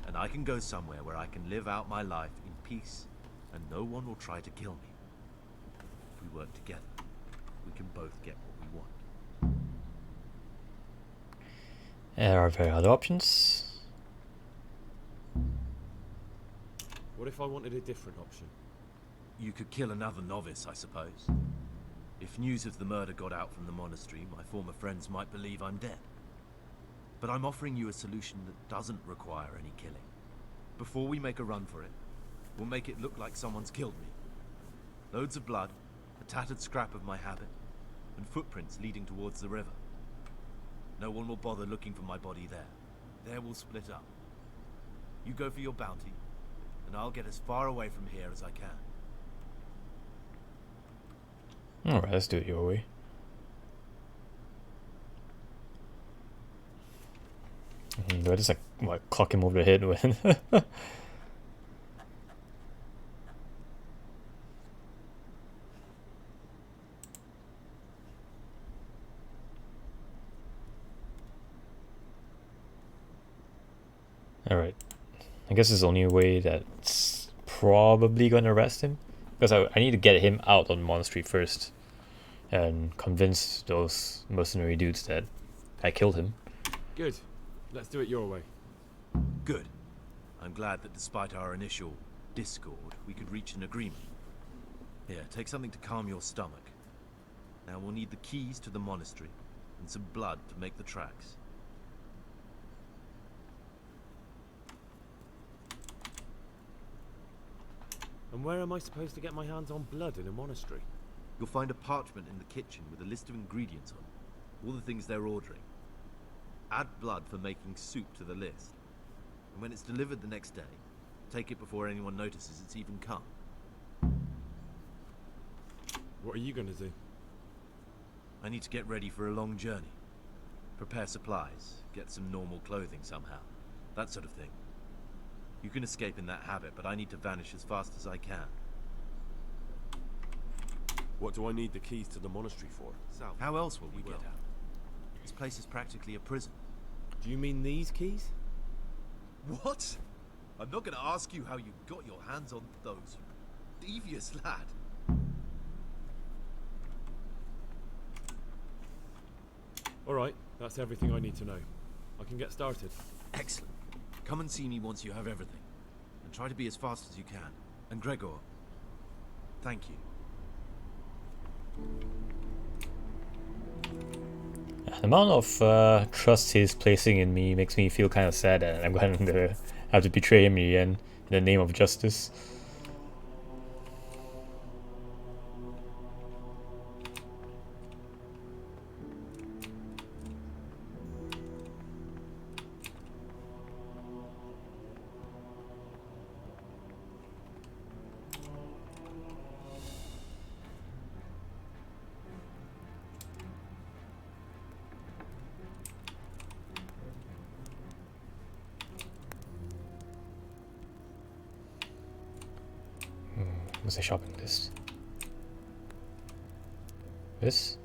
Speaker 14: and I can go somewhere where I can live out my life in peace, and no one will try to kill me. If we work together, we can both get what we want.
Speaker 1: Are there other options?
Speaker 3: What if I wanted a different option?
Speaker 14: You could kill another novice, I suppose. If news of the murder got out from the monastery, my former friends might believe I'm dead. But I'm offering you a solution that doesn't require any killing. Before we make a run for it, we'll make it look like someone's killed me. Loads of blood, a tattered scrap of my habit, and footprints leading towards the river. No one will bother looking for my body there. There we'll split up. You go for your bounty, and I'll get as far away from here as I can.
Speaker 1: Alright, let's do it your way. Do I just like what, clock him over the head when Alright. I guess it's the only way that's probably gonna arrest him. Because I need to get him out of the monastery first. And convince those mercenary dudes that I killed him.
Speaker 3: Good. Let's do it your way.
Speaker 14: Good. I'm glad that despite our initial discord, we could reach an agreement. Here, take something to calm your stomach. Now we'll need the keys to the monastery, and some blood to make the tracks.
Speaker 3: And where am I supposed to get my hands on blood in a monastery?
Speaker 14: You'll find a parchment in the kitchen with a list of ingredients on it. All the things they're ordering. Add blood for making soup to the list. And when it's delivered the next day, take it before anyone notices it's even come.
Speaker 3: What are you going to do?
Speaker 14: I need to get ready for a long journey. Prepare supplies, get some normal clothing somehow. That sort of thing. You can escape in that habit, but I need to vanish as fast as I can.
Speaker 6: What do I need the keys to the monastery for?
Speaker 14: How else will we get out? This place is practically a prison.
Speaker 3: Do you mean these keys?
Speaker 14: What? I'm not going to ask you how you got your hands on those. Devious lad.
Speaker 3: Alright, that's everything I need to know. I can get started.
Speaker 14: Excellent. Come and see me once you have everything. And try to be as fast as you can. And Gregor, thank you.
Speaker 1: The amount of trust he's placing in me makes me feel kind of sad that I'm going to have to betray him in the end in the name of justice. What's a shopping list? This?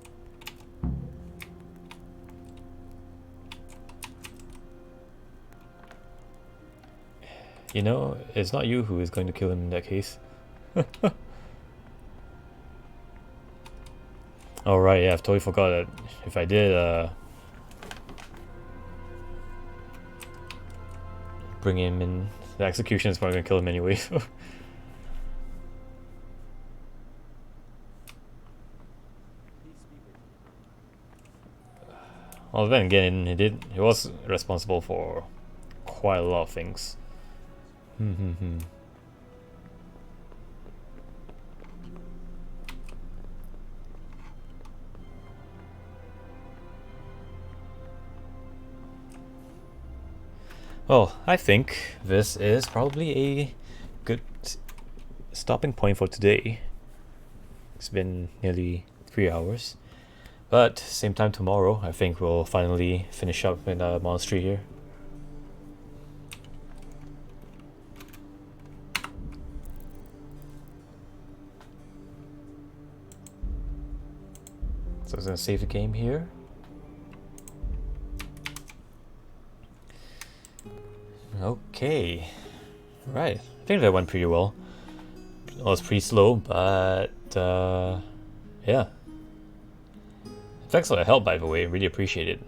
Speaker 1: You know, it's not you who is going to kill him in that case. Oh right, yeah, I've totally forgot that if I did bring him in, the execution is probably gonna kill him anyway. Well, then again, he was responsible for quite a lot of things. Well, I think this is probably a good stopping point for today. It's been nearly 3 hours. But same time tomorrow, I think we'll finally finish up in the monastery here. So I'm gonna save the game here. Okay, right. I think that went pretty well. It was pretty slow, but yeah. Thanks for the help, by the way. Really appreciate it.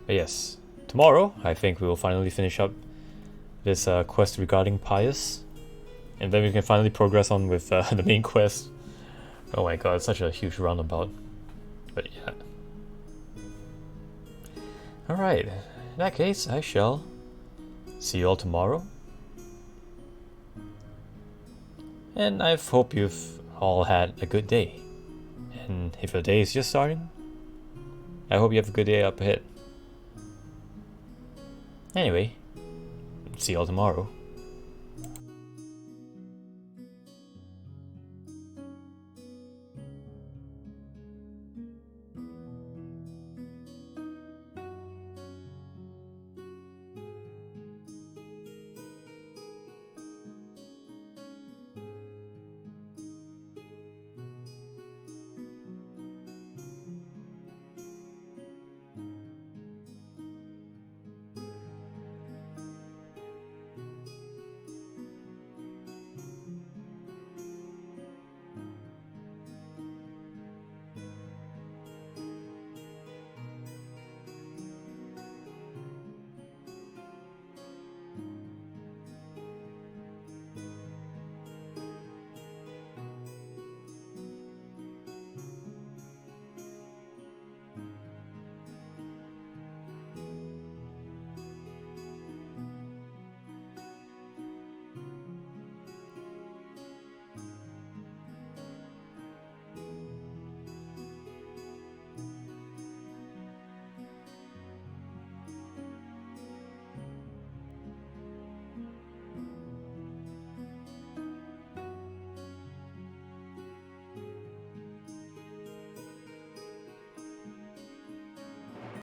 Speaker 1: But yes, tomorrow I think we will finally finish up this quest regarding Pius, and then we can finally progress on with the main quest. Oh my god, it's such a huge roundabout. But yeah. Alright, in that case, I shall see you all tomorrow. And I hope you've all had a good day. And if your day is just starting, I hope you have a good day up ahead. Anyway, see you all tomorrow.